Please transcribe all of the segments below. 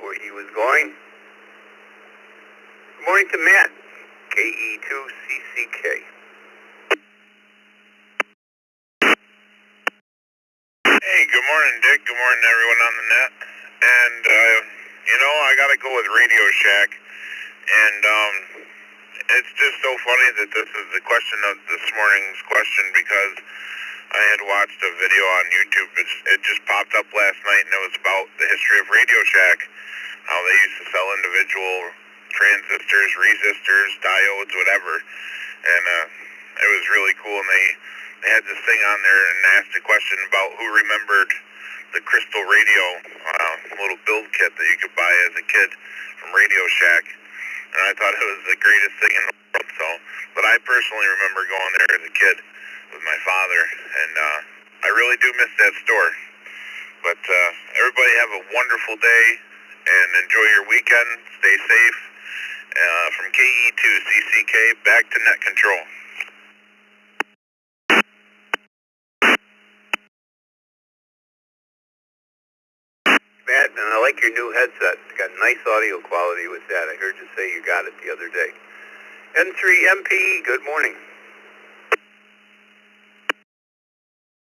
where he was going. Good morning to Matt, KE2CCK. Hey, good morning, Dick. Good morning, everyone on the net. And, I gotta go with Radio Shack. And, it's just so funny that this is the question of this morning's question because I had watched a video on YouTube. It just popped up last night, and it was about the history of Radio Shack, how they used to sell individual transistors, resistors, diodes, whatever. And it was really cool, and they had this thing on there and asked a question about who remembered the crystal radio, little build kit that you could buy as a kid from Radio Shack. And I thought it was the greatest thing in the world. But I personally remember going there as a kid with my father, and I really do miss that store. But everybody have a wonderful day and enjoy your weekend. Stay safe. From KE2CCK, back to net control. Matt, and I like your new headset. It's got nice audio quality with that. I heard you say you got it the other day. N3MPE, good morning.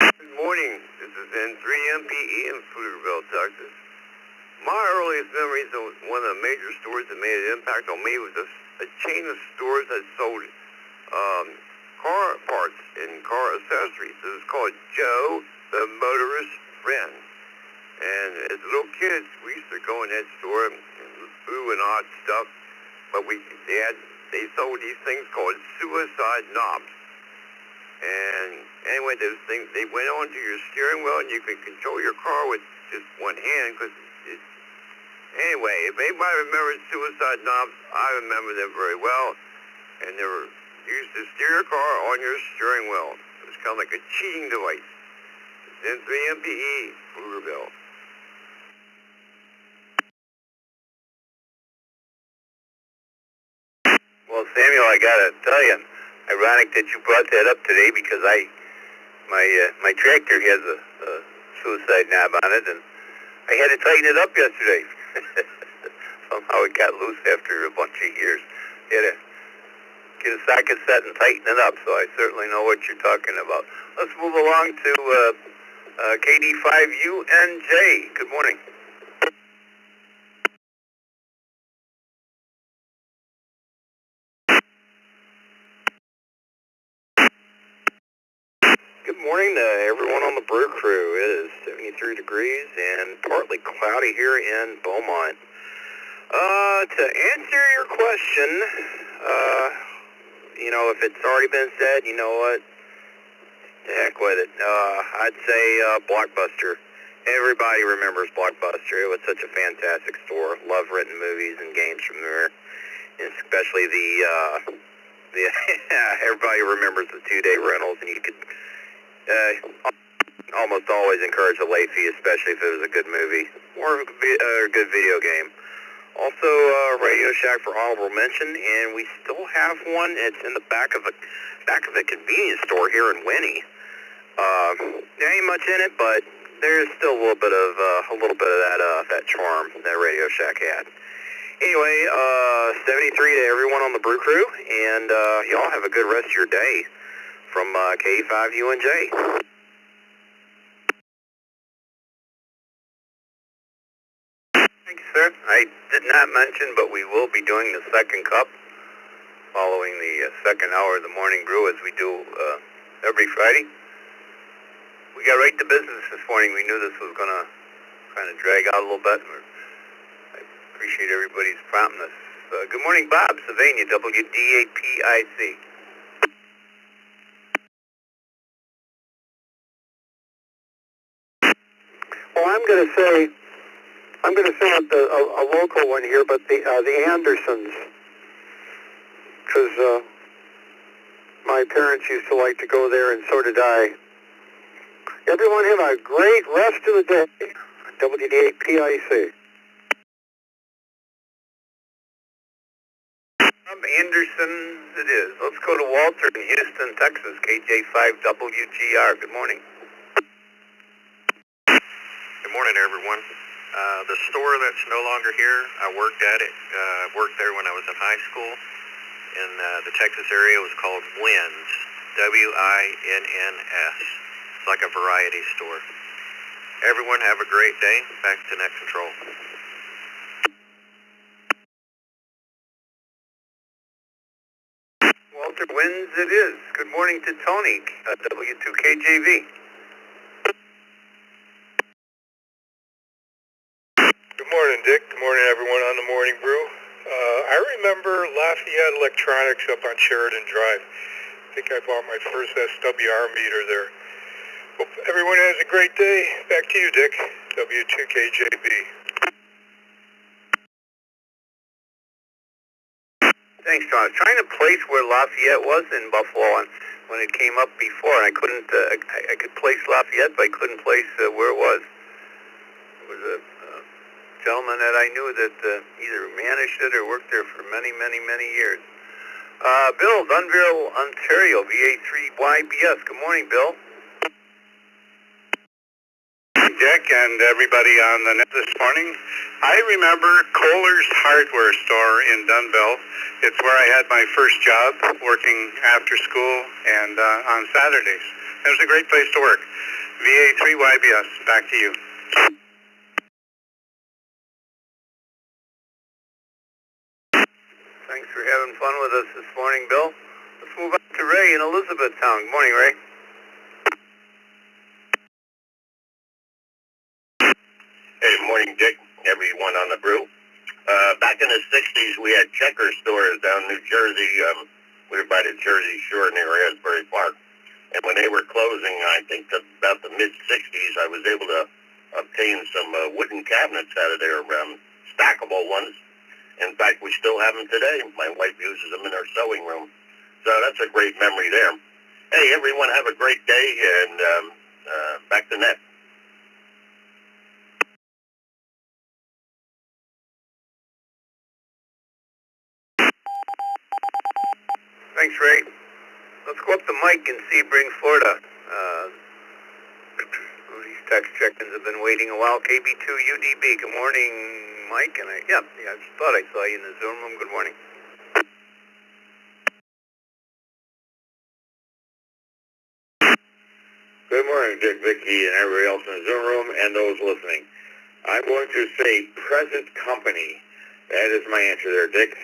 Good morning. This is N3MPE in Pflugerville, Texas. My earliest memories of one of the major stores that made an impact on me was a chain of stores that sold car parts and car accessories. It was called Joe the Motorist Friend. And as little kids, we used to go in that store and ooh and odd stuff. But they sold these things called suicide knobs. And anyway, those things, they went onto your steering wheel and you could control your car with just one hand. Anyway, if anybody remembers suicide knobs, I remember them very well. And they were used to steer your car on your steering wheel. It was kind of like a cheating device. It's N3MPE, Pflugerville. Well, Samuel, I gotta tell you, ironic that you brought that up today because my tractor has a suicide knob on it, and I had to tighten it up yesterday. Somehow it got loose after a bunch of years. You had to get a socket set and tighten it up, so I certainly know what you're talking about. Let's move along to KD5UNJ. Good morning. Good morning to everyone on the brew crew. It is 73 degrees and partly cloudy here in Beaumont. To answer your question, if it's already been said, you know what? The heck with it. I'd say Blockbuster. Everybody remembers Blockbuster. It was such a fantastic store. Love renting movies and games from there. And especially everybody remembers the 2-day rentals, and you could almost always encourage a late fee, especially if it was a good movie or a good video game. Also, Radio Shack for honorable mention, and we still have one. It's in the back of a convenience store here in Winnie. There ain't much in it, but there's still a little bit of that charm that Radio Shack had. Anyway, 73 to everyone on the brew crew, and y'all have a good rest of your day. From K5UNJ. Thank you, sir. I did not mention, but we will be doing the second cup following the second hour of the morning brew as we do every Friday. We got right to business this morning. We knew this was going to kind of drag out a little bit. I appreciate everybody's promptness. Good morning, Bob, Sylvania, WDAPIC. Well, I'm going to say a local one here, but the Andersons, because my parents used to like to go there, and so did I. Everyone have a great rest of the day. WDAPIC. Anderson it is. Let's go to Walter in Houston, Texas, KJ5WGR. Good morning. Good morning, everyone. The store that's no longer here, I worked at it. Worked there when I was in high school. In the Texas area, it was called Wynn's, WINNS. It's like a variety store. Everyone have a great day. Back to Net Control. Walter Wynn's it is. Good morning to Tony, W2KJV. Good morning, Dick. Good morning, everyone on the Morning Brew. I remember Lafayette Electronics up on Sheridan Drive. I think I bought my first SWR meter there. Hope everyone has a great day. Back to you, Dick. W2KJB. Thanks, John. I was trying to place where Lafayette was in Buffalo when it came up before, and I couldn't. I could place Lafayette, but I couldn't place where it was. It was a gentleman that I knew that either managed it or worked there for many, many, many years. Bill, Dunville, Ontario, VA3YBS. Good morning, Bill. Dick and everybody on the net this morning. I remember Kohler's Hardware Store in Dunville. It's where I had my first job, working after school and on Saturdays. It was a great place to work. VA3YBS, back to you. Thanks for having fun with us this morning, Bill. Let's move on to Ray in Elizabethtown. Good morning, Ray. Hey, morning, Dick. Everyone on the brew. Back in the 60s, we had Checker stores down New Jersey. We were by the Jersey Shore near Asbury Park. And when they were closing, I think about the mid-60s, I was able to obtain some wooden cabinets out of there, stackable ones. In fact, we still have them today. My wife uses them in her sewing room. So that's a great memory there. Hey, everyone have a great day, and back to net. Thanks, Ray. Let's go up to Mike in Sebring, Florida. These text check-ins have been waiting a while. KB2UDB. Good morning, Mike. And I thought I saw you in the Zoom room. Good morning. Good morning, Dick, Vicky, and everybody else in the Zoom room and those listening. I'm going to say present company. That is my answer there, Dick.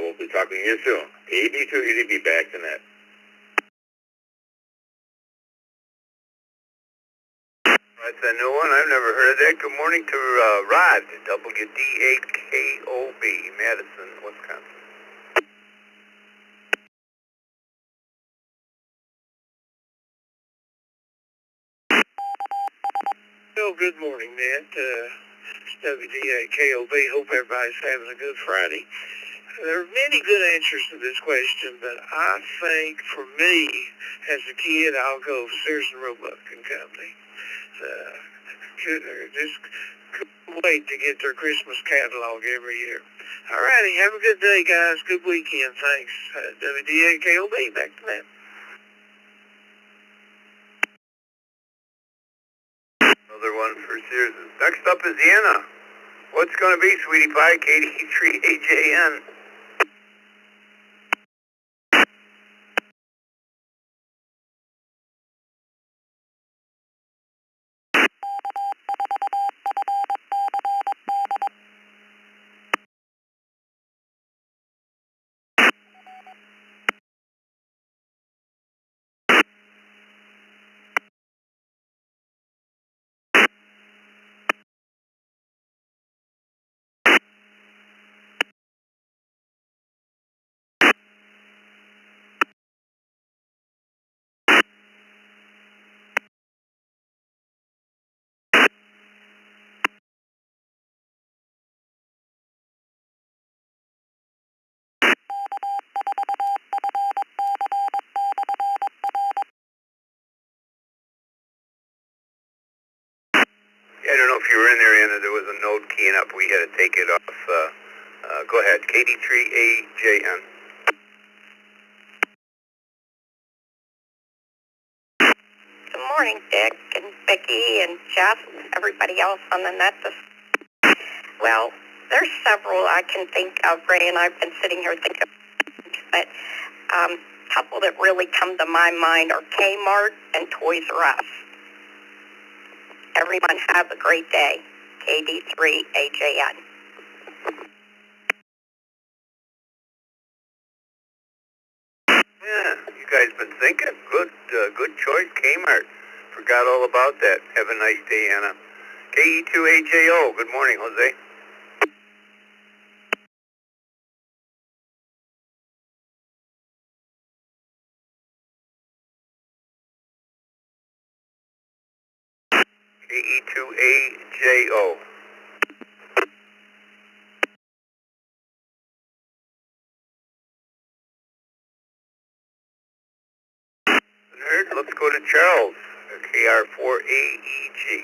We'll be talking to you soon. KB2UDB, back to net. That's a new one. I've never heard of that. Good morning to Rod, WD8KOB, Madison, Wisconsin. Well, good morning, Matt. WD8KOB. Hope everybody's having a good Friday. There are many good answers to this question, but I think for me, as a kid, I'll go Sears and Roebuck and Company. Just couldn't wait to get their Christmas catalog every year. All righty, have a good day, guys. Good weekend. Thanks. WD8KOB. Back to that. Another one for Sears. Next up is Deanna. What's going to be, Sweetie Pie? KD3AJN. I don't know if you were in there, Anna. There was a note keying up. We had to take it off. Go ahead. KD3AJN. Good morning, Dick and Becky and Jeff and everybody else on the net. Well, there's several I can think of, Ray, and I've been sitting here thinking, but a couple that really come to my mind are Kmart and Toys R Us. Everyone have a great day. KD3AJN. Yeah, you guys been thinking. Good choice, Kmart. Forgot all about that. Have a nice day, Anna. KE2AJO. Good morning, Jose. KE2AJO. Nerd, let's go to Charles. KR4AEG.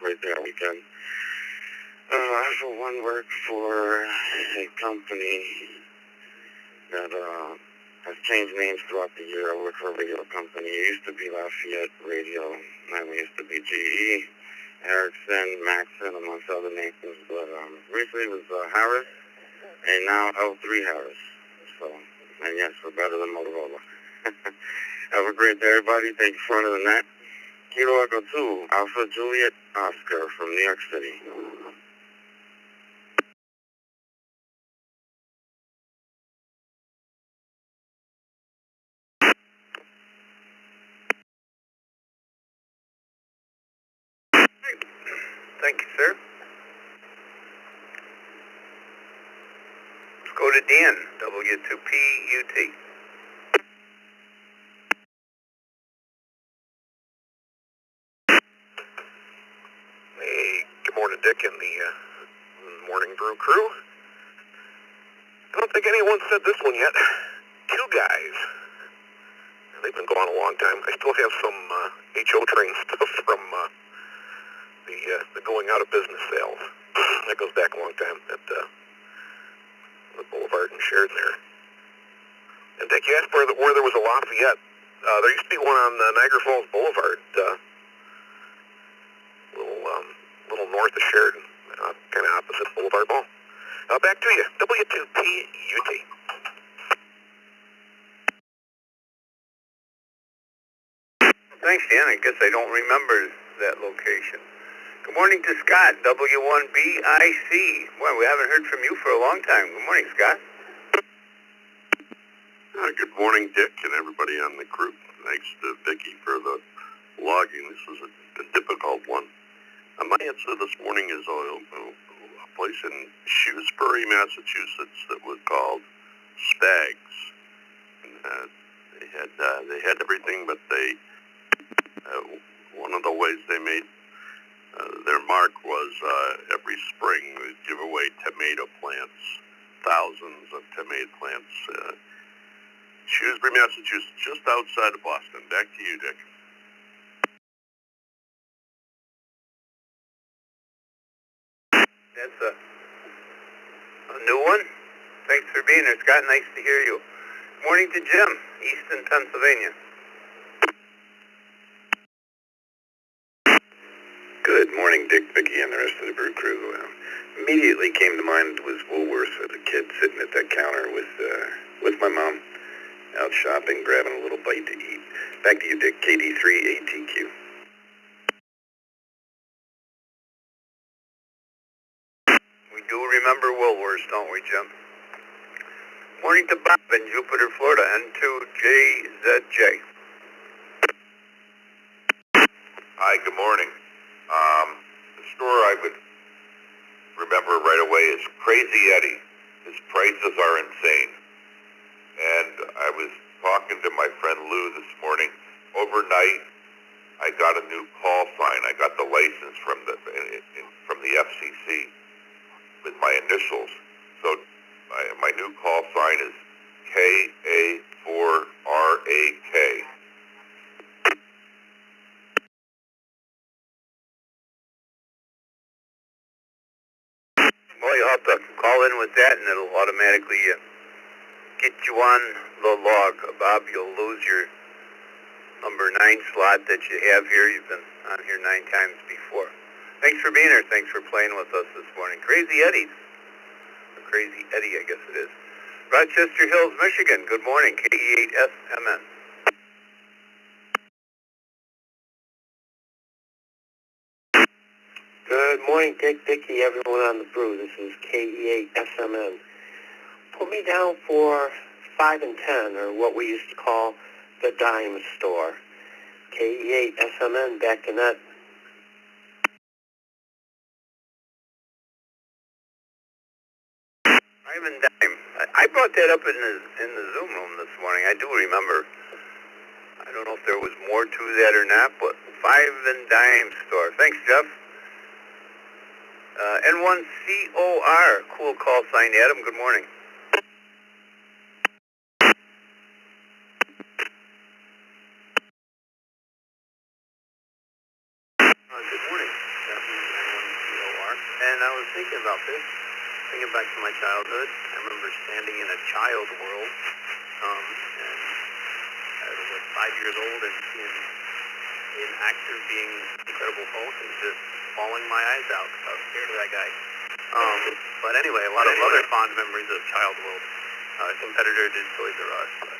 Right there, weekend. I, for one, work for a company that has changed names throughout the year. I work for a radio company. It used to be Lafayette Radio. Now it used to be GE, Ericsson, Maxon, amongst other names. But recently it was Harris, and now L3 Harris. So, and yes, we're better than Motorola. Have a great day, everybody. Thank you for running the net. Kilo Echo 2, Alpha Juliet Oscar from New York City. Thank you, sir. Let's go to Dan, W2PUT. Hey, good morning, Dick, and the Morning Brew crew. I don't think anyone said this one yet. Two guys. They've been gone a long time. I still have some HO train stuff from the going out of business sales. That goes back a long time at the Boulevard and Sheridan there. And Dick, you asked where there was a Lafayette. There used to be one on Niagara Falls Boulevard, little north of Sheridan, kind of opposite Boulevard Mall. Back to you, W2PUT. Thanks, Dan. I guess I don't remember that location. Good morning to Scott, W1BIC. Boy, we haven't heard from you for a long time. Good morning, Scott. Good morning, Dick, and everybody on the group. Thanks to Vicki for the logging. This was a difficult one. My answer this morning is a place in Shrewsbury, Massachusetts that was called Spags. And, they had everything, but one of the ways they made their mark was every spring they'd give away tomato plants, thousands of tomato plants. Shrewsbury, Massachusetts, just outside of Boston. Back to you, Dick. That's a new one. Thanks for being there, Scott. Nice to hear you. Morning to Jim, Easton, Pennsylvania. Good morning, Dick, Vicki, and the rest of the brew crew. Immediately came to mind was Woolworths as a kid sitting at that counter with my mom, out shopping, grabbing a little bite to eat. Back to you, Dick, KD3ATQ. We do remember Woolworths, don't we, Jim? Morning to Bob in Jupiter, Florida, N2JZJ. Hi, good morning. The store I would remember right away is Crazy Eddie. His prices are insane. And I was talking to my friend Lou this morning. Overnight, I got a new call sign. I got the license from the FCC with my initials. So my new call sign is KA4RAK. Well, you'll have to call in with that, and it'll automatically get you on the log. Bob, you'll lose your number 9 slot that you have here. You've been on here 9 times before. Thanks for being here. Thanks for playing with us this morning. Crazy Eddie's. Or Crazy Eddie, I guess it is. Rochester Hills, Michigan. Good morning. KE8SMN. Good morning, Dick, Vicky, everyone on the brew. This is KE8SMN. Put me down for 5 and 10, or what we used to call the dime store. KE8SMN, back to net. Ivan Dime. I brought that up in the Zoom room this morning. I do remember. I don't know if there was more to that or not, but 5 and Dime store. Thanks, Jeff. N1COR. Cool call sign, Adam. Good morning. Good morning. N1COR. And I was thinking about this. Thinking back to my childhood, I remember standing in a child world, and I was 5 years old and seeing an actor being Incredible Hulk and just bawling my eyes out because I was scared of that guy. But anyway, a lot of other fond memories of child world. Competitor did Toys R Us, but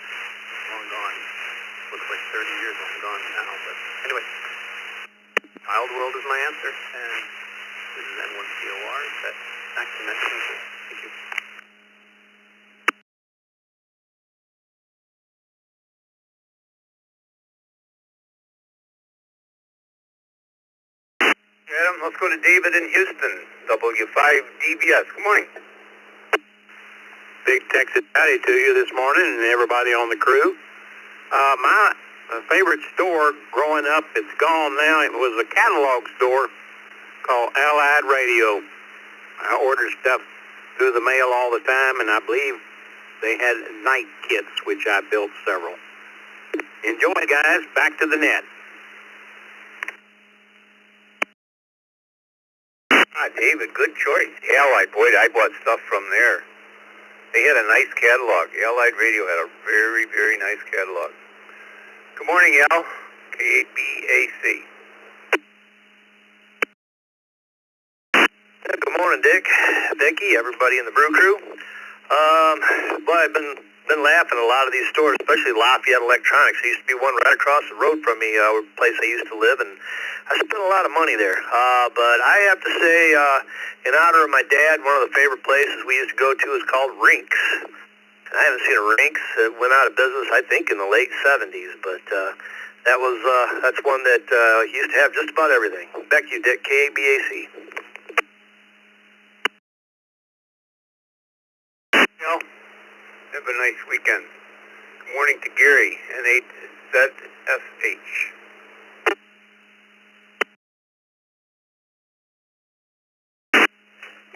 long gone. Looks like 30 years long gone now. But anyway, child world is my answer, and this is N1COR. Back to next week. Thank you. Adam, let's go to David in Houston, W5DBS. Good morning. Big Texas howdy to you this morning and everybody on the crew. My favorite store growing up, it's gone now. It was a catalog store called Allied Radio. I ordered stuff through the mail all the time, and I believe they had night kits, which I built several. Enjoy, guys. Back to the net. David, good choice. Allied, boy, I bought stuff from there. They had a nice catalog. Allied Radio had a very, very nice catalog. Good morning, Al. K8BAC. Good morning, Dick, Vicky, everybody in the brew crew. Well, I've been laughing at a lot of these stores, especially Lafayette Electronics. There used to be one right across the road from me, a place I used to live, and I spent a lot of money there. But I have to say, in honor of my dad, one of the favorite places we used to go to is called Rinks. I haven't seen a Rinks. It went out of business, I think, in the late 70s, but that's one that used to have just about everything. Back to you, Dick, KABAC. Well, have a nice weekend. Good morning to Gary, N8ZSH.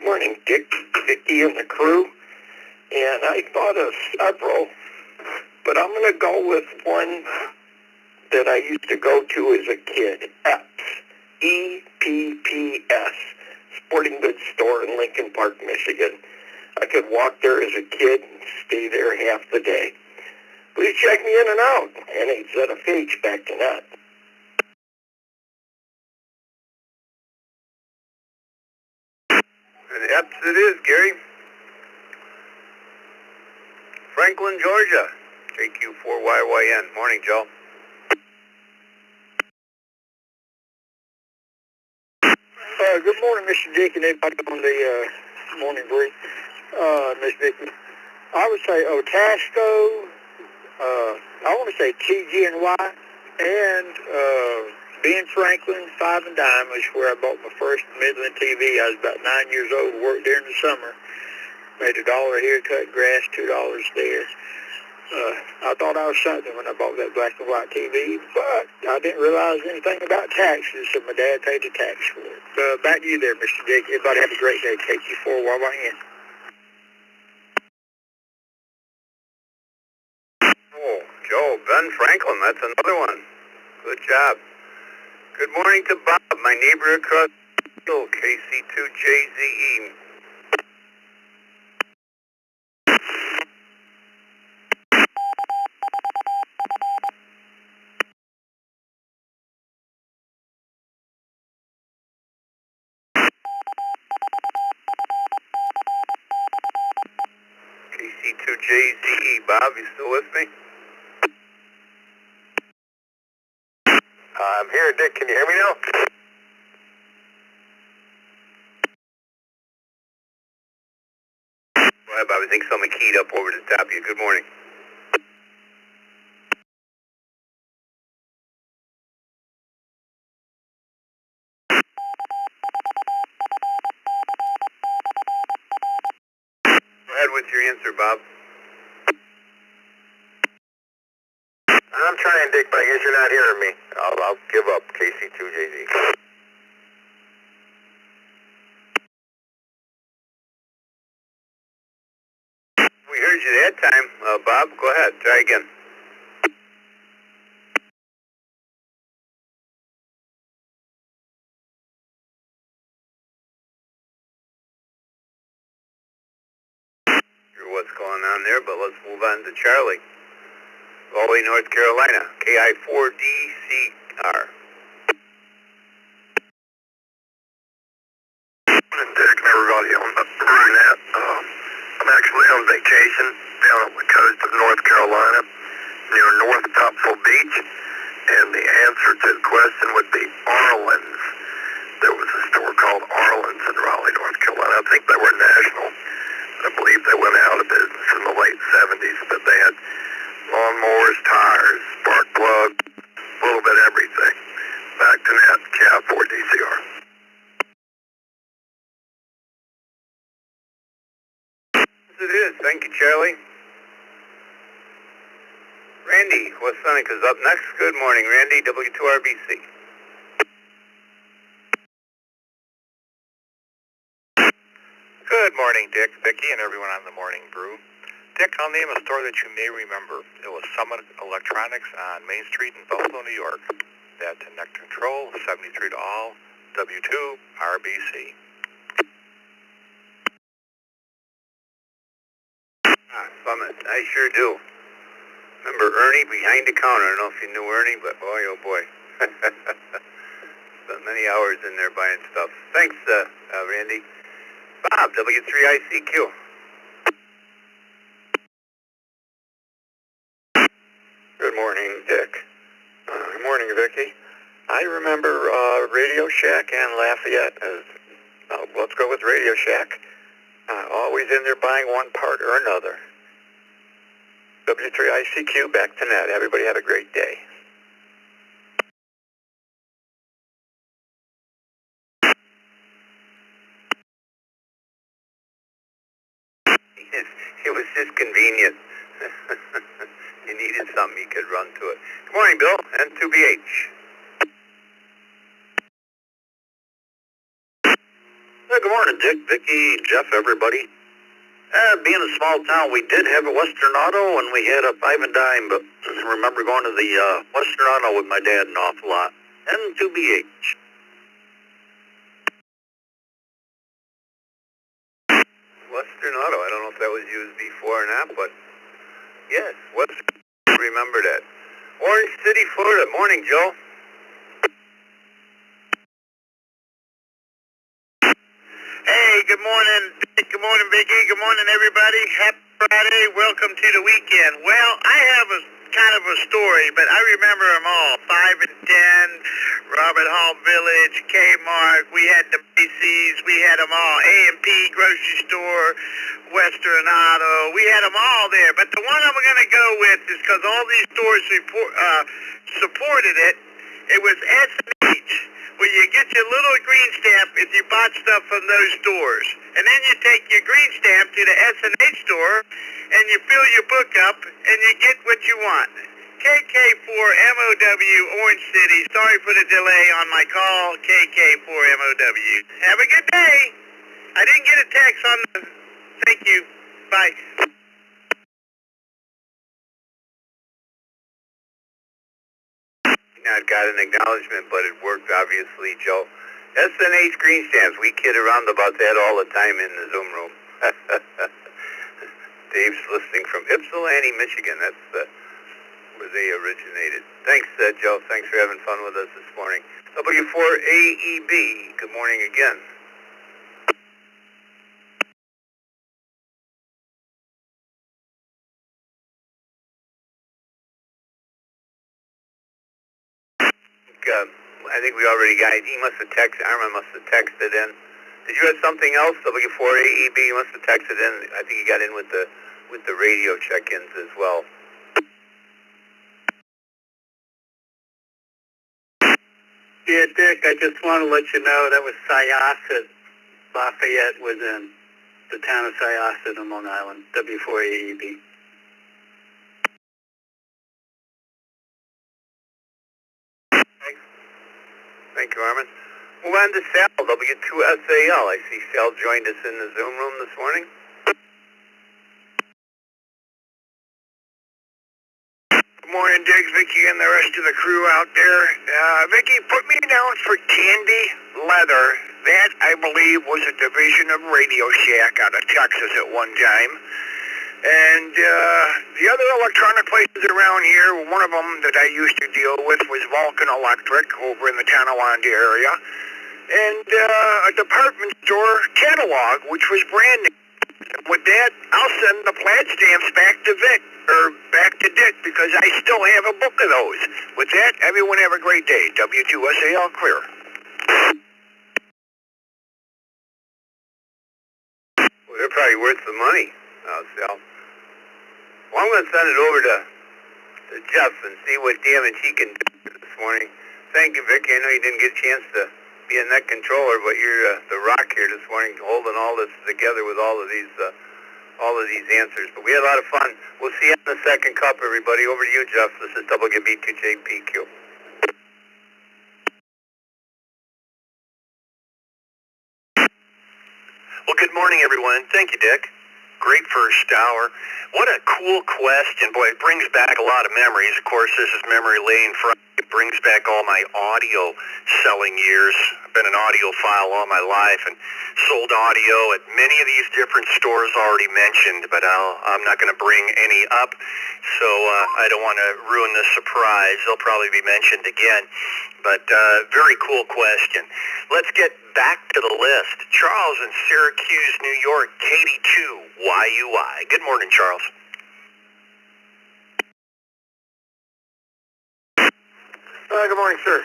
Morning, Dick, Vicky, and the crew. And I thought of several, but I'm going to go with one that I used to go to as a kid, EPS, E-P-P-S, Sporting Goods Store in Lincoln Park, Michigan. I could walk there as a kid and stay there half the day. Please check me in and out. N8ZFH, back to net. And EPS it is, Gary. Franklin, Georgia, JQ4YYN. Morning, Joe. Good morning, Mr. Dick, and everybody on the Morning Brew. Miss Vicky. I would say Otasco, I want to say TG&Y, and Ben Franklin, 5 and Dime, is where I bought my first Midland TV. I was about 9 years old, worked there in the summer. Made $1 here, cut grass, $2 there. I thought I was something when I bought that black and white TV, but I didn't realize anything about taxes, so my dad paid the tax for it. Back to you there, Mr. Dick. Everybody have a great day. KQ4YYN. Oh, Joe, Ben Franklin, that's another one. Good job. Good morning to Bob, my neighbor across the hill, KC2JZE. KC2JZE. Bob, you still with me? I'm here, Dick. Can you hear me now? Go ahead, Bob. I think something keyed up over the top of you. Good morning. Go ahead with your answer, Bob. I'm trying, Dick, but I guess you're not hearing me. I'll give up, KC2JZ. We heard you that time, Bob. Go ahead. Try again. Sure what's going on there, but let's move on to Charlie. Raleigh, North Carolina, KI4DCR. Dick and everybody on the Brew Net. I'm actually on vacation down on the coast of North Carolina near North Topsail Beach, and the answer to the question would be Arlen's. There was a store called Arlen's in Raleigh, North Carolina. I think they were national. I believe they went out of business in the late 70s, but they had lawnmowers, tires, spark plugs, a little bit of everything. Back to net, KI4DCR. Yes, it is. Thank you, Charlie. Randy, West Seneca's up next. Good morning, Randy, W2RBC. Good morning, Dick, Vicki, and everyone on the Morning Brew. Dick, I'll name a store that you may remember. It was Summit Electronics on Main Street in Buffalo, New York. That's Net Control, 73 to all, W2RBC. Summit, I sure do. Remember Ernie behind the counter? I don't know if you knew Ernie, but boy, oh boy. Spent many hours in there buying stuff. Thanks, Randy. Bob, W3ICQ. Good morning, Dick. Good morning, Vicki. I remember Radio Shack and Lafayette as, let's go with Radio Shack. Always in there buying one part or another. W3ICQ, back to net. Everybody have a great day. It was just convenient. You needed something, you could run to it. Good morning, Bill, N2BH. Good morning, Dick, Vicki, Jeff, everybody. Being a small town, we did have a Western Auto, and we had a 5 and dime, but I remember going to the Western Auto with my dad an awful lot. N2BH. Western Auto, I don't know if that was used before or not, but yes, Western, remember that. Orange City, Florida. Morning, Joe. Hey, good morning. Good morning, Vicki. Good morning, everybody. Happy Friday. Welcome to the weekend. Well, I have a kind of a story, but I remember them all. 5 and 10, Robert Hall Village, Kmart. We had the Macy's. We had them all. A&P grocery store, Western Auto. We had them all there. But the one I'm going to go with is because all these stores supported it. It was S&H, where you get your little green stamp if you bought stuff from those stores. And then you take your green stamp to the S&H store, and you fill your book up, and you get what you want. KK4MOW, Orange City. Sorry for the delay on my call, KK4MOW. Have a good day. I didn't get a text on the... Thank you. Bye. Not got an acknowledgement, but it worked, obviously, Joe. S&H green stamps. We kid around about that all the time in the Zoom room. Dave's listening from Ypsilanti, Michigan. That's where they originated. Thanks, Joe. Thanks for having fun with us this morning. W4AEB. Good morning again. I think we already got it. He must have texted, Armin must have texted in. Did you have something else, W4AEB? You must have texted in. I think he got in with the radio check-ins as well. Yeah, Dick, I just want to let you know that was Syosset. Lafayette was in the town of Syosset on Long Island, W4AEB. Thank you, Armin. Move on to Sal, W2SAL. I see Sal joined us in the Zoom room this morning. Good morning, Dick, Vicky, and the rest of the crew out there. Vicky, put me down for Candy Leather. That, I believe, was a division of Radio Shack out of Texas at one time. And the other electronic places around here, one of them that I used to deal with was Vulcan Electric over in the Tonawanda area. And a department store catalog, which was brand new. With that, I'll send the plaid stamps back to Vic, or back to Dick, because I still have a book of those. With that, everyone have a great day. W2SAL clear. Well, they're probably worth the money, Sal. Well, I'm going to send it over to Jeff and see what damage he can do this morning. Thank you, Vicky. I know you didn't get a chance to be a net controller, but you're the rock here this morning, holding all this together with all of these answers. But we had a lot of fun. We'll see you in the second cup, everybody. Over to you, Jeff. This is WB2JPQ. Well, good morning, everyone. Thank you, Dick. Great first hour. What a cool question. Boy, it brings back a lot of memories. Of course, this is Memory Lane Friday. It brings back all my audio selling years. I've been an audiophile all my life and sold audio at many of these different stores already mentioned, but I'm not going to bring any up, so I don't want to ruin the surprise. They'll probably be mentioned again, but very cool question. Let's get back to the list. Charles in Syracuse, New York, KD2, YUI. Good morning, Charles. Good morning, sir.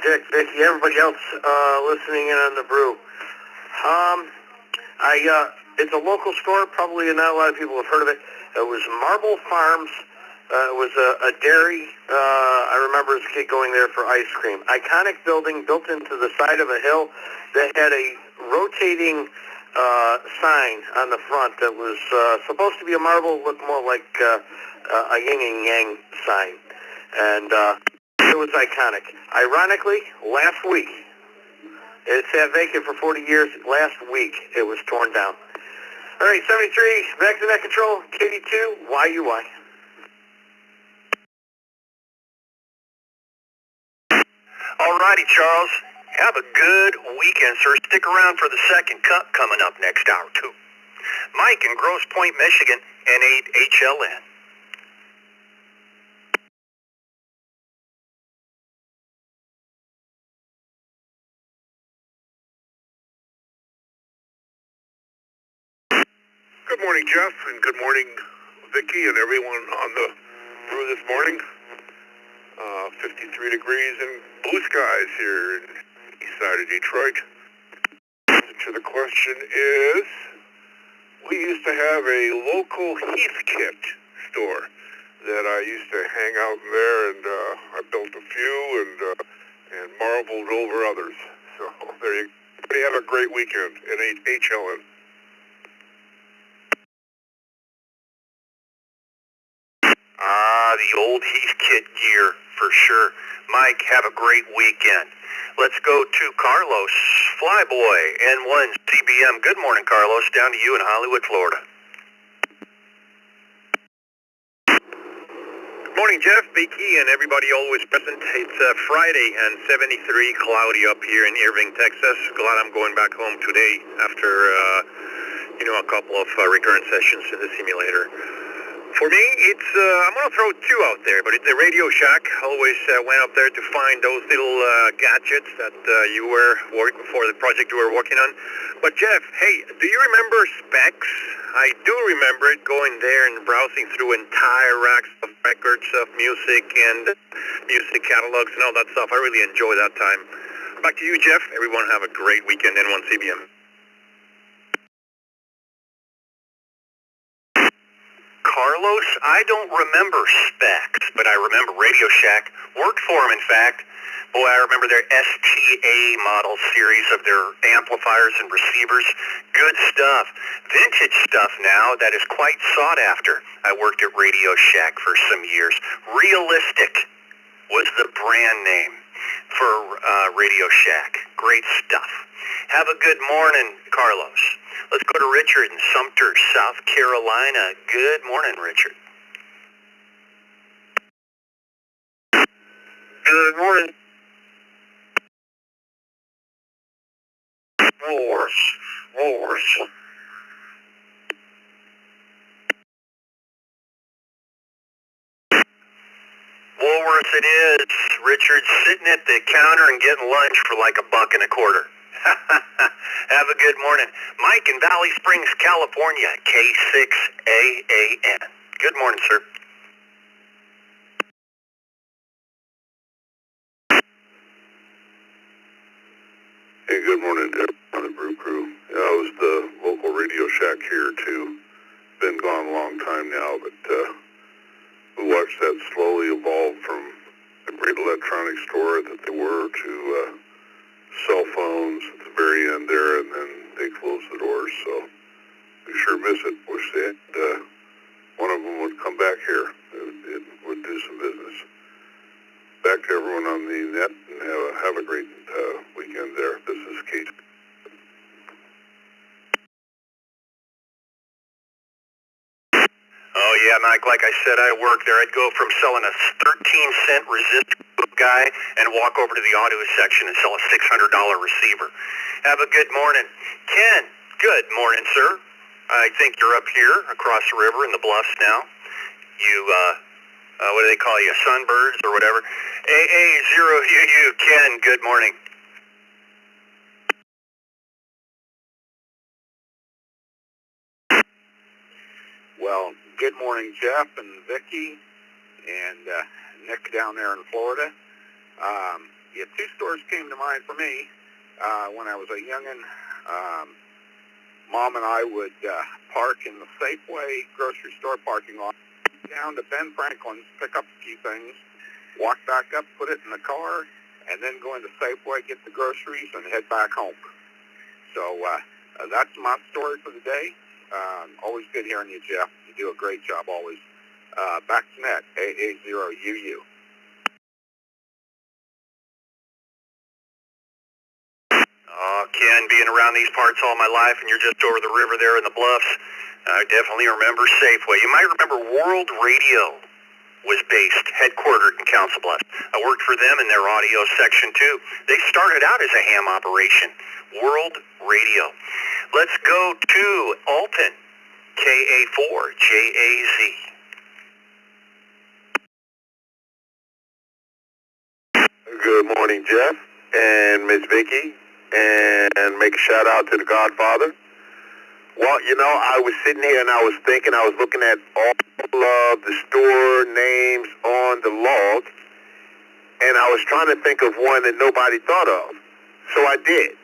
Dick, Vicky, everybody else listening in on the brew. It's a local store. Probably not a lot of people have heard of it. It was Marble Farms. It was a dairy. I remember as a kid going there for ice cream. Iconic building built into the side of a hill that had a rotating sign on the front that was supposed to be a marble, looked more like a yin and yang sign. And it was iconic. Ironically, last week, it sat vacant for 40 years. Last week, it was torn down. All right, 73, back to net control, KD2, YUI. All righty, Charles. Have a good weekend, sir. Stick around for the second cup coming up next hour, too. Mike in Grosse Pointe, Michigan, N8HLN. Good morning, Jeff, and good morning, Vicky, and everyone on the brew this morning. 53 degrees and blue skies here in the east side of Detroit. To the question is, we used to have a local Heathkit store that I used to hang out in there, and I built a few and marveled over others. So there you go. Everybody have a great weekend in HLN. The old Heathkit gear, for sure. Mike, have a great weekend. Let's go to Carlos, Flyboy, N1 CBM. Good morning, Carlos. Down to you in Hollywood, Florida. Good morning, Jeff, Vicky, and everybody always present. It's Friday and 73, cloudy up here in Irving, Texas. Glad I'm going back home today after, a couple of recurrent sessions in the simulator. For me, it's, I'm going to throw two out there, but it's a Radio Shack. Always went up there to find those little gadgets that you were working for, the project you were working on. But Jeff, hey, do you remember Specs? I do remember it, going there and browsing through entire racks of records of music and music catalogs and all that stuff. I really enjoy that time. Back to you, Jeff. Everyone have a great weekend in 1CBM. Carlos, I don't remember Specs, but I remember Radio Shack. Worked for them, in fact. Boy, I remember their STA model series of their amplifiers and receivers. Good stuff. Vintage stuff now that is quite sought after. I worked at Radio Shack for some years. Realistic was the brand name for Radio Shack. Great stuff. Have a good morning, Carlos. Let's go to Richard in Sumter, South Carolina. Good morning, Richard. Good morning. Woolworths. Woolworths it is. Richard sitting at the counter and getting lunch for like $1.25. Have a good morning. Mike in Valley Springs, California, K6AAN. Good morning, sir. Hey, good morning, Deb, on the Brew Crew. Yeah, I was the local Radio Shack here, too. Been gone a long time now, but we watched that slowly evolve from a great electronics store that they were to cell phones at the very end there, and then they closed the doors, so we sure miss it. Wish they had, one of them would come back here. It would do some business. Back to everyone on the net, and have a great weekend there. This is Keith. Oh, yeah, Mike, like I said, I worked there. I'd go from selling a 13-cent resistor guy and walk over to the audio section and sell a $600 receiver. Have a good morning. Ken, good morning, sir. I think you're up here across the river in the Bluffs now. You, what do they call you, sunbirds or whatever? AA0UU, Ken, good morning. Well, good morning, Jeff and Vicki and Nick down there in Florida. Yeah, two stores came to mind for me when I was a youngin'. Mom and I would park in the Safeway grocery store parking lot down to Ben Franklin's, pick up a few things, walk back up, put it in the car, and then go into Safeway, get the groceries, and head back home. So that's my story for the day. Always good hearing you, Jeff. You do a great job always. Back to net, AA0UU. Oh, Ken, being around these parts all my life, and you're just over the river there in the Bluffs, I definitely remember Safeway. You might remember World Radio was based, headquartered in Council Bluffs. I worked for them in their audio section, too. They started out as a ham operation. World Radio. Let's go to Alton, KA4JAZ. Good morning, Jeff and Miss Vicki, and make a shout out to the Godfather. Well, you know, I was sitting here and I was thinking, I was looking at all of the store names on the log, and I was trying to think of one that nobody thought of. So I did.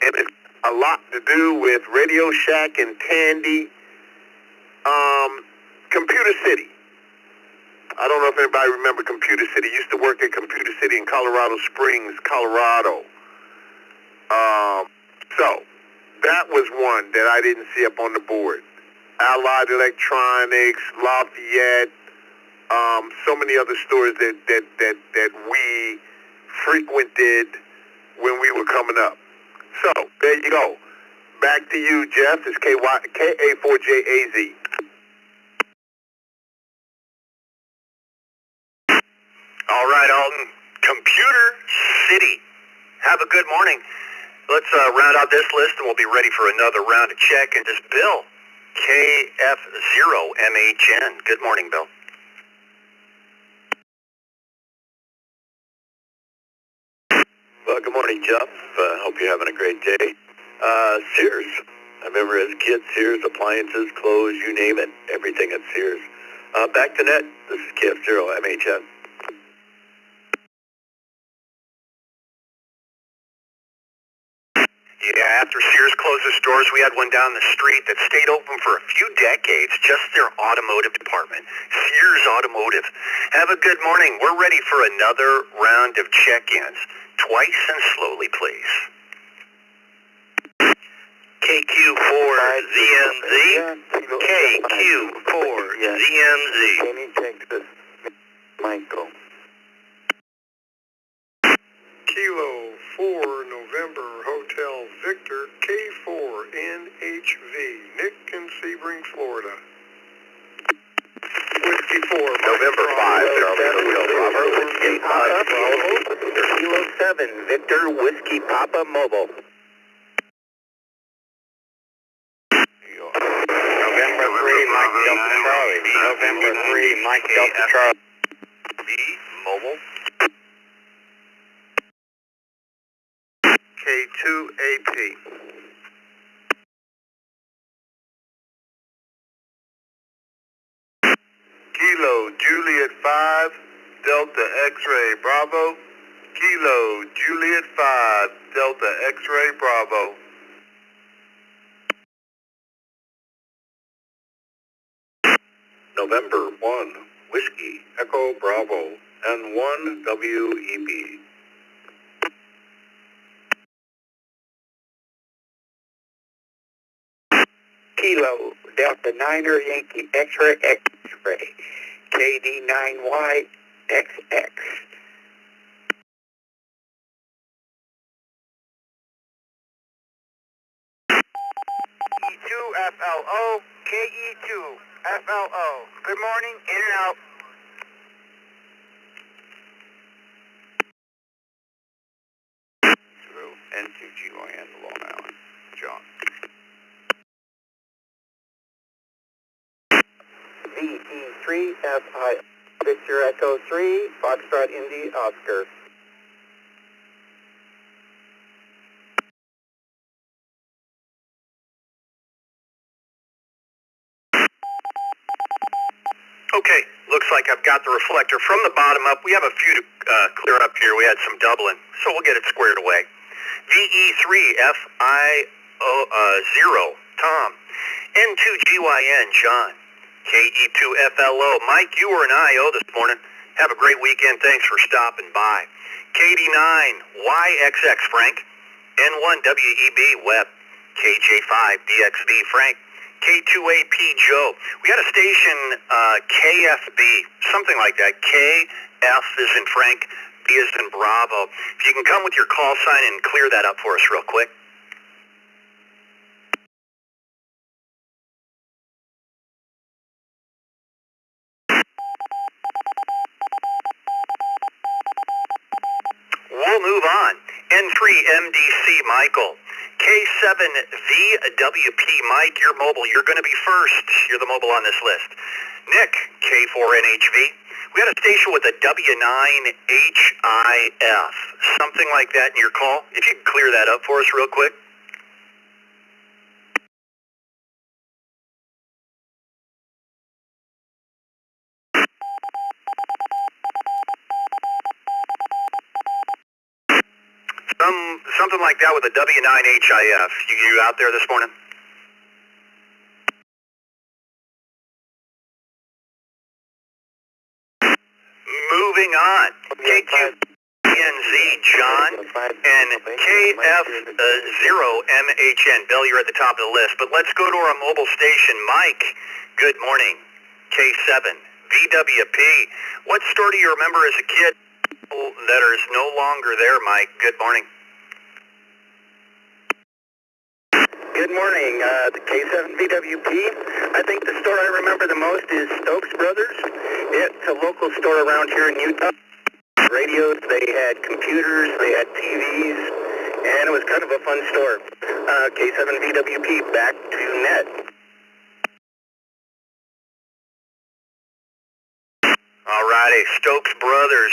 And it's a lot to do with Radio Shack and Tandy, Computer City. I don't know if anybody remember Computer City. Used to work at Computer City in Colorado Springs, Colorado. So that was one that I didn't see up on the board. Allied Electronics, Lafayette, so many other stores that we frequented when we were coming up. So there you go. Back to you, Jeff. It's KA4JAZ. All right, Alton. Computer City. Have a good morning. Let's round out this list, and we'll be ready for another round of check. And just Bill, KF0MHN. Good morning, Bill. Well, good morning, Jeff. Hope you're having a great day. Sears. I remember as a kid, Sears, appliances, clothes, you name it, everything at Sears. Back to net. This is KF0MHN. Yeah, after Sears closed its doors, we had one down the street that stayed open for a few decades, just their automotive department. Sears Automotive. Have a good morning. We're ready for another round of check-ins. Twice and slowly, please. KQ4ZMZ. KQ4ZMZ. Any Texas, Michael. Kilo 4 November Hotel Victor K4NHV, Nick in Sebring, Florida. Whiskey 4 November 5, Hotel Bravo, Whiskey Papa Mobile. Kilo 7, Victor Whiskey Papa Mobile. November 3, Mike Delta Charlie. November 3, Mike Delta Charlie. B, mobile. K2AP. Kilo Juliet 5, Delta X-Ray Bravo. Kilo Juliet 5, Delta X-Ray Bravo. November 1, Whiskey Echo Bravo and 1 WEB. Kilo Delta Niner Yankee X-Ray X-Ray. KD9YXX. E2FLO, KE2FLO. Good morning, in and out. N2GYN, Long Island. John. VE3FI Victor Echo 3, Foxtrot Indy Oscar. Okay, looks like I've got the reflector from the bottom up. We have a few to clear up here. We had some doubling, so we'll get it squared away. VE3FI0, Tom. N2GYN, John. KE2FLO, Mike, you were an IO this morning. Have a great weekend. Thanks for stopping by. KD9YXX, Frank. N1WEB, Webb. KJ5DXB, Frank. K2AP, Joe. We got a station, KFB, something like that. KF is in Frank, B is in Bravo. If you can come with your call sign and clear that up for us real quick. We'll move on. N3MDC, Michael. K7VWP, Mike, you're mobile. You're going to be first. You're the mobile on this list. Nick, K4NHV. We got a station with a W9HIF. Something like that in your call. If you can clear that up for us real quick. Something like that with a W9HIF. You out there this morning? Moving on. KQNZ, John, and KF0MHN. Bill, you're at the top of the list. But let's go to our mobile station. Mike, good morning. K7, VWP. What store do you remember as a kid that is no longer there, Mike? Good morning. Good morning, the K7VWP. I think the store I remember the most is Stokes Brothers. It's a local store around here in Utah. Radios, they had computers, they had TVs, and it was kind of a fun store. K7VWP, back to net. Alrighty, Stokes Brothers.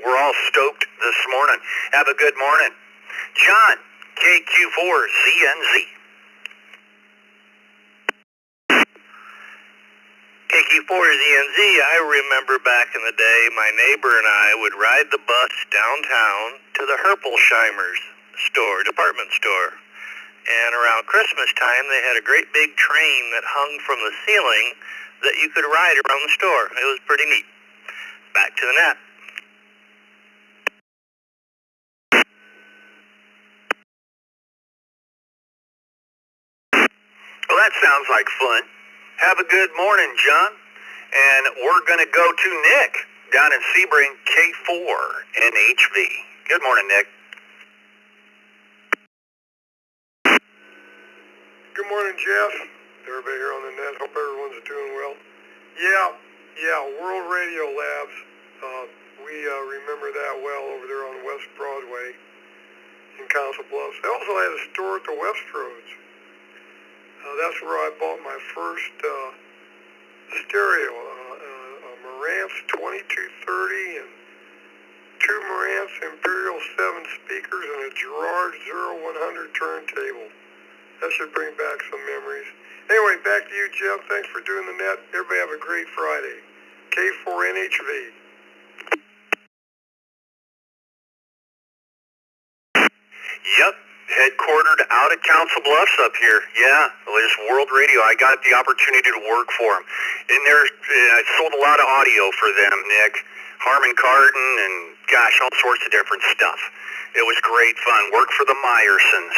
We're all stoked this morning. Have a good morning. John, KQ4ZNZ. ECR I remember back in the day, my neighbor and I would ride the bus downtown to the Herpelsheimer's store, department store. And around Christmas time, they had a great big train that hung from the ceiling that you could ride around the store. It was pretty neat. Back to the net. Well, that sounds like fun. Have a good morning, John. And we're going to go to Nick down in Sebring, K4 NHV. Good morning, Nick. Good morning, Jeff. Everybody here on the net. Hope everyone's doing well. Yeah, World Radio Labs. We remember that well over there on West Broadway in Council Bluffs. They also had a store at the Westroads. That's where I bought my first stereo, a Marantz 2230 and two Marantz Imperial 7 speakers and a Gerard 0100 turntable. That should bring back some memories. Anyway, back to you, Jeff. Thanks for doing the net. Everybody have a great Friday. K4NHV. Yep, headquartered out at Council Bluffs up here. Yeah, well, it's World Radio. I got the opportunity to work for them. And I sold a lot of audio for them, Nick. Harman Kardon and, gosh, all sorts of different stuff. It was great fun. Worked for the Myersons.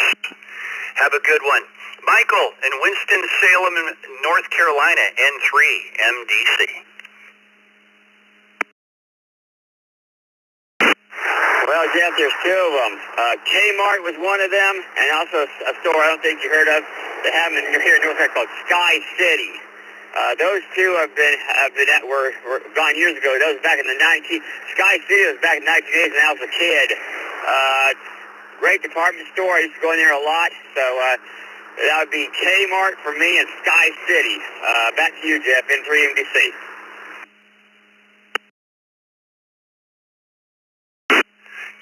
Have a good one. Michael in Winston-Salem, North Carolina, N3, MDC. Well, Jeff, there's two of them. Kmart was one of them, and also a store I don't think you heard of. They have them here in North Carolina called Sky City. Those two were gone years ago. Those back in the Sky City was back in the 1980s when I was a kid. Great department store. I used to go in there a lot. So that would be Kmart for me and Sky City. Back to you, Jeff, N3 MDC.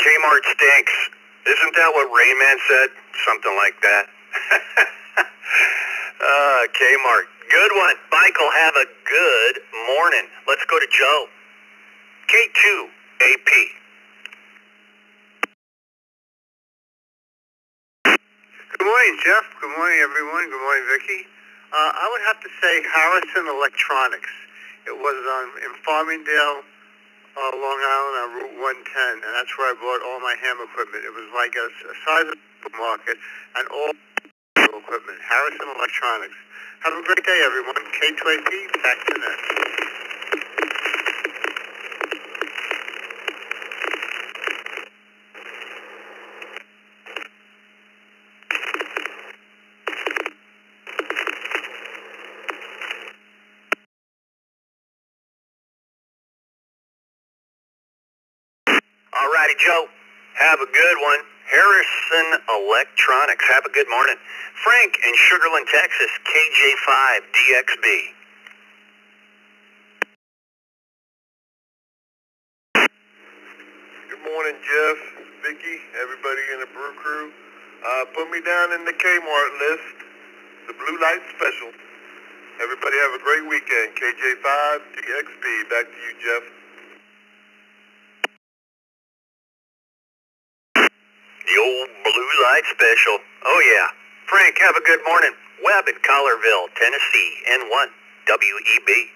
Kmart stinks. Isn't that what Rayman said? Something like that. Kmart. Good one. Michael, have a good morning. Let's go to Joe. K2AP. Good morning, Jeff. Good morning, everyone. Good morning, Vicki. I would have to say Harrison Electronics. It was in Farmingdale, Long Island on Route 110, and that's where I bought all my ham equipment. It was like a size of a supermarket and all equipment. Harrison Electronics. Have a great day, everyone. K2AP, back to net. Alrighty, Joe. Have a good one. Harrison Electronics. Have a good morning. Frank in Sugarland, Texas, KJ5DXB. Good morning, Jeff, Vicki, everybody in the brew crew. Put me down in the Kmart list, the Blue Light Special. Everybody have a great weekend. KJ5DXB. Back to you, Jeff. The old Blue Light Special. Oh, yeah. Frank, have a good morning. Webb in Collierville, Tennessee, N1, WEB.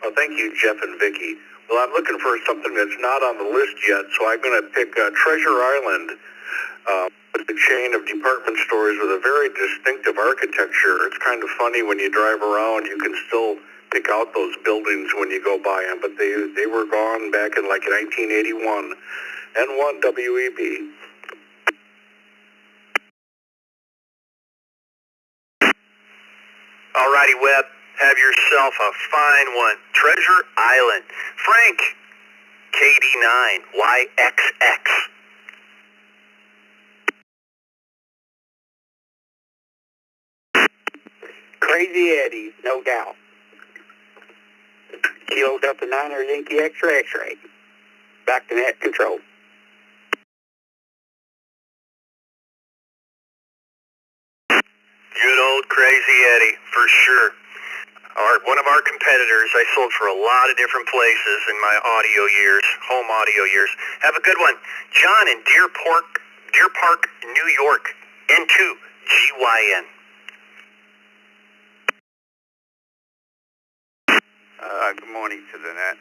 Well, thank you, Jeff and Vicki. Well, I'm looking for something that's not on the list yet, so I'm going to pick Treasure Island. It's a chain of department stores with a very distinctive architecture. It's kind of funny when you drive around, you can still pick out those buildings when you go by them, but they were gone back in like 1981. N1 WEB. Alrighty, Webb. Have yourself a fine one. Treasure Island. Frank, KD9YXX. Crazy Eddie's, no doubt. Kilo Delta 9 or Yankee X-ray X-ray. Back to net control. Good old Crazy Eddie, for sure. One of our competitors I sold for a lot of different places in my audio years, home audio years. Have a good one. John in Deer Park, New York, N2, GYN. Good morning to the net.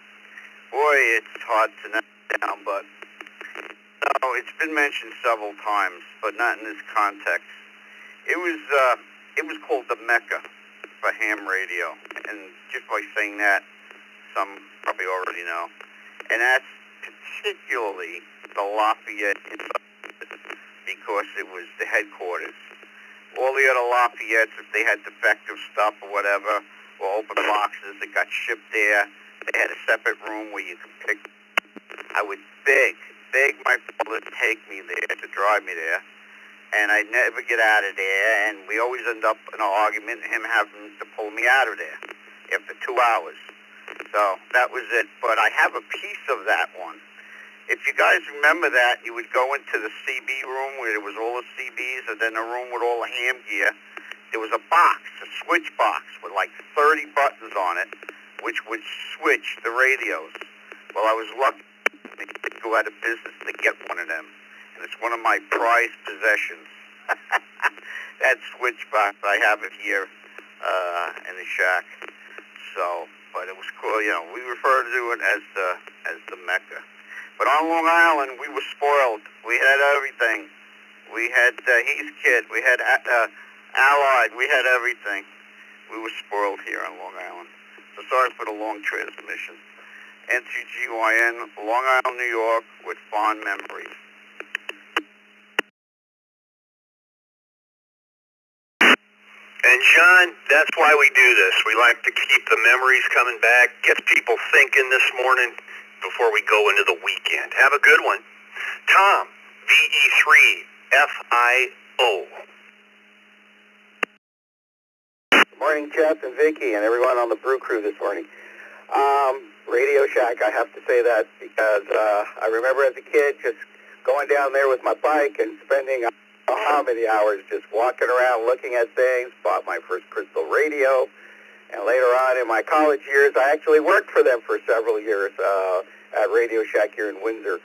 Boy, it's hard to net down, but no, it's been mentioned several times, but not in this context. It was called the Mecca for ham radio, and just by saying that, some probably already know. And that's particularly the Lafayette, because it was the headquarters. All the other Lafayettes, if they had defective stuff or whatever, or open boxes that got shipped there, they had a separate room where you could pick. I would beg my father to take me there, to drive me there, and I'd never get out of there, and we always end up in an argument, him having to pull me out of there after 2 hours. So that was it, but I have a piece of that one. If you guys remember that, you would go into the CB room where there was all the CBs, and then a room with all the ham gear. There was a box, a switch box with like 30 buttons on it, which would switch the radios. Well, I was lucky to go out of business to get one of them, and it's one of my prized possessions. That switch box, I have it here in the shack. So, but it was cool. You know, we refer to it as the Mecca. But on Long Island, we were spoiled. We had everything. We had Heath Kid. We had Allied. We had everything. We were spoiled here on Long Island. So sorry for the long transmission. NCGYN, Long Island, New York, with fond memories. And John, that's why we do this. We like to keep the memories coming back, get people thinking this morning before we go into the weekend. Have a good one. Tom, VE3FIO. Good morning, Jeff and Vicky and everyone on the Brew Crew this morning. Radio Shack, I have to say that because I remember as a kid just going down there with my bike and spending how many hours just walking around looking at things, bought my first crystal radio, and later on in my college years, I actually worked for them for several years at Radio Shack here in Windsor.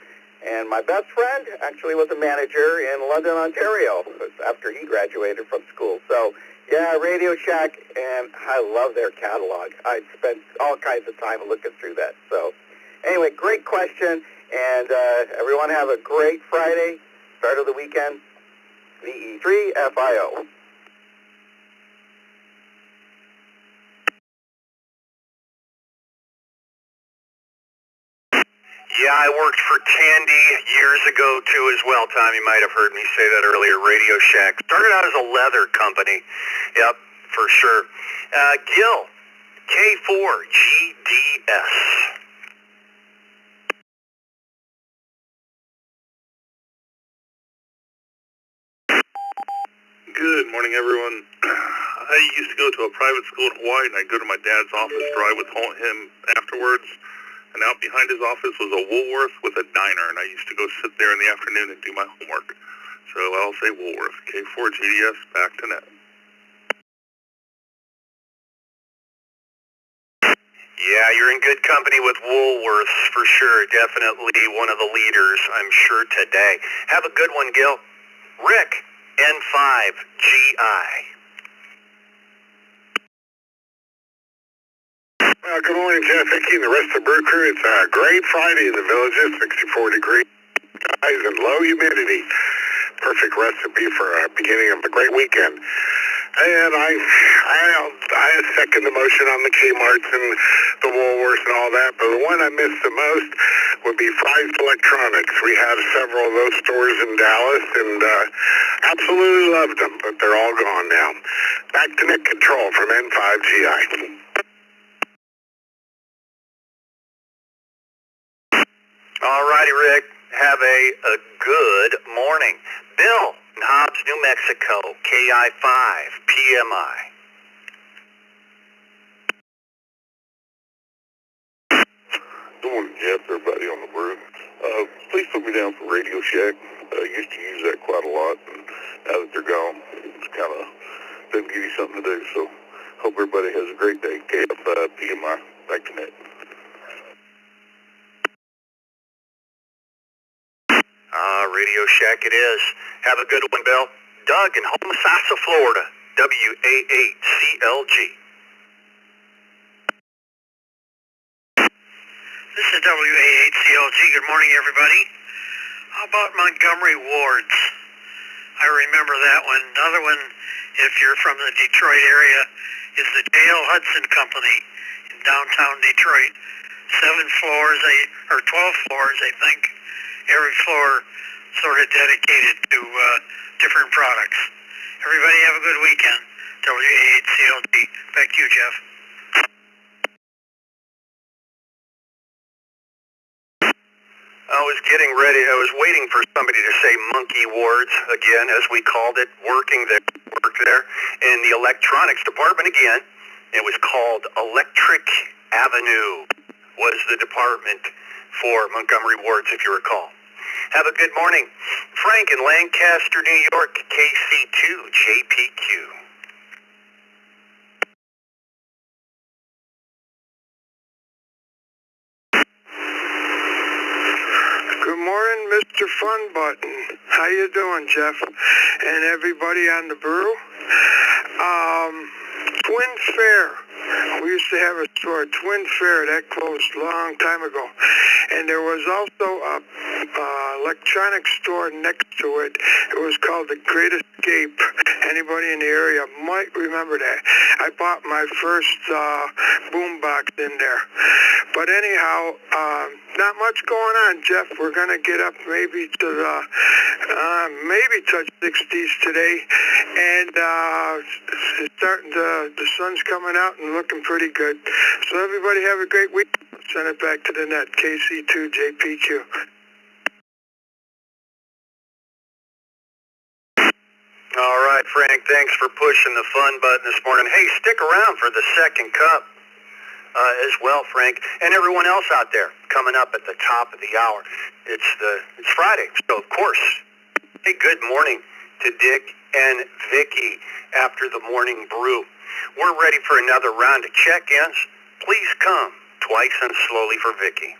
And my best friend actually was a manager in London, Ontario, after he graduated from school. So, yeah, Radio Shack, and I love their catalog. I spent all kinds of time looking through that. So, anyway, great question, and everyone have a great Friday, start of the weekend. VE3FIO. Yeah, I worked for Tandy years ago, too, as well, Tom. You might have heard me say that earlier. Radio Shack. Started out as a leather company. Yep, for sure. Gil, K4GDS. Good morning, everyone. I used to go to a private school in Hawaii, and I'd go to my dad's office, drive with him afterwards, and out behind his office was a Woolworth with a diner, and I used to go sit there in the afternoon and do my homework. So I'll say Woolworth. K4GDS, back to net. Yeah, you're in good company with Woolworths, for sure. Definitely one of the leaders, I'm sure, today. Have a good one, Gil. Rick, N5GI. Good morning, Jeff, Vicky, and the rest of the Brew Crew. It's a great Friday in the villages, 64 degrees, skies, and low humidity. Perfect recipe for a beginning of a great weekend. And I second the motion on the Kmarts and the Woolworths and all that, but the one I miss the most would be Fry's Electronics. We have several of those stores in Dallas, and absolutely loved them, but they're all gone now. Back to net control from N5GI. All righty, Rick. Have a good morning. Bill in Hobbs, New Mexico, KI5PMI. Good morning, Jeff, everybody on the brew. Please put me down for Radio Shack. I used to use that quite a lot, and now that they're gone, it's kind of doesn't give you something to do. So hope everybody has a great day. KFPMI, back to net. Radio Shack it is. Have a good one, Bill. Doug in Homosassa, Florida, WA8CLG. This is WA8CLG. Good morning, everybody. How about Montgomery Wards? I remember that one. Another one, if you're from the Detroit area, is the Dale Hudson Company in downtown Detroit. 7 floors, or 12 floors, I think. Every floor sort of dedicated to different products. Everybody have a good weekend. WA8CLG. Back to you, Jeff. I was getting ready. I was waiting for somebody to say Monkey Wards again, as we called it, worked there in the electronics department again. It was called Electric Avenue, was the department for Montgomery Wards, if you recall. Have a good morning. Frank in Lancaster, New York, KC2 JPQ. Good morning, Mr. Fun Button. How you doing, Jeff? And everybody on the brew? Twin Fair. We used to have a store, Twin Fair, that closed a long time ago. And there was also a electronics store next to it. It was called The Great Escape. Anybody in the area might remember that. I bought my first boom box in there. But anyhow, not much going on, Jeff. We're going to get up maybe to the, maybe touch 60s today. And it's starting to, the sun's coming out and looking pretty good. So everybody have a great week. Send it back to the net, KC2 JPQ. All right, Frank, thanks for pushing the fun button this morning. Hey, stick around for the second cup as well, Frank, and everyone else out there coming up at the top of the hour. It's Friday, so of course. Hey, good morning to Dick and Vicky after the morning brew. We're ready for another round of check-ins. Please come twice and slowly for Vicky.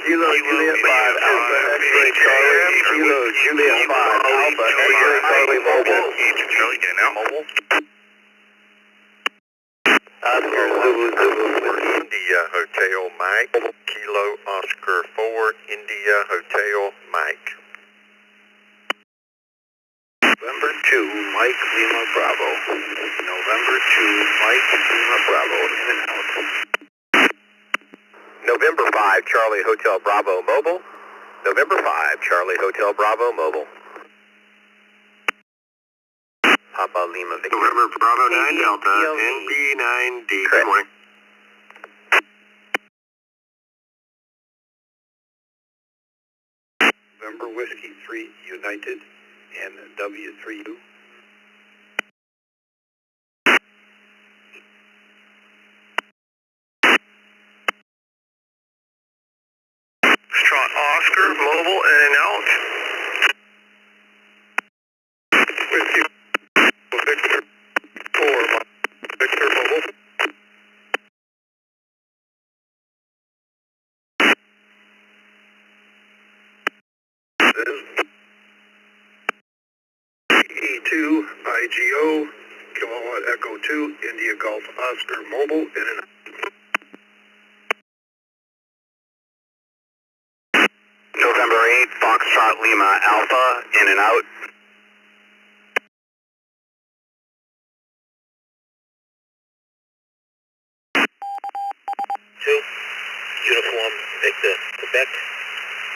Kilo Juliet 5 Alpha X-ray Charlie. Kilo Juliet 5 Alpha X-ray Charlie Mobile. Charlie, getting out. Mobile. India Hotel Mike. Kilo Oscar 4 India Hotel Mike. November 2 Mike Lima Bravo. November 2 Mike Lima Bravo. In and out. November 5 Charlie Hotel Bravo Mobile. November 5 Charlie Hotel Bravo Mobile. Papa Lima Victor. November Bravo 9 Delta NB9D. Good morning. November Whiskey 3 United and W3U. Oscar Mobile in and out. Whiskey Victor 4 Victor Mobile. E2 IGO Kilowatt Echo 2 India Golf Oscar Mobile in and out. November 8 Foxtrot Lima Alpha in and out. Uniform Victor Quebec.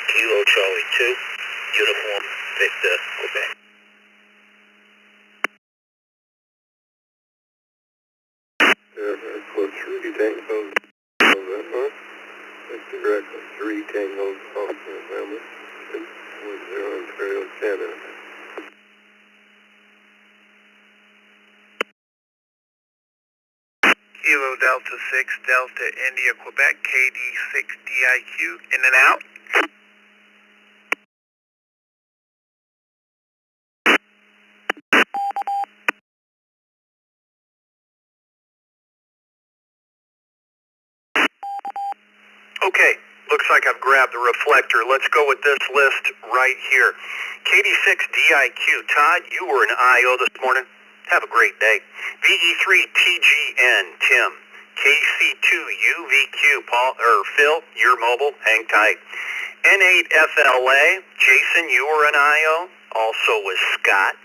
Kilo Charlie 2 Uniform Victor Quebec. Echo 3 Tango November. Victor Echo 3 Tango Golf November. 610 Ontario, Canada. Kilo Delta 6 Delta India Quebec KD6 DIQ in and out. Okay, looks like I've grabbed the reflector. Let's go with this list right here. KD6DIQ, Todd, you were an IO this morning. Have a great day. VE3TGN, Tim. KC2UVQ, Phil, you're mobile. Hang tight. N8FLA, Jason, you were an IO. Also was Scott.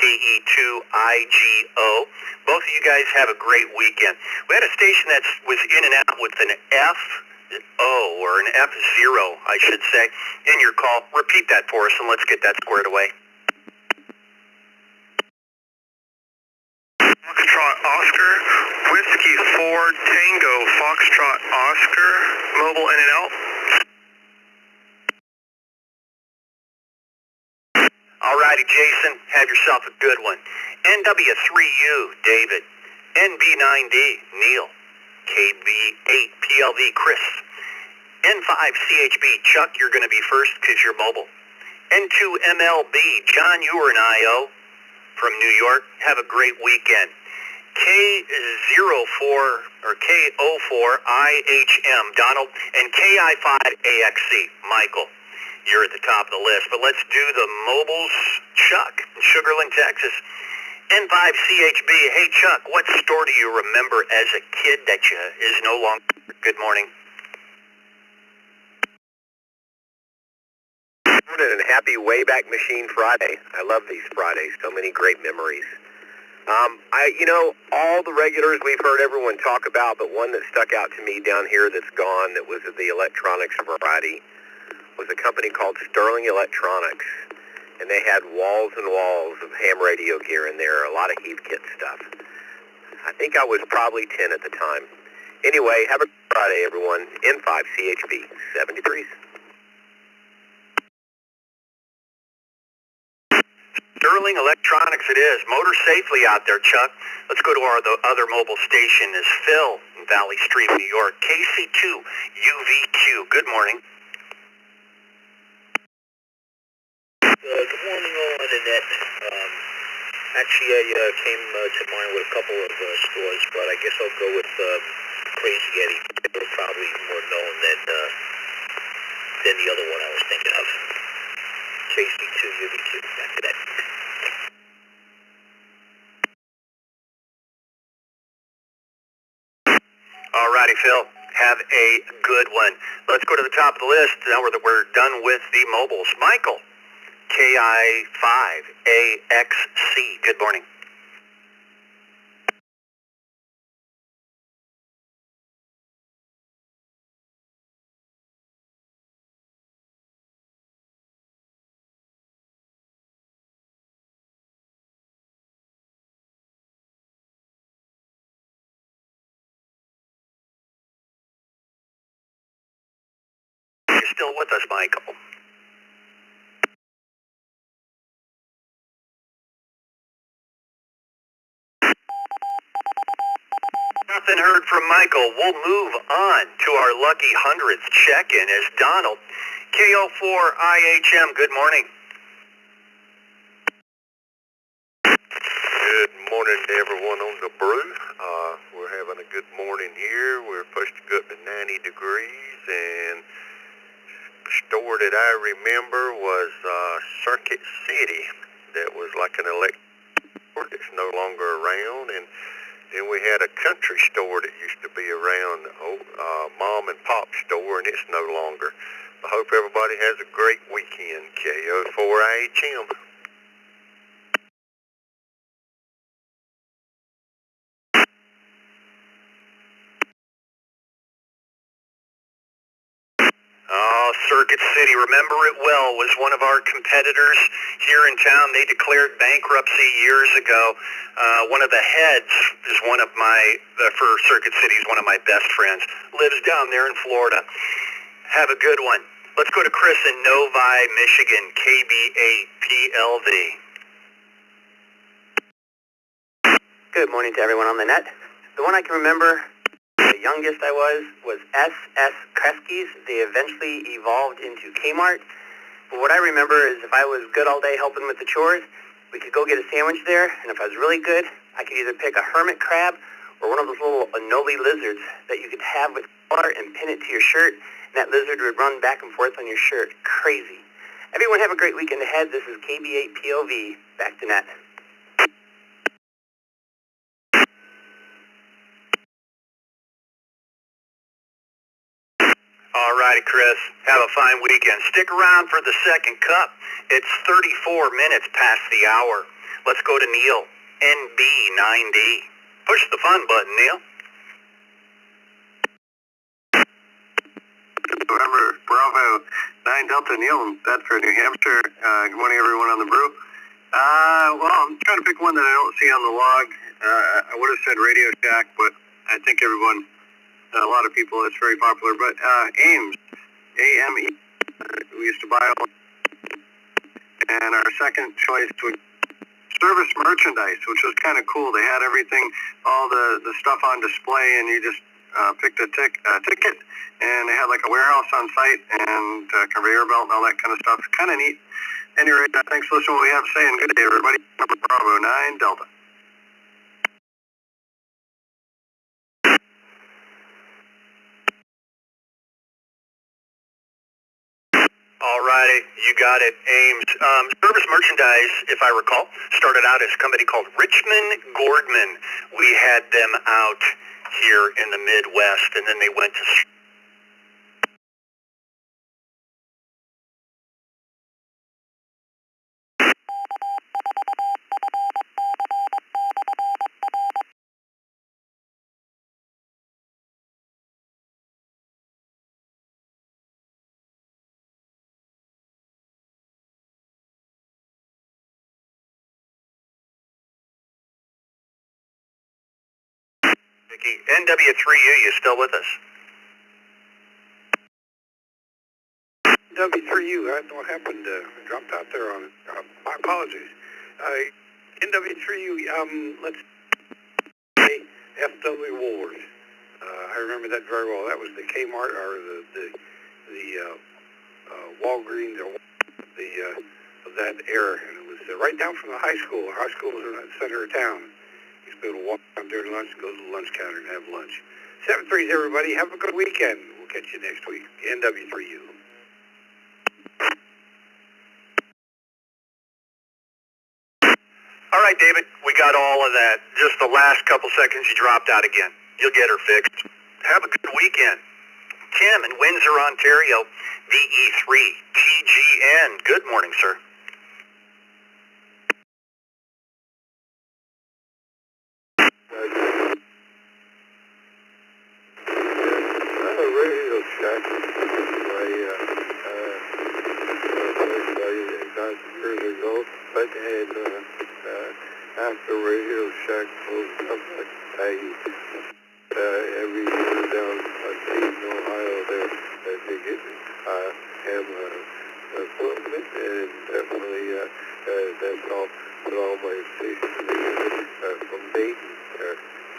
KE2IGO. Both of you guys have a great weekend. We had a station that was in and out with an FO, or an F0, I should say, in your call. Repeat that for us, and let's get that squared away. Foxtrot Oscar, Whiskey 4 Tango, Foxtrot Oscar, mobile in and out. Alrighty, Jason, have yourself a good one. NW3U, David. NB9D, Neil. KB8PLV, Chris. N5CHB, Chuck, you're going to be first because you're mobile. N2MLB, John, you were an IO from New York. Have a great weekend. K04 or K04IHM, Donald, and KI5AXC, Michael. You're at the top of the list, but let's do the mobiles. Chuck, in Sugar Land, Texas. N5CHB, hey Chuck, what store do you remember as a kid that is no longer? Good morning. And happy Wayback Machine Friday. I love these Fridays. So many great memories. All the regulars we've heard everyone talk about, but one that stuck out to me down here that's gone, that was the electronics variety, was a company called Sterling Electronics. And they had walls and walls of ham radio gear in there, a lot of Heathkit stuff. I think I was probably 10 at the time. Anyway, have a good Friday, everyone. N5CHB, 7 degrees. Sterling Electronics it is. Motor safely out there, Chuck. Let's go to the other mobile station is Phil in Valley Stream, New York. KC2UVQ. Good morning. Good morning, all on the net. Actually, I came to mind with a couple of stores, but I guess I'll go with Crazy Eddie. They're probably more known than the other one I was thinking of. KC2UVQ. Back to that. Alrighty, Phil. Have a good one. Let's go to the top of the list. Now we're done with the mobiles. Michael. KI5AXC. Good morning. You're still with us, Michael. Nothing heard from Michael. We'll move on to our lucky hundredth check-in as Donald. KO4IHM, good morning. Good morning to everyone on the brew. We're having a good morning here. We're supposed to go up to 90 degrees, and the store that I remember was Circuit City. That was like an electric store that's no longer around, and then we had a country store that used to be around, mom and pop store, and it's no longer. I hope everybody has a great weekend. KO4IHM. Oh, Circuit City, remember it well, was one of our competitors here in town. They declared bankruptcy years ago. One of the heads is for Circuit City, is one of my best friends. Lives down there in Florida. Have a good one. Let's go to Chris in Novi, Michigan, KB8PLV. Good morning to everyone on the net. The one I can remember, the youngest I was SS Kresge's. They eventually evolved into Kmart. But what I remember is if I was good all day helping with the chores, we could go get a sandwich there, and if I was really good, I could either pick a hermit crab or one of those little anole lizards that you could have with water and pin it to your shirt, and that lizard would run back and forth on your shirt. Crazy. Everyone have a great weekend ahead. This is KB8POV. Back to net. All righty, Chris. Have a fine weekend. Stick around for the second cup. It's 34 minutes past the hour. Let's go to Neil, NB9D. Push the fun button, Neil. November Bravo 9 Delta Neil, Bedford, New Hampshire. Good morning, everyone on the brew. Well, I'm trying to pick one that I don't see on the log. I would have said Radio Shack, but I think everyone, a lot of people, it's very popular. But Ames, A-M-E, we used to buy all. And our second choice was Service Merchandise, which was kind of cool. They had everything, all the stuff on display, and you just picked a ticket, and they had like a warehouse on site and a conveyor belt and all that kind of stuff. Kind of neat. Anyway, thanks for listening to what we have to say, and good day, everybody. Bravo 9 Delta. All righty, you got it, Ames. Service Merchandise, if I recall, started out as a company called Richmond Gordman. We had them out here in the Midwest, and then they went to... NW3U, you still with us? W3U, I don't know what happened. Dropped out there on it. My apologies. NW3U, let's say FW Ward. I remember that very well. That was the Kmart or the Walgreens or of that era, and it was right down from the high school. Our high school was in the center of town. You used to be able to walk down during lunch, go to the lunch counter, and have lunch. 7-3s, everybody. Have a good weekend. We'll catch you next week. NW3U. All right, David, we got all of that. Just the last couple seconds you dropped out again. You'll get her fixed. Have a good weekend. Tim in Windsor, Ontario, VE3TGN. Good morning, sir. Radio Shack. Years ago, but after Radio Shack closed up, every year down in Ohio there, they get have equipment, and definitely that's all my stations together from Dayton.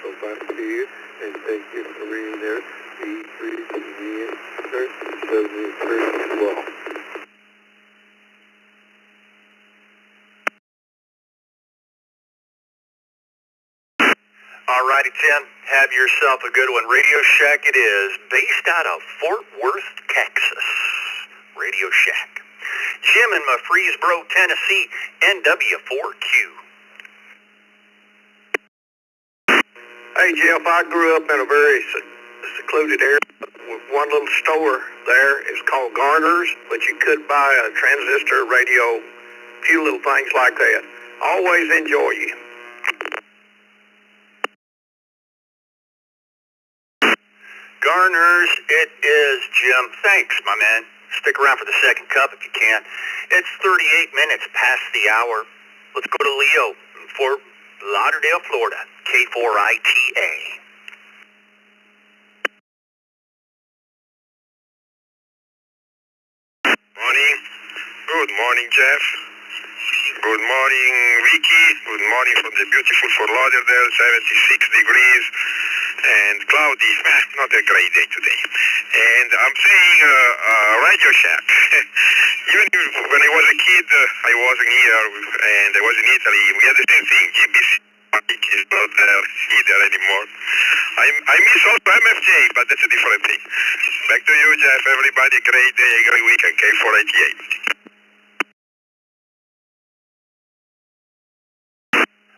So back to you, and thank you for reading there. E3 to 73 as well. All righty, Tim. Have yourself a good one. Radio Shack it is, based out of Fort Worth, Texas. Radio Shack. Jim in Murfreesboro, Tennessee, NW4Q. Hey, Jeff, I grew up in a very secluded area with one little store there. It's called Garner's, but you could buy a transistor radio, a few little things like that. Always enjoy you. Garner's, it is, Jim. Thanks, my man. Stick around for the second cup if you can. It's 38 minutes past the hour. Let's go to Leo in Fort Lauderdale, Florida, K4ITA. Morning. Good morning, Jeff. Good morning, Vicky. Good morning from the beautiful Fort Lauderdale, 76 degrees and cloudy. Not a great day today. And I'm saying Radio Shack. Even when I was a kid, I wasn't here, and I was in Italy. We had the same thing. GBC is not there either anymore. I miss also MFJ, but that's a different thing. Back to you, Jeff. Everybody, great day, great weekend. K488.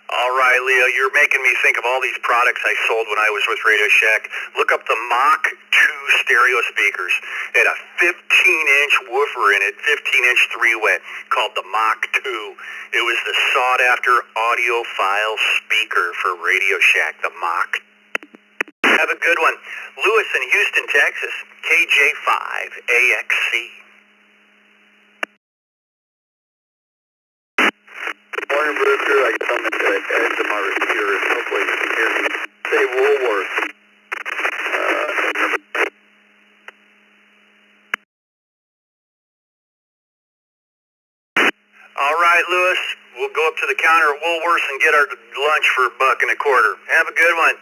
All right, Leo, you're making me think of all these products I sold when I was with Radio Shack. Look up the Mach 2 stereo speakers. It had a 15-inch woofer in it, 15-inch three-way, called the Mach 2. It was the sought-after audiophile speaker for Radio Shack, the Mach. Have a good one. Lewis in Houston, Texas, KJ5AXC. Morning Brew Crew, I guess I'm at the edge of my repeater, and hopefully you can hear me. Say Woolworth. All right, Lewis, we'll go up to the counter at Woolworths and get our lunch for $1.25. Have a good one.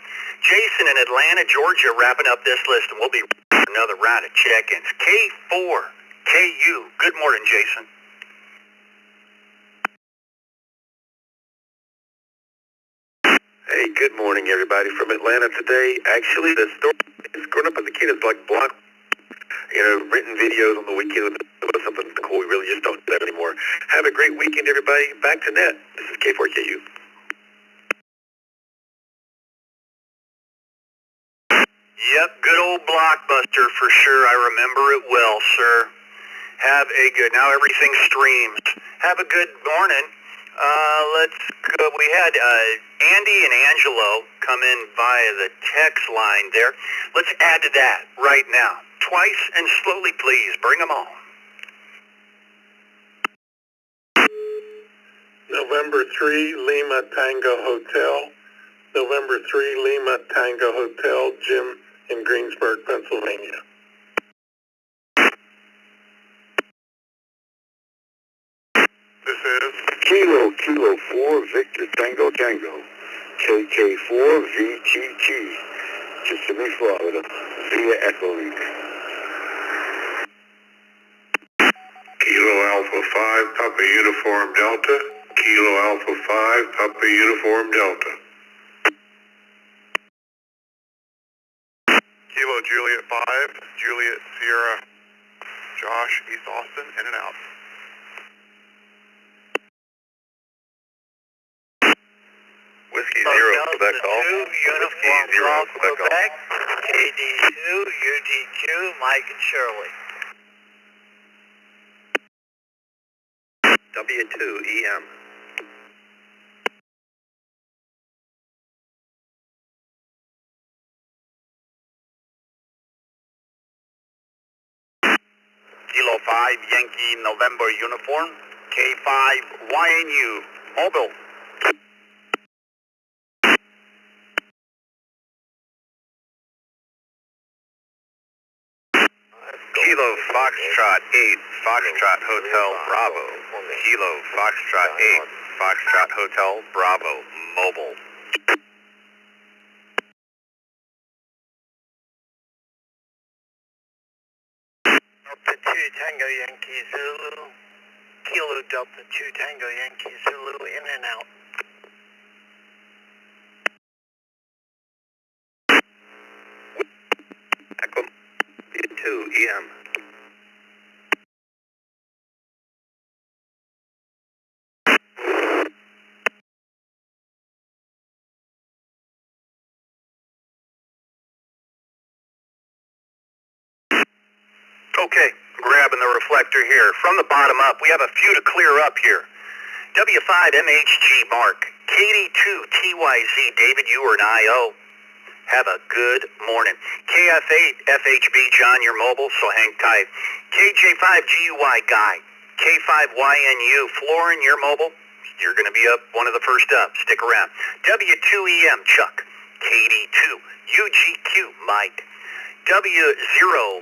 Jason in Atlanta, Georgia, wrapping up this list, and we'll be for another round of check-ins. K4KU. Good morning, Jason. Hey, good morning, everybody from Atlanta today. Actually, the story is growing up as a kid is like block, written videos on the weekend was something cool. We really just don't do that anymore. Have a great weekend, everybody. Back to net. This is K4KU. Yep, good old Blockbuster for sure. I remember it well, sir. Have a good, now everything streams. Have a good morning. Let's go. We had Andy and Angelo come in via the text line there. Let's add to that right now. Twice and slowly, please. Bring them on. November 3, Lima Tango Hotel. November 3, Lima Tango Hotel, Jim in Greensburg, Pennsylvania. This is Kilo 4, Victor Tango Tango. KK4, VTT. Kissimmee, Florida, via Echolink. Kilo Alpha 5, Papa Uniform Delta. Kilo Alpha 5, Papa Uniform Delta. Kilo Juliet 5, Juliet Sierra, Josh, East Austin, in and out. Whiskey 0 Quebec call. Uniform Golf Quebec, KD2, UDQ, Mike and Shirley. W2 EM. Kilo 5 Yankee November uniform, K5 YNU, mobile. Kilo Foxtrot 8, Foxtrot Hotel Bravo. Kilo Foxtrot 8, Foxtrot Hotel Bravo, mobile. Delta 2 Tango Yankee Zulu. Kilo Delta 2 Tango Yankee Zulu, in and out. Echo 2 EM. Okay, grabbing the reflector here. From the bottom up, we have a few to clear up here. W5MHG Mark, KD2TYZ David Ewer and IO. Have a good morning. KF8 FHB John, your mobile, so hang tight. KJ5GUY Guy, K5YNU Florin, your mobile. You're going to be up one of the first up. Stick around. W2EM Chuck, KD2 UGQ Mike, W0QG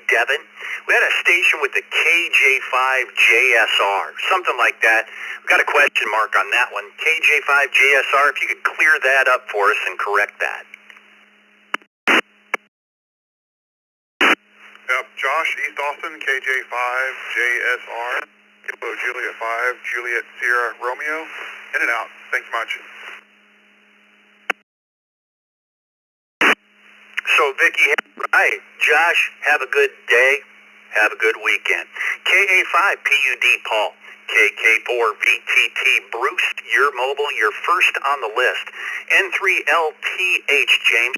Devin. We had a station with the KJ5JSR, something like that. We got a question mark on that one. KJ5JSR, if you could clear that up for us and correct that. Yep, Josh, East Austin, KJ5JSR. Kilo Juliet 5, Juliet Sierra Romeo, in and out. Thanks much. Vicky. Right. Josh, have a good day. Have a good weekend. KA5PUD Paul. KK4VTT Bruce, your mobile, you're first on the list. N3LTH James.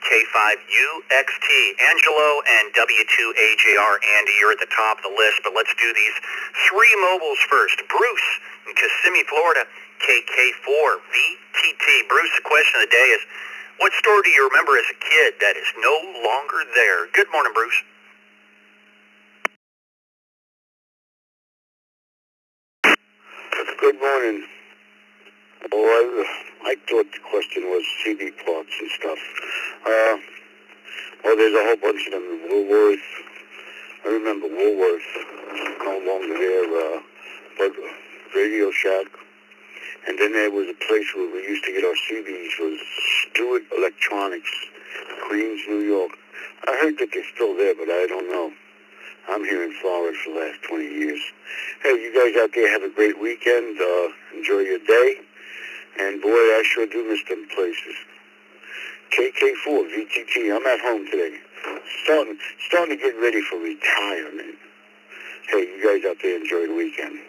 K5UXT Angelo, and W2AJR Andy, you're at the top of the list, but let's do these three mobiles first. Bruce in Kissimmee, Florida, KK4VTT. Bruce, the question of the day is, what store do you remember as a kid that is no longer there? Good morning, Bruce. Good morning. Well, I thought the question was CD parts and stuff. Well, there's a whole bunch of them in Woolworth. I remember Woolworth, no longer there, but Radio Shack. And then there was a place where we used to get our CDs, was Stewart Electronics, Queens, New York. I heard that they're still there, but I don't know. I'm here in Florida for the last 20 years. Hey, you guys out there have a great weekend. Enjoy your day. And boy, I sure do miss them places. KK4, VTT, I'm at home today. Starting to get ready for retirement. Hey, you guys out there enjoy the weekend.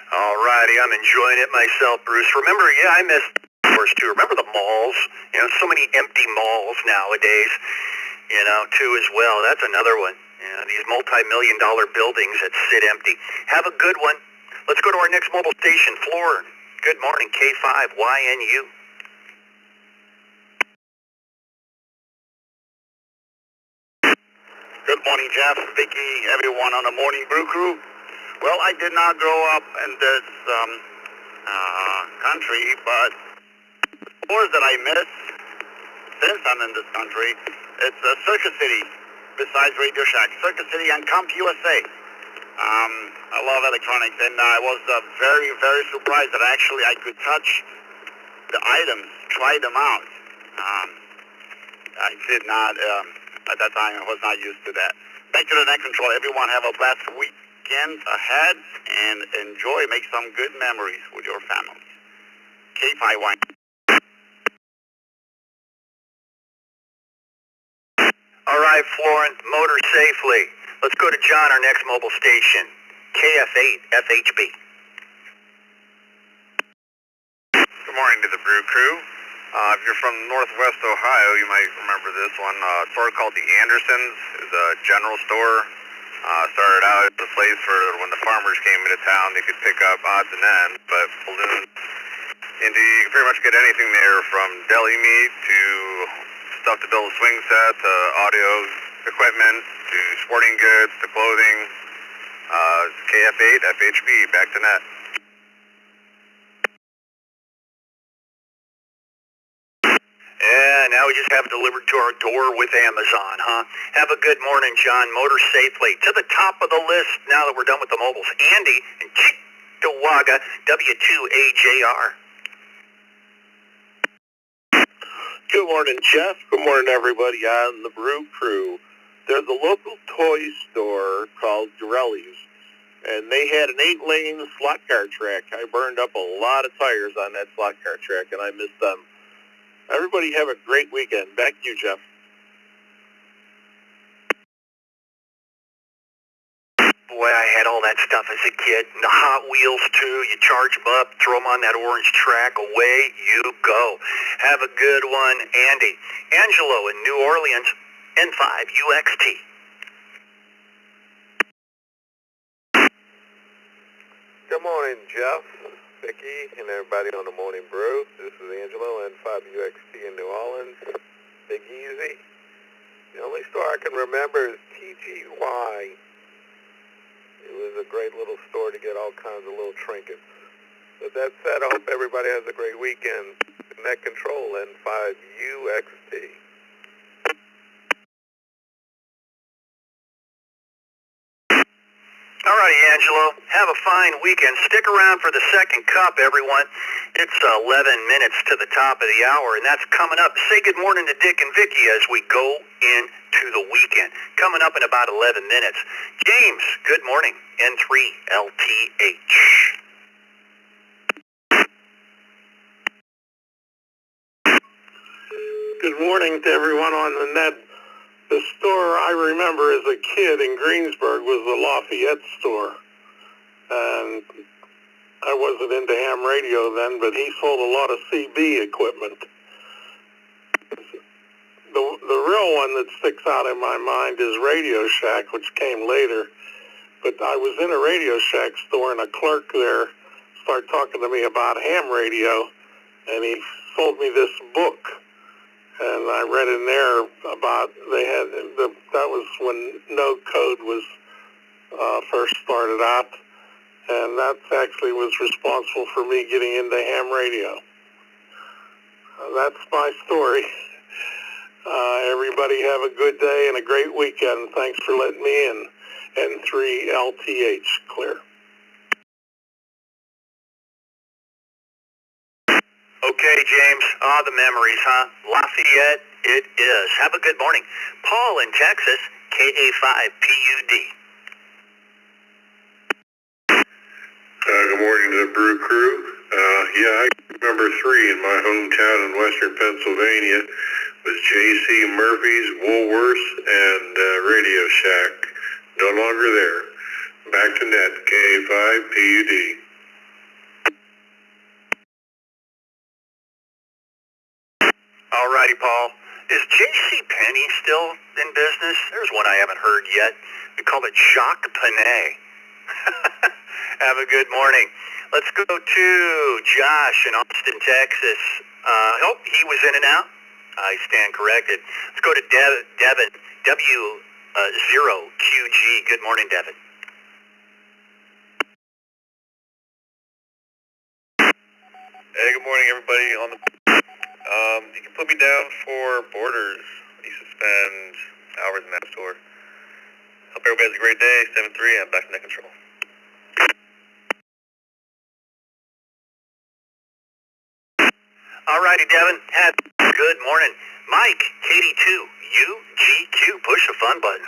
Alrighty, I'm enjoying it myself, Bruce. Remember, I missed stores too. Remember the malls? So many empty malls nowadays, too as well. That's another one. These multi-million-dollar buildings that sit empty. Have a good one. Let's go to our next mobile station, Floor. Good morning, K5YNU. Good morning, Jeff, Vicky, everyone on the Morning Brew crew. Well, I did not grow up in this country, but stores that I miss since I'm in this country, it's Circuit City, besides Radio Shack. Circuit City and Comp USA. I love electronics, and I was very, very surprised that actually I could touch the items, try them out. I did not, at that time, I was not used to that. Back to the net control. Everyone have a blessed weekend ahead, and enjoy, make some good memories with your families. K5Y. All right, Florence, motor safely. Let's go to John, our next mobile station, KF8FHB. Good morning to the Brew Crew. If you're from Northwest Ohio, you might remember this one. A store called the Andersons. It's a general store. Started out as a place for when the farmers came into town, they could pick up odds and ends, but ballooned into, you could pretty much get anything there, from deli meat to stuff to build a swing set, to audio equipment, to sporting goods, to clothing. KF8, FHB, back to net. Yeah, now we just have it delivered to our door with Amazon, huh? Have a good morning, John. Motor safely. To the top of the list now that we're done with the mobiles. Andy in Chickawaga, W2AJR. Good morning, Jeff. Good morning, everybody on the Brew Crew. There's a local toy store called Dorelli's, and they had an 8-lane slot car track. I burned up a lot of tires on that slot car track, and I miss them. Everybody have a great weekend. Back to you, Jeff. Boy, I had all that stuff as a kid. And the Hot Wheels, too. You charge them up, throw them on that orange track, away you go. Have a good one, Andy. Angelo in New Orleans, N5UXT. Good morning, Jeff, Vicky, and everybody on the Morning Brew. This is Angelo, N5UXT in New Orleans. Big Easy. The only store I can remember is TGY. It was a great little store to get all kinds of little trinkets. With that said, I hope everybody has a great weekend. Net Control, N5UXT. Alrighty, Angelo. Have a fine weekend. Stick around for the second cup, everyone. It's 11 minutes to the top of the hour, and that's coming up. Say good morning to Dick and Vicky as we go into the weekend. Coming up in about 11 minutes. James, good morning. N3LTH. Good morning to everyone on the net. The store I remember as a kid in Greensburg was the Lafayette store. And I wasn't into ham radio then, but he sold a lot of CB equipment. The real one that sticks out in my mind is Radio Shack, which came later. But I was in a Radio Shack store, and a clerk there started talking to me about ham radio, and he sold me this book. And I read in there about that was when no code was first started out, and that actually was responsible for me getting into ham radio. That's my story. Everybody have a good day and a great weekend. Thanks for letting me in. N3LTH, clear. Okay, James. The memories, huh? Lafayette, it is. Have a good morning. Paul in Texas, KA5PUD. Good morning to the Brew Crew. I remember 3 in my hometown in western Pennsylvania was J.C. Murphy's, Woolworths, and Radio Shack. No longer there. Back to net, KA5PUD. Alrighty, Paul. Is J.C. Penney still in business? There's one I haven't heard yet. We call it Jacques Panay. Have a good morning. Let's go to Josh in Austin, Texas. He was in and out. I stand corrected. Let's go to Devin, W0QG. Good morning, Devin. Hey, good morning, everybody on the... you can put me down for Borders. I used to spend hours in that store. Hope everybody has a great day. 7-3, I'm back to net control. Alrighty, Devin. Good morning. Mike, KD2, UGQ. Push the fun button.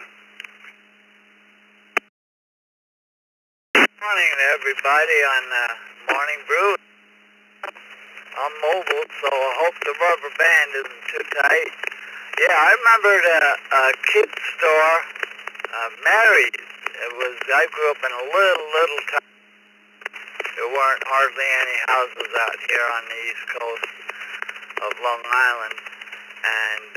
Morning, everybody on Morning Brew. I'm mobile, so I hope the rubber band isn't too tight. Yeah, I remember the kid store, Mary's. I grew up in a little town. There weren't hardly any houses out here on the East Coast of Long Island, and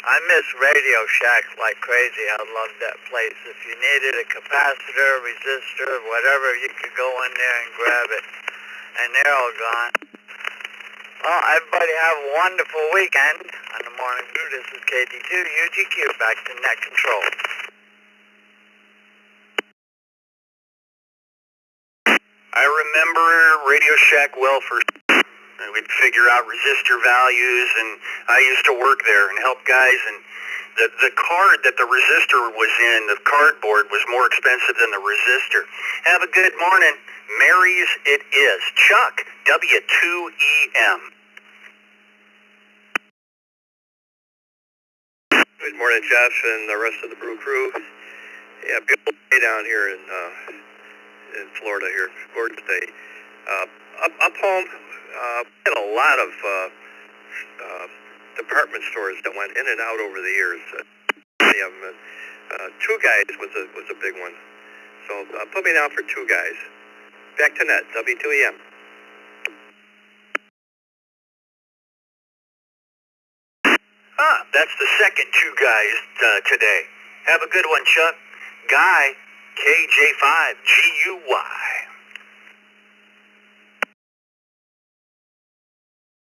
I miss Radio Shack like crazy. I loved that place. If you needed a capacitor, resistor, whatever, you could go in there and grab it, and they're all gone. Well, everybody have a wonderful weekend on the Morning Brew. This is KD2 UGQ, back to net control. I remember Radio Shack well for... We'd figure out resistor values, and I used to work there and help guys, and the card that the resistor was in, the cardboard, was more expensive than the resistor. Have a good morning. Mary's it is. Chuck, W2EM. Good morning, Jeff, and the rest of the Brew Crew. Yeah, beautiful day down here in Florida here. Gorgeous day. Up home, we had a lot of department stores that went in and out over the years. Many of them. Two Guys was a big one. So put me down for Two Guys. Back to net, W2EM. That's the second Two Guys today. Have a good one, Chuck. Guy, KJ5GUY.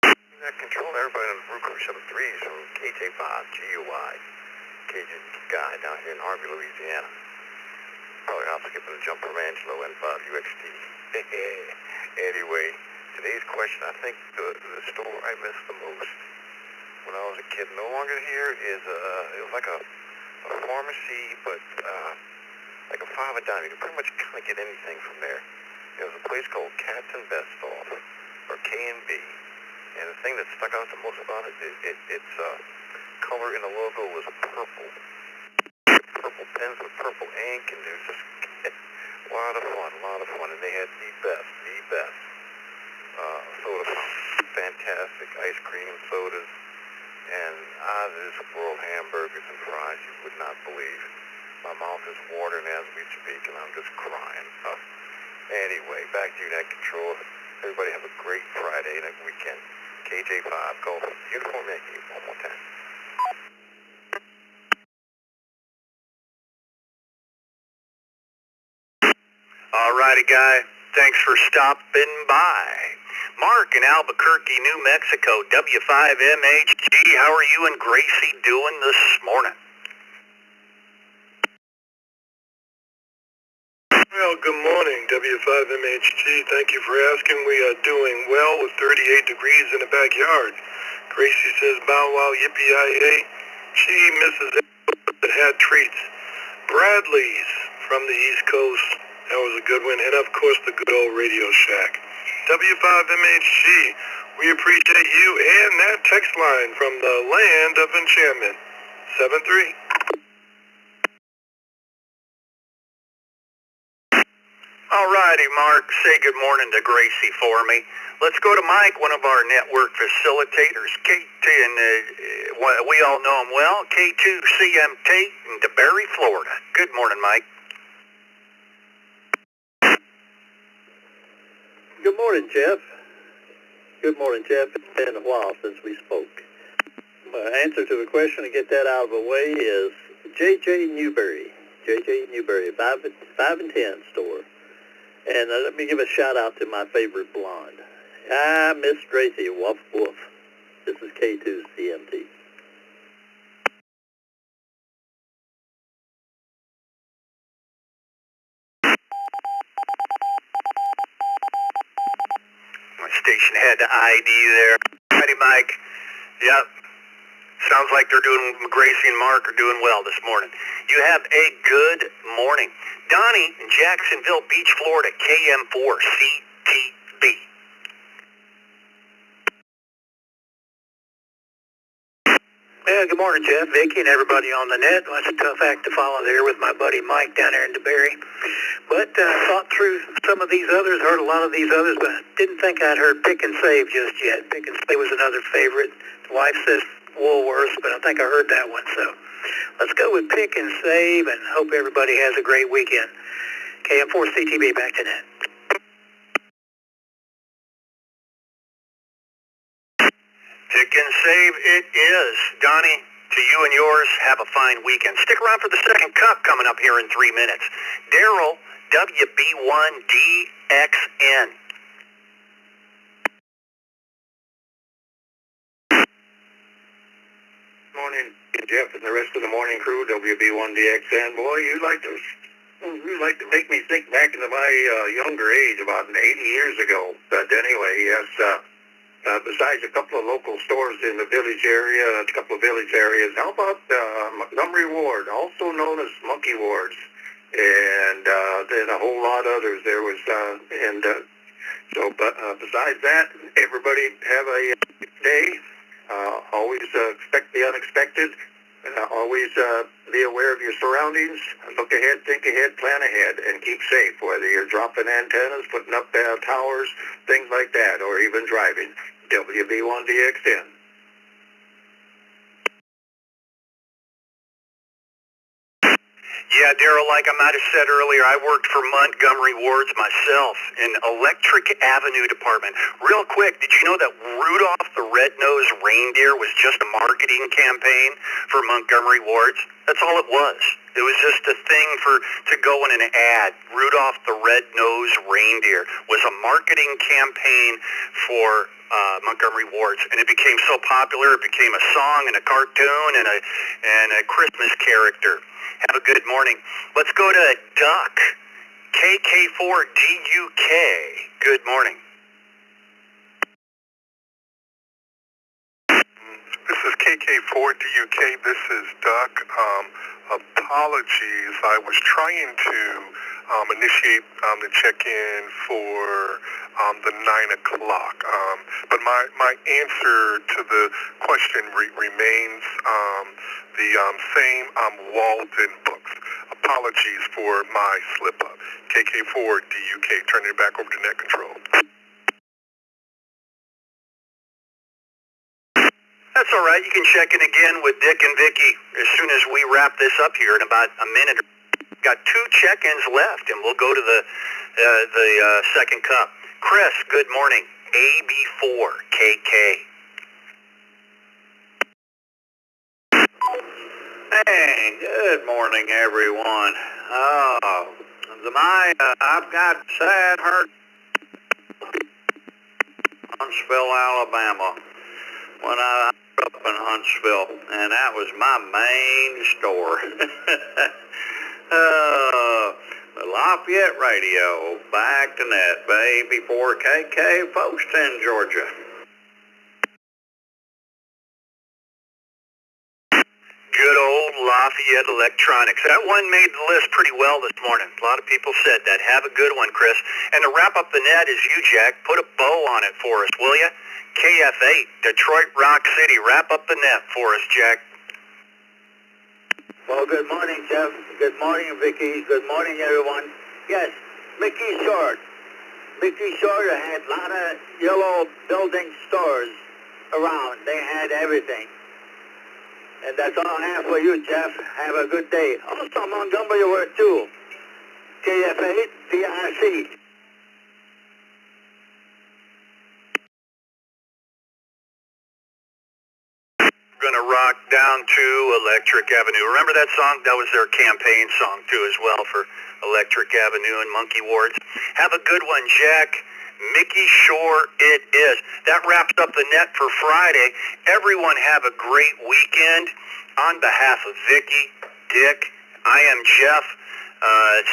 Net control, everybody on the Brew Crew 73 from KJ5GUY. KJ Guy down here in Harvey, Louisiana. Probably hop, skipping a jumper, Angelo, N5UXT. Anyway, today's question, I think the store I miss the most when I was a kid, no longer here, is it was like a pharmacy, but like a 5 a dime. You could pretty much kind of get anything from there. There was a place called Katz and Bestall, or K&B, and the thing that stuck out the most about it, its color in the logo was purple. Purple pens with purple ink, and it was just a lot of fun, and they had the best soda fountains, fantastic ice cream, sodas, and this world hamburgers and fries you would not believe. My mouth is watering as we speak, and I'm just crying. Anyway, back to you, Net Control. Everybody have a great Friday and a weekend. KJ5, go Uniform Yankee one more time. All righty, guy. Thanks for stopping by. Mark in Albuquerque, New Mexico, W5MHG. How are you and Gracie doing this morning? Well, good morning, W5MHG. Thank you for asking. We are doing well with 38 degrees in the backyard. Gracie says, bow wow, yippee-yi-yay. She misses everyone that had treats. Bradley's from the East Coast. That was a good one. And, of course, the good old Radio Shack. W5MHG, we appreciate you and that text line from the land of enchantment. 7-3. All righty, Mark. Say good morning to Gracie for me. Let's go to Mike, one of our network facilitators. And we all know him well. K2CM Tate in DeBerry, Florida. Good morning, Mike. Good morning, Jeff. Good morning, Jeff. It's been a while since we spoke. My answer to the question, to get that out of the way, is J.J. Newberry. J.J. Newberry, 5 and 10 store. And let me give a shout-out to my favorite blonde. Ah, Miss Gracie, woof, woof. This is K2CMT. My station had the ID there. Righty, Mike. Yep. Sounds like they're doing, Gracie and Mark are doing well this morning. You have a good morning. Donnie in Jacksonville Beach, Florida, KM4CTB. Yeah, good morning, Jeff, Vicki, and everybody on the net. Well, that's a tough act to follow there with my buddy Mike down there in DeBerry. But thought through some of these others, heard a lot of these others, but didn't think I'd heard Pick and Save just yet. Pick and Save was another favorite. The wife says Woolworths, but I think I heard that one. So let's go with Pick and Save, and hope everybody has a great weekend. KM4CTB, back to net. Pick and Save it is. Donnie, to you and yours, have a fine weekend. Stick around for the second cup coming up here in 3 minutes. Daryl, WB1DXN. Morning, Jeff, and the rest of the morning crew, WB1DXN. Boy, you like to make me think back into my younger age, about 80 years ago. But anyway, yes, besides a couple of local stores in the village area, a couple of village areas, how about Montgomery Ward, also known as Monkey Wards, and then a whole lot others. There was, besides that, everybody have a day. Always expect the unexpected. Always be aware of your surroundings. Look ahead, think ahead, plan ahead, and keep safe, whether you're dropping antennas, putting up towers, things like that, or even driving. WB1DXN. Yeah, Daryl, like I might have said earlier, I worked for Montgomery Wards myself in Electric Avenue Department. Real quick, did you know that Rudolph the Red-Nosed Reindeer was just a marketing campaign for Montgomery Wards? That's all it was. It was just a thing to go in an ad. Rudolph the Red-Nosed Reindeer was a marketing campaign for Montgomery Wards, and it became so popular, it became a song and a cartoon and a Christmas character. Have a good morning. Let's go to Duck, KK4DUK. Good morning. This is KK4DUK. This is Duck. Apologies. I was trying to initiate the check-in for the 9 o'clock. But my answer to the question remains the same. Walden Books. Apologies for my slip-up. KK4DUK. Turning it back over to Net Control. That's all right. You can check in again with Dick and Vicky as soon as we wrap this up here in about a minute. Got 2 check-ins left, and we'll go to the second cup. Chris, good morning. AB4KK. Hey, good morning, everyone. I've got sad hurt. Huntsville, Alabama. When I grew up in Huntsville, and that was my main store. The Lafayette Radio, back to net, baby, 4KK, Folkestone, Georgia. Good old Lafayette Electronics. That one made the list pretty well this morning. A lot of people said that. Have a good one, Chris. And to wrap up the net is you, Jack. Put a bow on it for us, will you? KF8, Detroit Rock City. Wrap up the net for us, Jack. Well, good morning, Jeff. Good morning, Vicky. Good morning, everyone. Yes, Mickey Short. Mickey Short had a lot of yellow building stores around. They had everything. And that's all I have for you, Jeff. Have a good day. Also, Montgomery Ward 2. KF8, DRC. We're going to rock down to Electric Avenue. Remember that song? That was their campaign song, too, as well, for Electric Avenue and Monkey Wards. Have a good one, Jack. Mickey Shore it is. That wraps up the net for Friday. Everyone have a great weekend. On behalf of Vicky, Dick, I am Jeff.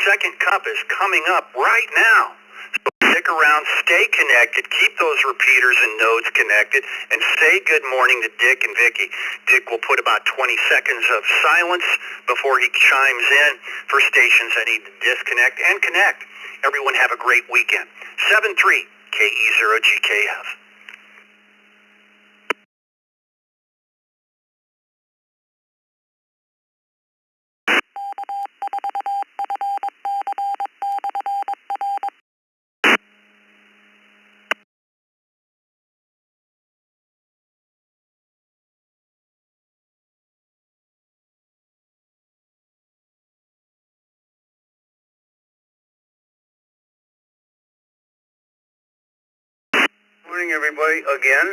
Second cup is coming up right now. So stick around, stay connected, keep those repeaters and nodes connected, and say good morning to Dick and Vicky. Dick will put about 20 seconds of silence before he chimes in for stations that need to disconnect and connect. Everyone have a great weekend. 7-3 KE0GKF. Morning, everybody. Again,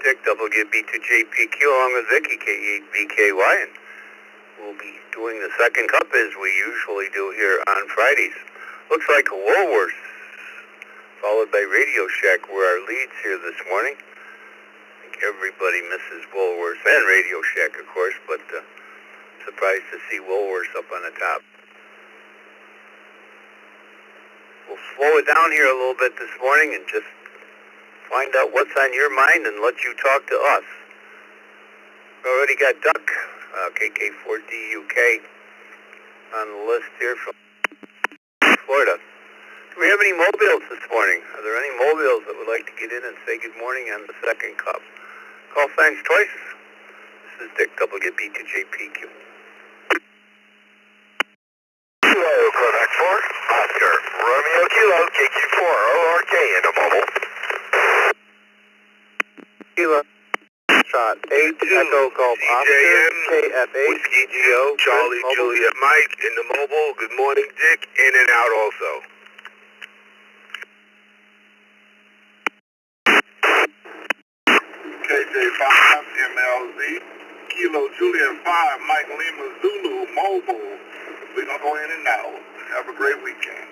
Dick WB2JPQ along with Vicky K8BKY, and we'll be doing the second cup as we usually do here on Fridays. Looks like Woolworths, followed by Radio Shack, were our leads here this morning. I think everybody misses Woolworths and Radio Shack, of course, but surprised to see Woolworths up on the top. We'll slow it down here a little bit this morning and just find out what's on your mind and let you talk to us. We already got Duck, KK4DUK, on the list here from Florida. Do we have any mobiles this morning? Are there any mobiles that would like to get in and say good morning on the second cup? Call thanks twice. This is Dick WB2JPQ. Kilo, Quebec 4, Oscar, Romeo Kilo, KQ4, ORK in a mobile. Kilo, shot 8, Echo Golf Oscar, KF8, Whiskey GO, Charlie Juliet Mike in the mobile. Good morning, Dick, in and out also. KJ5, MLZ, Kilo Juliet 5, Mike Lima Zulu, mobile. We're going to go in and out. Have a great weekend.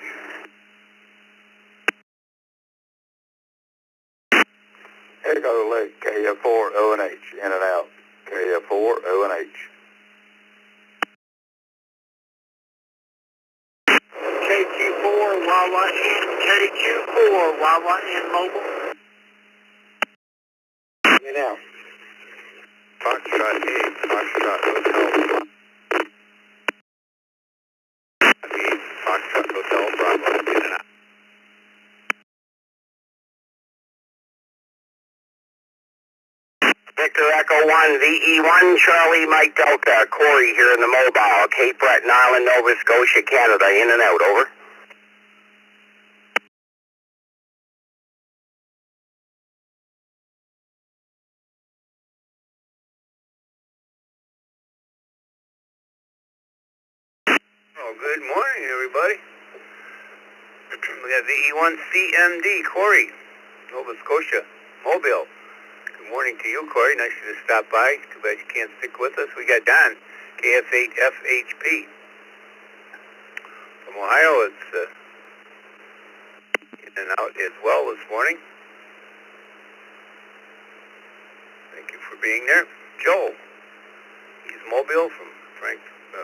Echo Lake, KF4, ONH, in and out. KF4, ONH. KQ4, Wawa in, KQ4, Wawa in mobile. You know. Foxtrot 8, Foxtrot Hotel. 8, Foxtrot Hotel, Bravo, in and out. Victor Echo 1, VE1, Charlie Mike Delta, Corey here in the mobile, Cape Breton Island, Nova Scotia, Canada, in and out, over. Well, good morning, everybody. We got VE1CMD, Corey, Nova Scotia, Mobile. Good morning to you, Corey. Nice of you to stop by. Too bad you can't stick with us. We got Don, KF8FHP. From Ohio, it's in and out as well this morning. Thank you for being there. Joe, he's Mobile from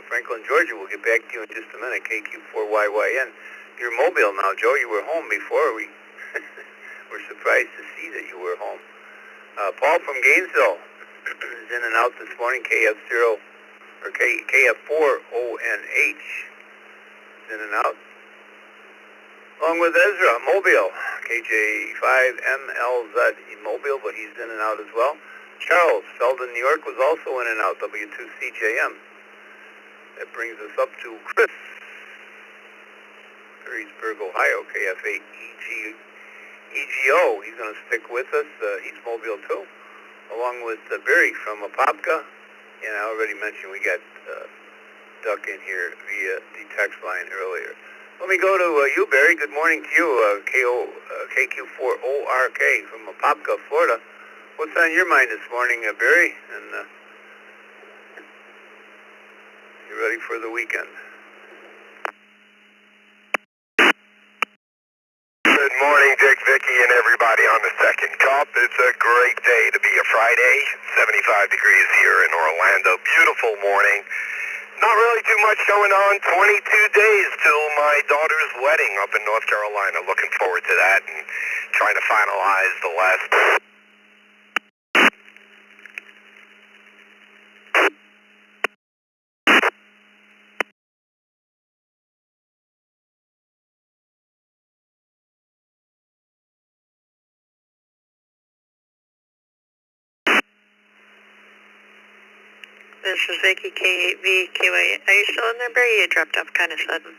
Franklin, Georgia. We'll get back to you in just a minute. KQ4YYN. You're Mobile now, Joe. You were home before. We were surprised to see that you were home. Paul from Gainesville is in and out this morning. KF4ONH is in and out. Along with Ezra, Mobile, KJ5MLZ in Mobile, but he's in and out as well. Charles, Selden, New York, was also in and out, W2CJM. That brings us up to Chris, Perrysburg, Ohio, KF8EGO. He's going to stick with us. He's Mobile too, along with Barry from Apopka. And I already mentioned we got Duck in here via the text line earlier. Let me go to you, Barry. Good morning to you, KQ4ORK from Apopka, Florida. What's on your mind this morning, Barry? And you ready for the weekend? Good morning, Dick, Vicky, and everybody on the second cup. It's a great day to be a Friday. 75 degrees here in Orlando. Beautiful morning. Not really too much going on. 22 days till my daughter's wedding up in North Carolina. Looking forward to that and trying to finalize the last... This is Vicky, K8VKY. Are you still in there, Barry? You dropped off kind of sudden.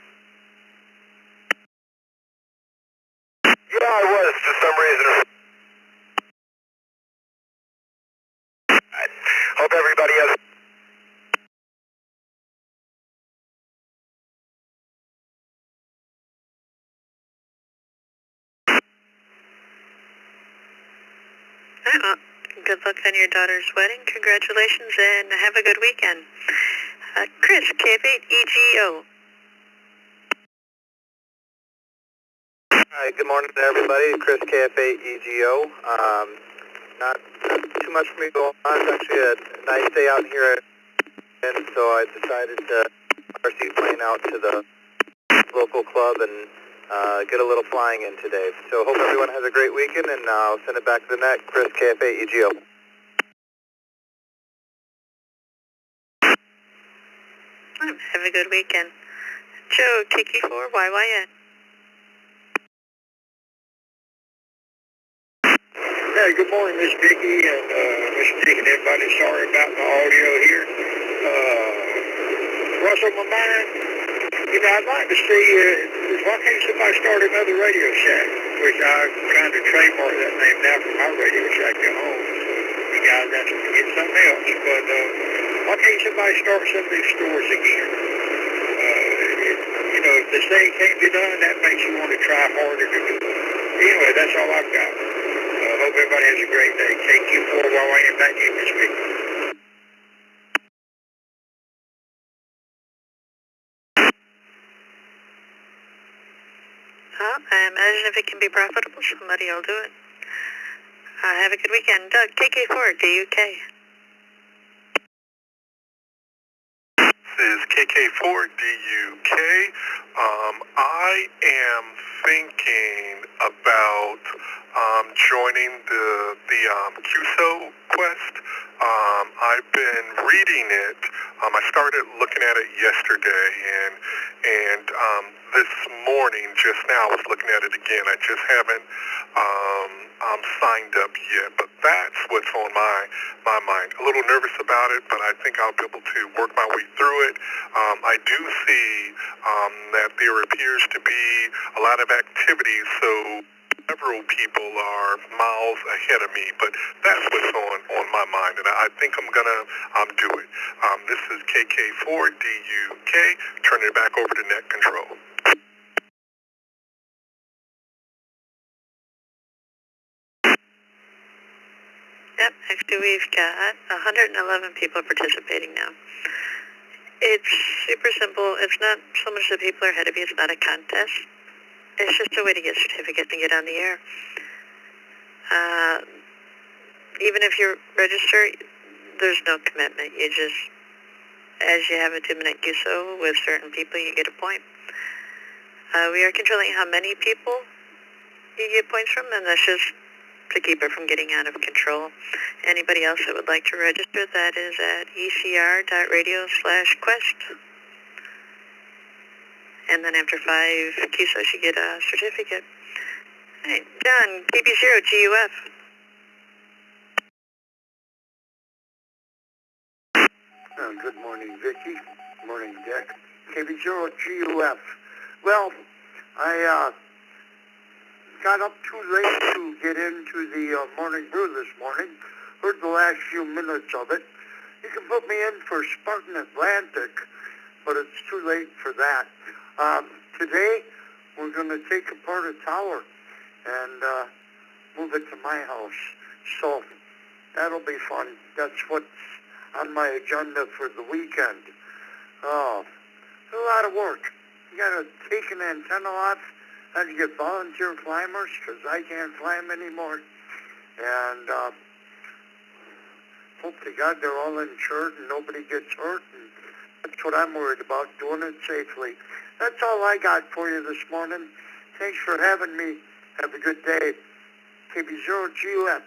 Yeah, I was. For some reason. I hope everybody has... Good luck on your daughter's wedding. Congratulations and have a good weekend. Chris, KF8EGO. Hi, good morning to everybody. Chris, KF8EGO. Not too much for me going on. It's actually a nice day out here, and so I decided to RC plane out to the local club and get a little flying in today. So hope everyone has a great weekend, and I'll send it back to the net. Chris, KF8EGO. Have a good weekend. Joe, KQ4YYN. Hey, good morning, Miss Vicky and Mr. Dick and everybody. Sorry about the audio here. What's on my mind? You know, I'd like to see, why can't somebody start another Radio Shack? Which I'm trying to trademark that name now for my Radio Shack at home. You guys have to get something else. But why can't somebody start some of these stores again? You know, if they say it can't be done, that makes you want to try harder to do it. Anyway, that's all I've got. Hope everybody has a great day. KQ4YYN, back to you, Miss Vicky. Well, I imagine if it can be profitable, somebody will do it. Have a good weekend. Doug, KK4DUK. This is KK4DUK. I am thinking about joining the QSO quest. I've been reading it. I started looking at it yesterday, and this morning, just now, I was looking at it again. I just haven't signed up yet, but that's what's on my mind. A little nervous about it, but I think I'll be able to work my way through it. I do see that there appears to be a lot of activity, so several people are miles ahead of me, but that's what's on my mind, and I think I'm gonna do it. This is KK4DUK, turning it back over to Net Control. Yep, actually we've got 111 people participating now. It's super simple. It's not so much that people are ahead of you. It's not a contest. It's just a way to get certificates and get on the air. Even if you register, there's no commitment. You just, as you have a 2-minute QSO with certain people, you get a point. We are controlling how many people you get points from, and that's just to keep it from getting out of control. Anybody else that would like to register, that is at ecr.radio/quest. And then after 5 QSOs, you get a certificate. Hey, John, KB0GUF. Good morning, Vicky. Morning, Dick. KB0GUF. Well, I got up too late to get into the Morning Brew this morning. Heard the last few minutes of it. You can put me in for Spartan Atlantic, but it's too late for that. Today, we're going to take apart a tower and move it to my house. So that'll be fun. That's what's on my agenda for the weekend. Oh, it's a lot of work. You got to take an antenna off. Had to get volunteer climbers because I can't climb anymore. And hope to God they're all insured and nobody gets hurt. And that's what I'm worried about, doing it safely. That's all I got for you this morning. Thanks for having me. Have a good day. KB0GUF.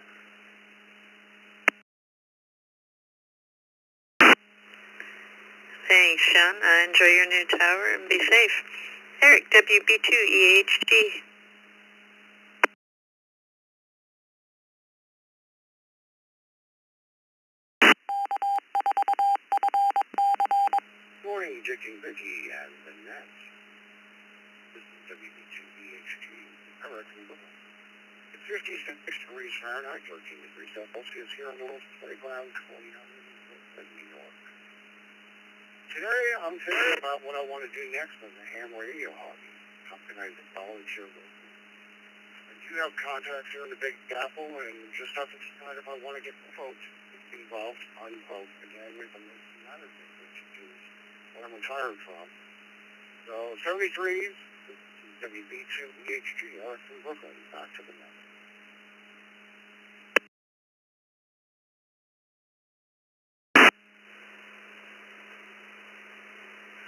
Thanks, Sean. Enjoy your new tower and be safe. Eric, WB2EHD. Morning, Dick and Vicky and the Net. This is WB2EHD. Eric and Bill. It's 56 degrees Fahrenheit, 13 degrees Celsius here on the Wolf Playground, 29 in New York. Today, I'm thinking about what I want to do next on the ham radio hobby. How can I volunteer with? I do have contacts here in the Big Apple and just have to decide if I want to get folks involved, unquote, again, with the United States, which is what I'm retired from. So, 73s, this is WB2EHG, Eric from Brooklyn, back to the net.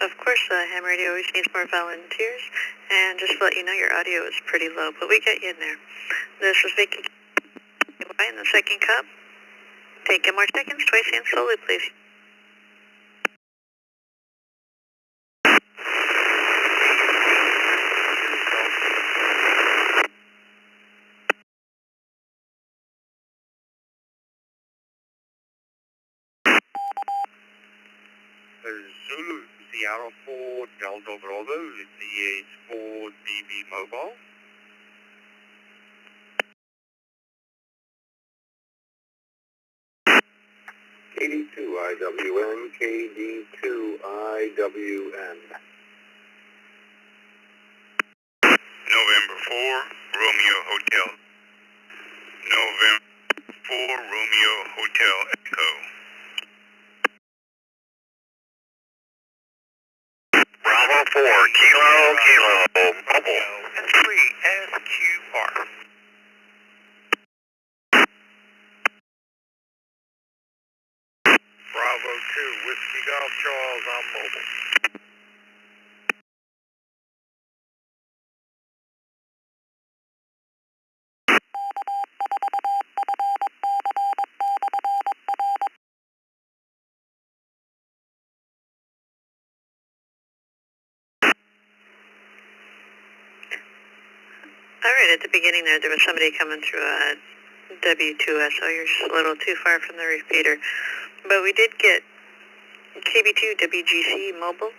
Of course, ham radio always needs more volunteers. And just to let you know, your audio is pretty low, but we get you in there. This is Vicky in the second cup. Take 10 more seconds, twice and slowly, please. Zulu, Sierra 4, Delta Bravo, CH 4 DB Mobile. KD2 IWN, KD2 IWN. November 4, Romeo Hotel. November 4, Romeo Hotel Echo. Bravo 4, Kilo, Mobile. And 3, SQR. Bravo 2, Whiskey Golf Charles on mobile. All right, at the beginning there was somebody coming through W2S, so you're just a little too far from the repeater. But we did get KB2 WGC Mobile,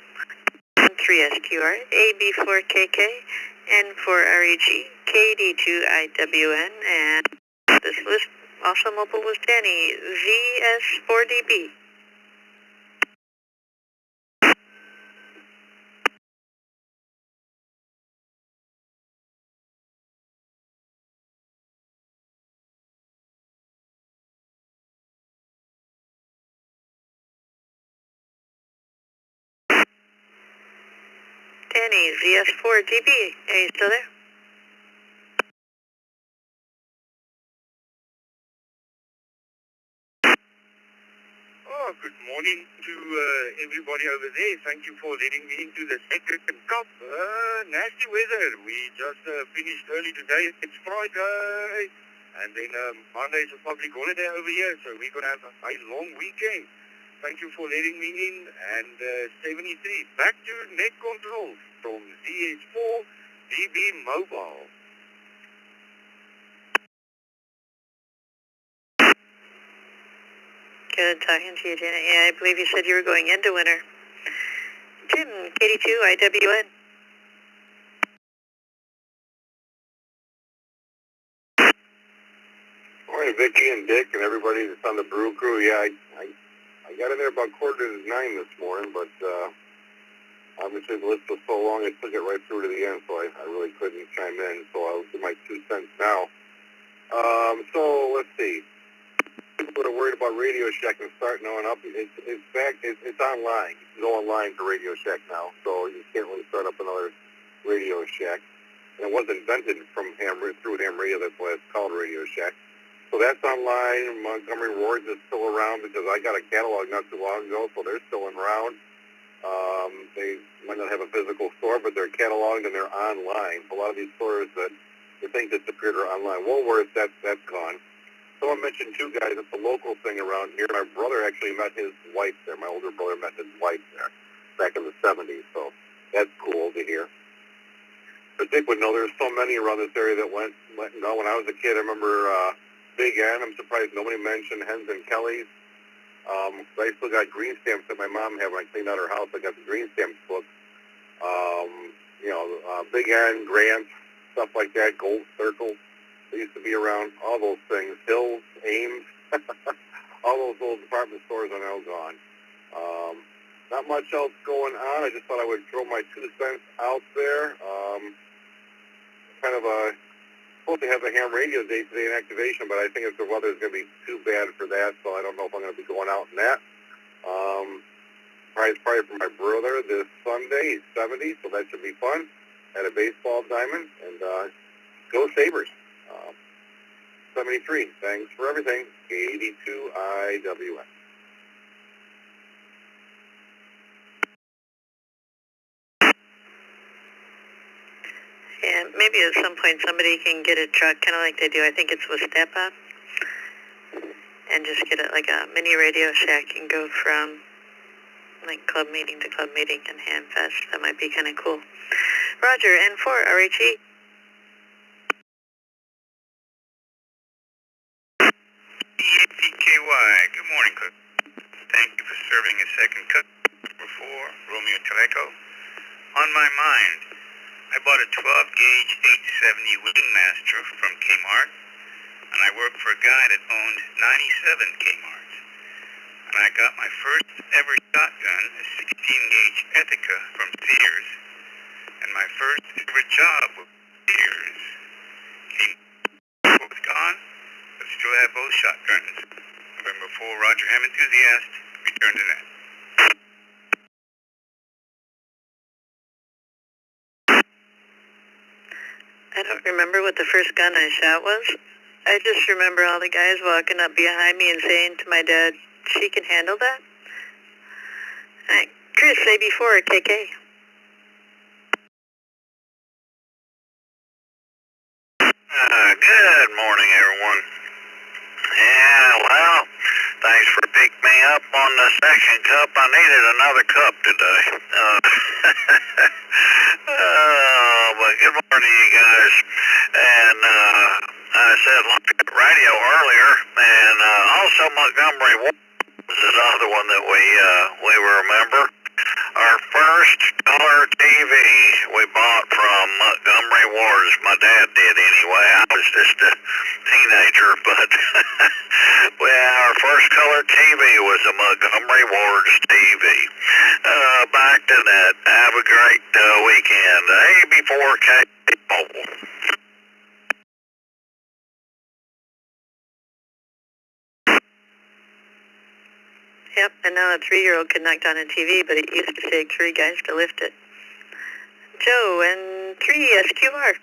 3SQR, AB4KK, N4REG, KD2IWN, and this was also mobile was Danny, VS4DB. Danny, VS4DB, are you still there? Oh, good morning to everybody over there. Thank you for letting me into the second cup. Nasty weather. We just finished early today. It's Friday. And then Monday's a public holiday over here, so we're going to have a long weekend. Thank you for letting me in. And 73, back to net control from ZS4 DB Mobile. Good talking to you, Janet. Yeah, I believe you said you were going into winter. Jim, KD2IWN. Morning, Vicky and Dick and everybody that's on the Brew Crew. Yeah, I got in there about 8:45 this morning, but obviously the list was so long, I took it right through to the end, so I really couldn't chime in, so I'll give my 2 cents now. So let's see. People are worried about Radio Shack and start knowing up. It's back. It's online. You can go online to Radio Shack now, so you can't really start up another Radio Shack. And it was invented from through ham radio. That's why it's called Radio Shack. So that's online. Montgomery Wards is still around because I got a catalog not too long ago, so they're still around. They might not have a physical store, but they're cataloged and they're online. A lot of these stores that you think disappeared are online. Woolworth, that's gone. Someone mentioned two guys. It's a local thing around here. My brother actually met his wife there. My older brother met his wife there back in the 70s, so that's cool to hear. But Dick would know there's so many around this area that went and go. When I was a kid, I remember Big N. I'm surprised nobody mentioned Hens and Kelly's. I still got green stamps that my mom had when I cleaned out her house. I got the green stamps book. Big N, Grant, stuff like that, Gold Circle. They used to be around, all those things. Hills, Ames, all those old department stores are now gone. Not much else going on. I just thought I would throw my 2 cents out there. Supposed to have a ham radio day today in activation, but I think if the weather is going to be too bad for that, so I don't know if I'm going to be going out in that. Prize party for my brother this Sunday. He's 70, so that should be fun. At a baseball diamond, and go Sabres. 73. Thanks for everything. 82 IWS. Yeah, maybe at some point somebody can get a truck, kind of like they do. I think it's with Step Up, and just get it like a mini Radio Shack and go from like club meeting to club meeting and ham fest. That might be kind of cool. Roger, N4 RHE. EAPKY, good morning, Cook. Thank you for serving a second cut before Romeo Teleco. On my mind, I bought a 12-gauge 870 Wingmaster from Kmart, and I worked for a guy that owned 97 Kmarts. And I got my first ever shotgun, a 16-gauge Ethica from Sears, and my first ever job with Sears. Kmart was gone, but still have both shotguns. November 4, Roger Ham Enthusiast, return to net. I don't remember what the first gun I shot was. I just remember all the guys walking up behind me and saying to my dad, "She can handle that?" All right, Chris, AB4, KK. Good morning, everyone. Yeah, well, thanks for picking me up on the second cup. I needed another cup today. But good morning, you guys. And I said radio earlier, and also Montgomery was another one that we remember. Our first color TV we bought from Montgomery Montgomery Wars. My dad did anyway. I was just a teenager, but well, our first color TV was a Montgomery Wars TV. Back to that. Have a great weekend. AB4K Mobile. Yep, and now a 3-year-old can knock down a TV, but it used to take 3 guys to lift it. Joe and 3 SQR.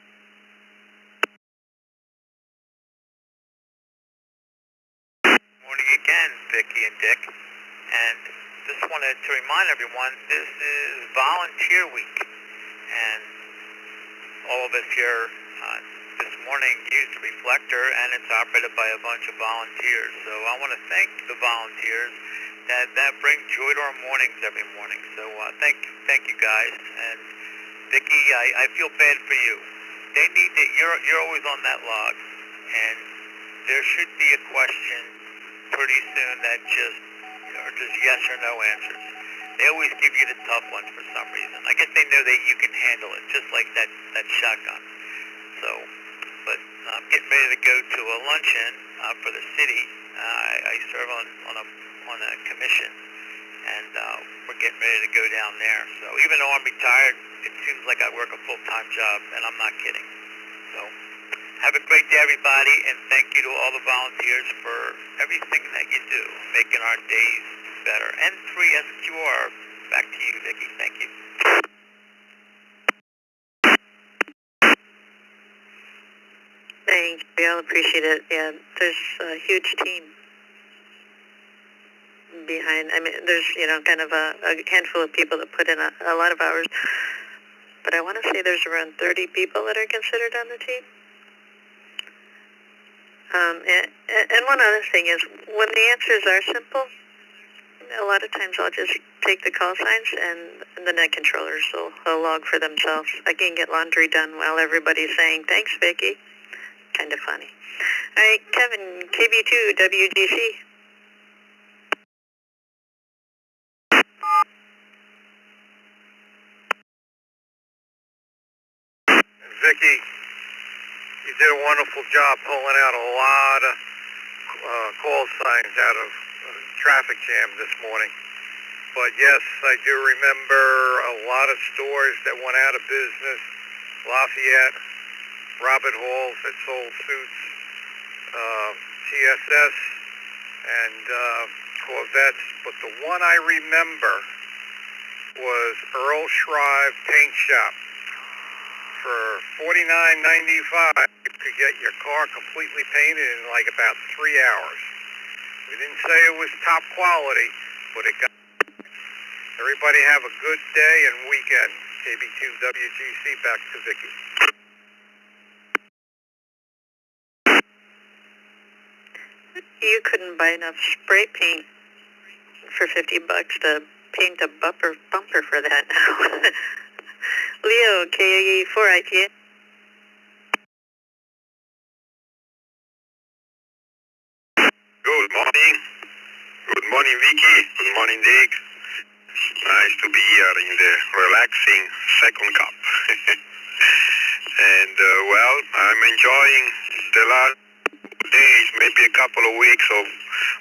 Morning again, Vicky and Dick. And just wanted to remind everyone, this is Volunteer Week. And all of us here this morning used the reflector, and it's operated by a bunch of volunteers. So I want to thank the volunteers that bring joy to our mornings every morning. So thank you guys. And Vicky, I feel bad for you. They need to, you're always on that log, and there should be a question pretty soon that just yes or no answers. They always give you the tough ones for some reason. I guess they know that you can handle it, just like that shotgun. So, but I'm getting ready to go to a luncheon for the city. I serve on a commission, and we're getting ready to go down there. So even though I'm retired, it seems like I work a full-time job, and I'm not kidding. So have a great day, everybody, and thank you to all the volunteers for everything that you do, making our days better. And 3SQR, back to you, Vicky. Thank you. Thanks. We all appreciate it. Yeah, there's a huge team behind. I mean, there's, kind of a handful of people that put in a lot of hours. But I want to say there's around 30 people that are considered on the team. And one other thing is, when the answers are simple, a lot of times I'll just take the call signs and the net controllers will log for themselves. I can get laundry done while everybody's saying, thanks, Vicky. Kind of funny. All right, Kevin, KB2, WGC. Vicky, you did a wonderful job pulling out a lot of call signs out of traffic jam this morning. But yes, I do remember a lot of stores that went out of business. Lafayette, Robert Halls that sold suits, TSS, and Corvettes. But the one I remember was Earl Shrive Paint Shop. For $49.95, you could get your car completely painted in like about 3 hours. We didn't say it was top quality, but it got. Everybody have a good day and weekend. KB2 WGC, back to Vicky. You couldn't buy enough spray paint for $50 to paint a bumper for that now. Leo, KAE4ITA. Good morning. Good morning, Vicky. Good morning, Dick. Nice to be here in the relaxing second cup. And, well, I'm enjoying the last days, maybe a couple of weeks of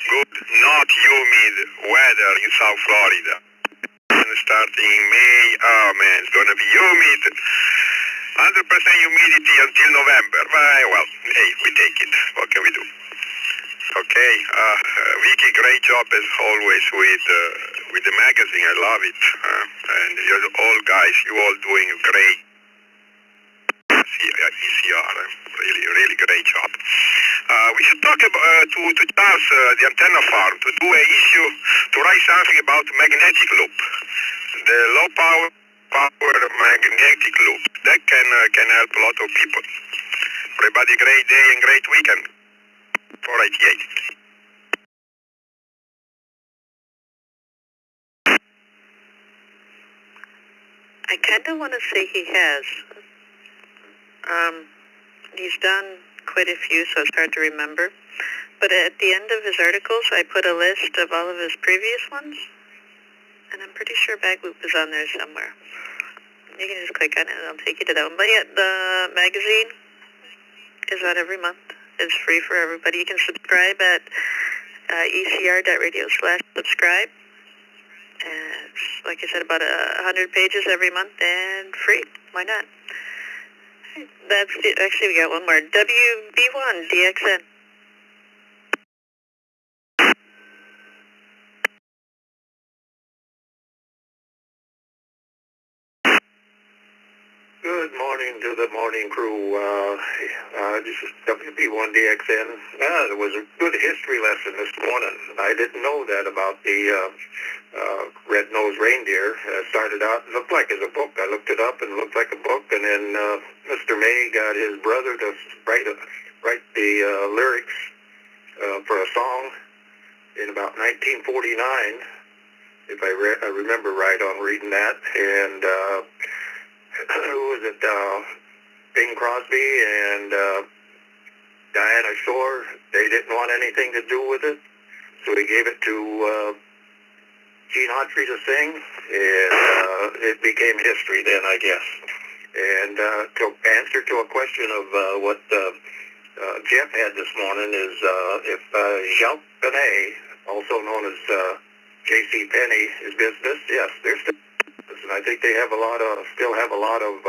good, not humid weather in South Florida. And starting in May, oh man, it's going to be humid. 100% humidity until November. Well, hey, we take it. What can we do? Okay, Vicky, great job as always with the magazine. I love it. And you're all guys, you all doing great. ECR, really great job. We should talk about to Charles, the antenna farm, to do a issue, to write something about magnetic loop, the low power magnetic loop. That can help a lot of people. Everybody, great day and great weekend. 488. I kind of want to say he has. He's done quite a few, so it's hard to remember. But at the end of his articles, I put a list of all of his previous ones. And I'm pretty sure Bagloop is on there somewhere. You can just click on it and it'll take you to that one. But yeah, the magazine is out every month. It's free for everybody. You can subscribe at ecr.radio/subscribe. And it's, like I said, about 100 pages every month and free. Why not? Actually, we got one more. WB1DXN. Good morning to the morning crew. This is WB1DXN. It was a good history lesson this morning. I didn't know that about the red-nosed reindeer. It started out, it looked like it's a book. I looked it up and it looked like a book, and then Mr. May got his brother to write the lyrics for a song in about 1949, if I remember right on reading that. And who was it? Bing Crosby and Diana Shore. They didn't want anything to do with it, so he gave it to Gene Autry to sing, and it became history then, I guess. And to answer to a question of what Jeff had this morning is if Jacques Benet, also known as J.C. Penney, is business, yes, they're still business, and I think they have still have a lot of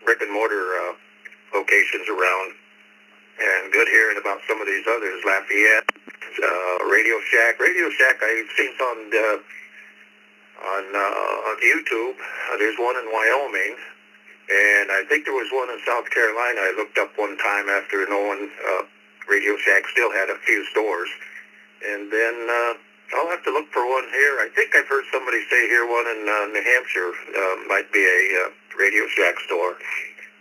brick and mortar locations around. And good hearing about some of these others, Lafayette, Radio Shack. Radio Shack, I've seen on YouTube. There's one in Wyoming, and I think there was one in South Carolina. I looked up one time after knowing Radio Shack still had a few stores. And then I'll have to look for one here. I think I've heard somebody say here one in New Hampshire might be a Radio Shack store.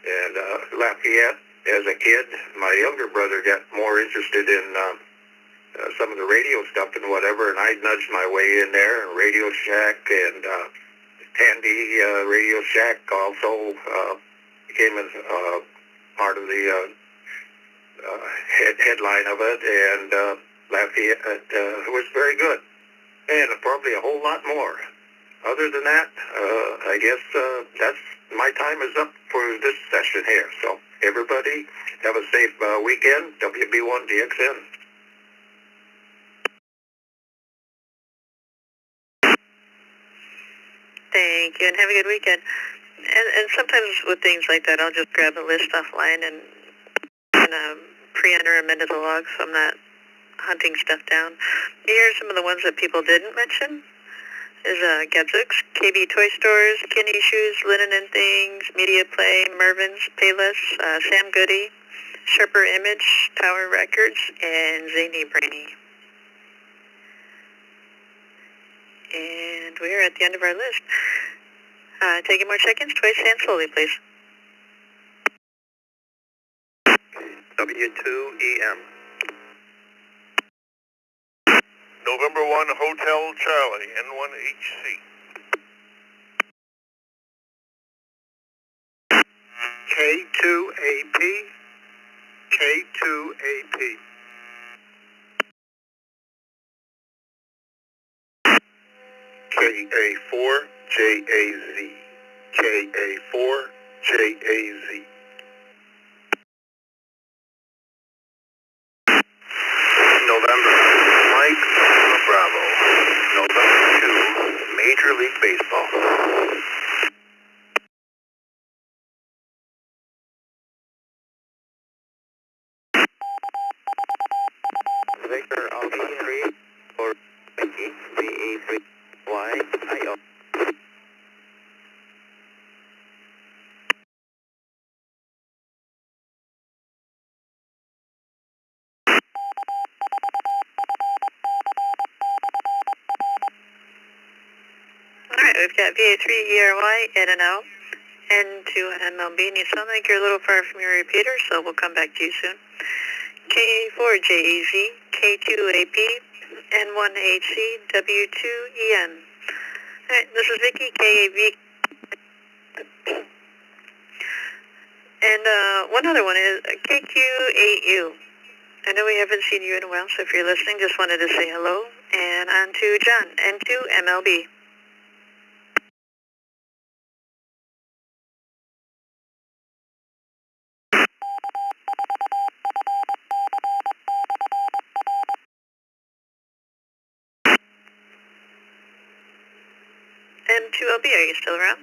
And Lafayette, as a kid, my younger brother got more interested in some of the radio stuff and whatever, and I nudged my way in there, and Radio Shack and Tandy Radio Shack also became a part of the headline of it, and Lafayette was very good, and probably a whole lot more. Other than that, I guess that's my time is up for this session here. So everybody have a safe weekend. WB1DXN. Thank you, and have a good weekend. And sometimes with things like that, I'll just grab a list offline and pre-enter them into the log, so I'm not hunting stuff down. Here are some of the ones that people didn't mention. There's Gadzooks, KB Toy Stores, Kinney Shoes, Linen and Things, Media Play, Mervin's, Payless, Sam Goody, Sharper Image, Tower Records, and Zany Brainy. And we're at the end of our list. Taking more check-ins, twice and slowly, please. W2EM. November 1 Hotel Charlie, N1HC. K2AP, K2AP. KA4JAZ, KA4JAZ. November, Mike Bravo. November 2, Major League Baseball. Victor Alpha 3 for Becky, VE3YIO. Alright, we've got VA3ERY in and out, N2 MLB, and you sound like you're a little far from your repeater, so we'll come back to you soon. KA4JEZ, K2AP, N1HC, W2EN. Alright, this is Vicky, KAV. And one other one is KQ8U. I know we haven't seen you in a while, so if you're listening, just wanted to say hello. And on to John, N2 MLB. 2LB, are you still around?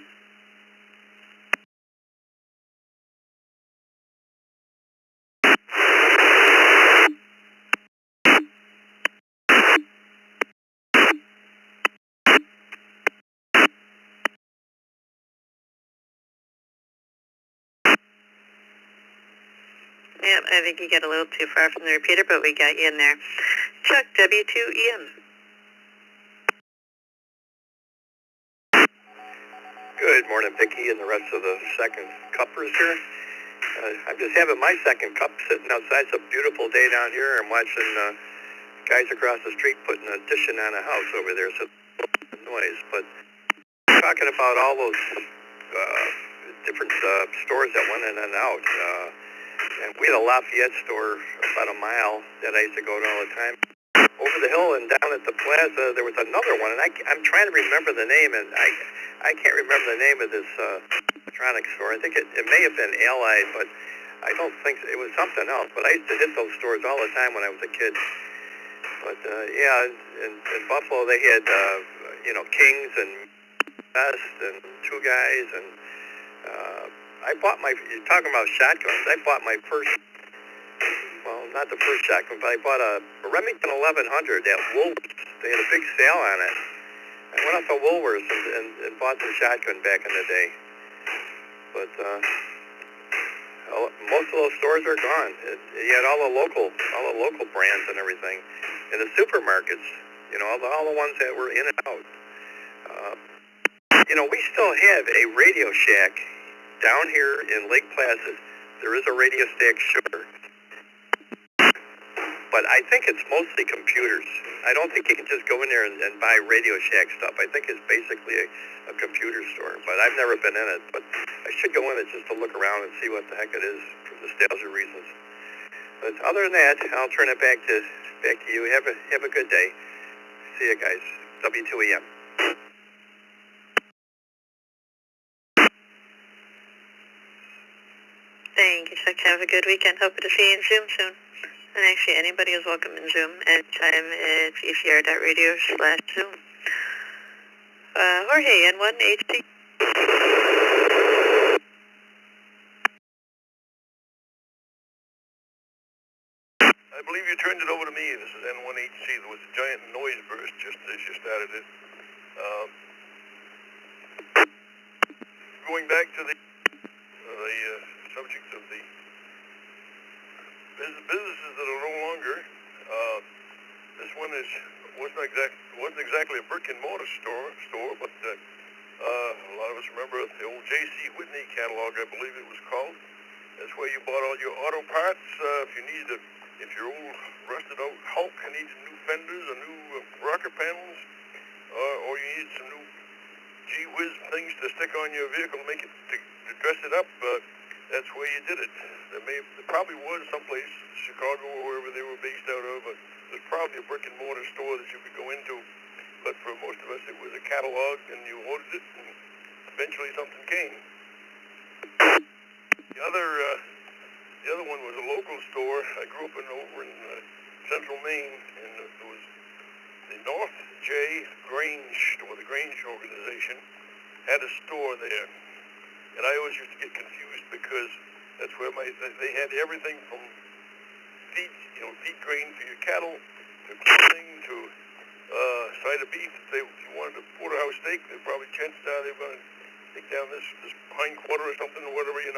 Yep, I think you got a little too far from the repeater, but we got you in there. Chuck, W2EM. Good morning, Vicki, and the rest of the second cuppers here. I'm just having my second cup sitting outside. It's a beautiful day down here. I'm watching guys across the street putting an addition on a house over there, so it's noise. But talking about all those different stores that went in and out. And we had a Lafayette store about a mile that I used to go to all the time. Over the hill and down at the plaza, there was another one, and I'm trying to remember the name, and I can't remember the name of this electronics store. I think it may have been Allied, but I don't think it was something else. But I used to hit those stores all the time when I was a kid. But yeah, in Buffalo they had Kings and Best and Two Guys, and I bought you're talking about shotguns. I bought my first, well, not the first shotgun, but I bought a Remington 1100 at Woolworths. They had a big sale on it. I went up to Woolworths and bought some shotgun back in the day. But most of those stores are gone. You had all the local brands and everything. And the supermarkets, all the ones that were in and out. We still have a Radio Shack down here in Lake Placid. There is a Radio Shack, sure. But I think it's mostly computers. I don't think you can just go in there and buy Radio Shack stuff. I think it's basically a computer store. But I've never been in it. But I should go in it just to look around and see what the heck it is for nostalgia reasons. But other than that, I'll turn it back to you. Have a good day. See you guys. W2EM. Thank you, Chuck. Have a good weekend. Hope to see you in Zoom soon. And actually, anybody is welcome in Zoom anytime at ECR.radio/Zoom. Jorge, N1HC. I believe you turned it over to me. This is N1HC. There was a giant noise burst just as you started it. Going back to the subject of the businesses that are no longer, this one wasn't exactly a brick and mortar store, but a lot of us remember the old J.C. Whitney catalog, I believe it was called. That's where you bought all your auto parts. If your old rusted out Hulk needs new fenders or new rocker panels, or you need some new gee whiz things to stick on your vehicle to make it to dress it up, that's where you did it. There probably was someplace, Chicago or wherever they were based out of, but there's probably a brick and mortar store that you could go into. But for most of us, it was a catalog, and you ordered it, and eventually something came. The other one was a local store. I grew up over in central Maine, and it was the North J Grange store, the Grange organization, had a store there. And I always used to get confused because that's where they had everything from feed grain for your cattle, to clothing, to side of beef. If you wanted a porterhouse steak, they probably chanced down they were going to take down this hind quarter or something or whatever, and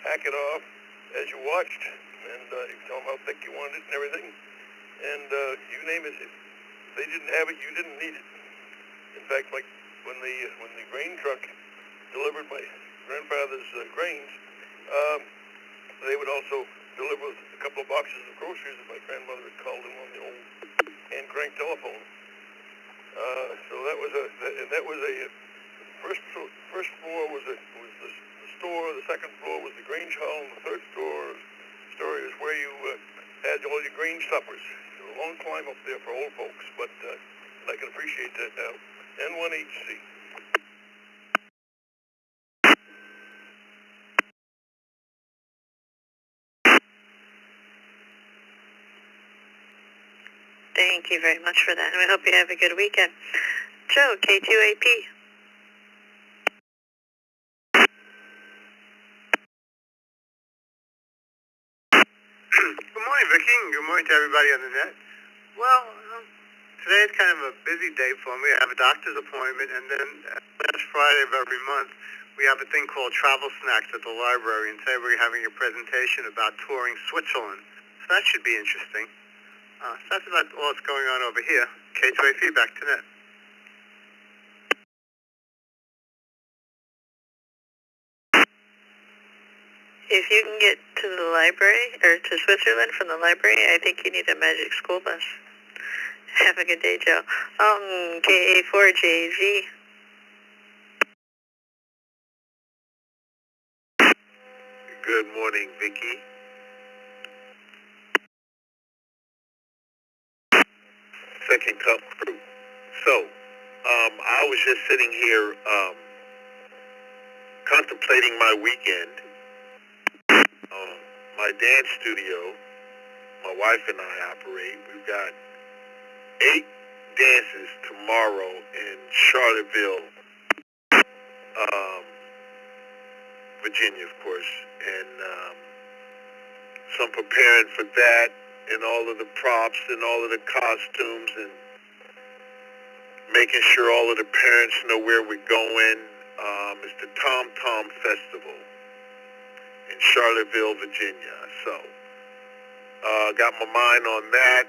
hack it off as you watched, and you could tell them how thick you wanted it and everything. And you name it, if they didn't have it, you didn't need it. In fact, like when the grain truck delivered my grandfather's grains, they would also deliver a couple of boxes of groceries that my grandmother had called them on the old hand crank telephone. So that was a first floor was the store, the second floor was the Grange Hall, and the third story is where you had all your grain suppers. It was a long climb up there for old folks, but I can appreciate that now. N1HC. Thank you very much for that, and we hope you have a good weekend. Joe, K2AP. Good morning, Vicky, and good morning to everybody on the net. Well, today's kind of a busy day for me. I have a doctor's appointment, and then last Friday of every month, we have a thing called Travel Snacks at the library, and today we're having a presentation about touring Switzerland. So that should be interesting. So that's about all that's going on over here. K2A feedback to net. If you can get to the library, or to Switzerland from the library, I think you need a magic school bus. Have a good day, Joe. KA4JZ. Good morning, Vicky. Second Cup crew. So, I was just sitting here contemplating my weekend. My dance studio, my wife and I operate. We've got 8 dances tomorrow in Charlottesville, Virginia, of course. And so I'm preparing for that and all of the props and all of the costumes and making sure all of the parents know where we're going. It's the Tom Tom Festival in Charlottesville, Virginia. So, got my mind on that.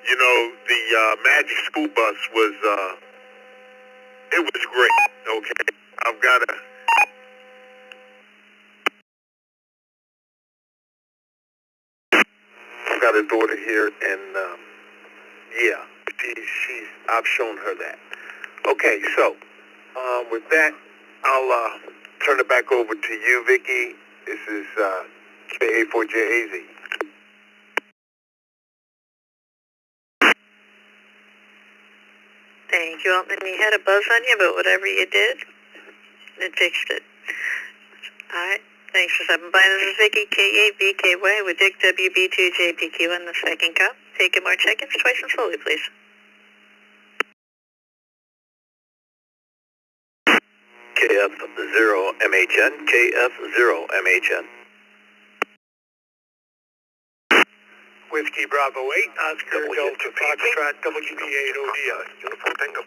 You know, the Magic School Bus was, it was great, okay? I've got a daughter here, and, yeah, I've shown her that. Okay, so, with that, I'll, turn it back over to you, Vicky. This is, KA4JAZ. Thank you, Altman. You had a buzz on you, but whatever you did, it fixed it. All right. Thanks for stopping by. This is Vicky, KAVKY with Dick WB2JPQ on the second cup. Taking more check-ins twice and slowly, please. KF0MHN, KF0MHN. Whiskey Bravo 8, Oscar Delta Foxtrot, WB8 ODS. Uniform Tango.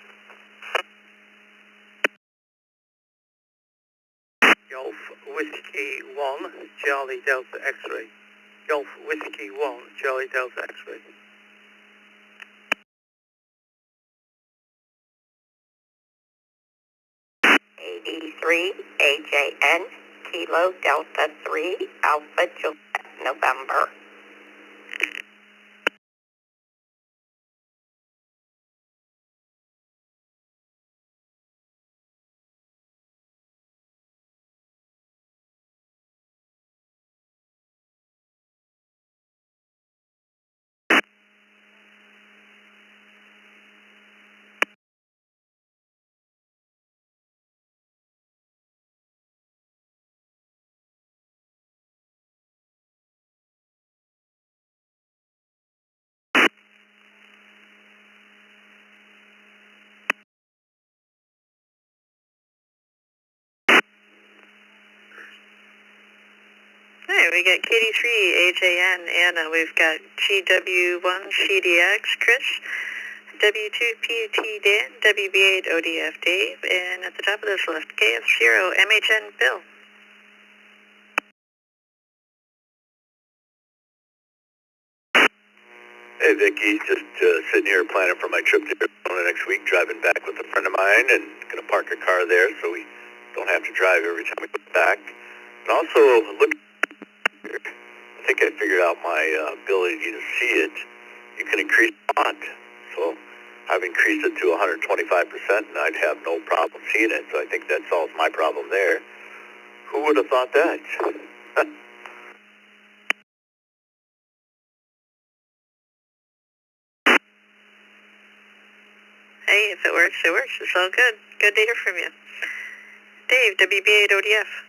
Golf Whiskey 1, Charlie Delta X-Ray. Golf Whiskey 1, Charlie Delta X-Ray. 83 AJN, Kilo Delta 3, Alpha Juliet, November. Hey, we got KD3, AJN, Anna. We've got GW1, CDX, Chris. W2, PUT, Dan. WB8, ODF, Dave. And at the top of this list, KF0, MHN, Bill. Hey, Vicky, just sitting here planning for my trip to Arizona next week, driving back with a friend of mine, and going to park a car there so we don't have to drive every time we go back. And also, look, I think I figured out my ability to see it. You can increase the font. So I've increased it to 125%, and I'd have no problem seeing it. So I think that solves my problem there. Who would have thought that? Hey, if it works, it works. It's all good. Good to hear from you. Dave, WB8 ODF.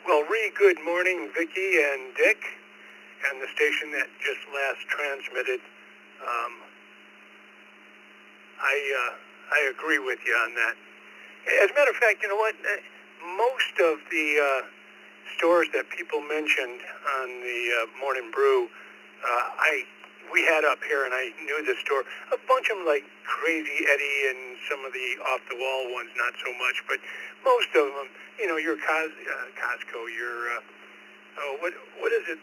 Well, good morning, Vicky and Dick, and the station that just last transmitted. I agree with you on that. As a matter of fact, you know what? most of the stores that people mentioned on the Morning Brew, we had up here, and I knew the store. A bunch of them, like Crazy Eddie, and some of the off-the-wall ones, not so much. But most of them, your Costco, your what is it?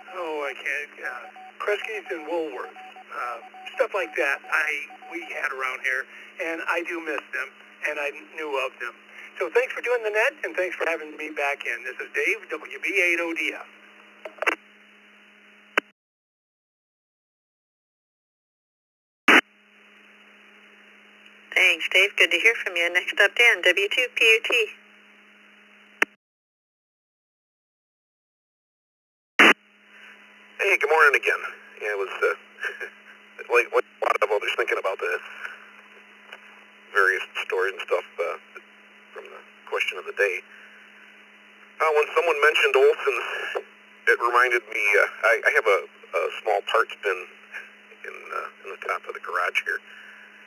I can't. Kresge's and Woolworths, stuff like that. We had around here, and I do miss them, and I knew of them. So thanks for doing the net, and thanks for having me back in. This is Dave, WB8ODF. Thanks, Dave. Good to hear from you. Next up, Dan, W2PUT. Hey, good morning again. Yeah, it was like what a lot of others thinking about the various stories and stuff from the question of the day. When someone mentioned Olson's, it reminded me. I have a small parts bin in the top of the garage here.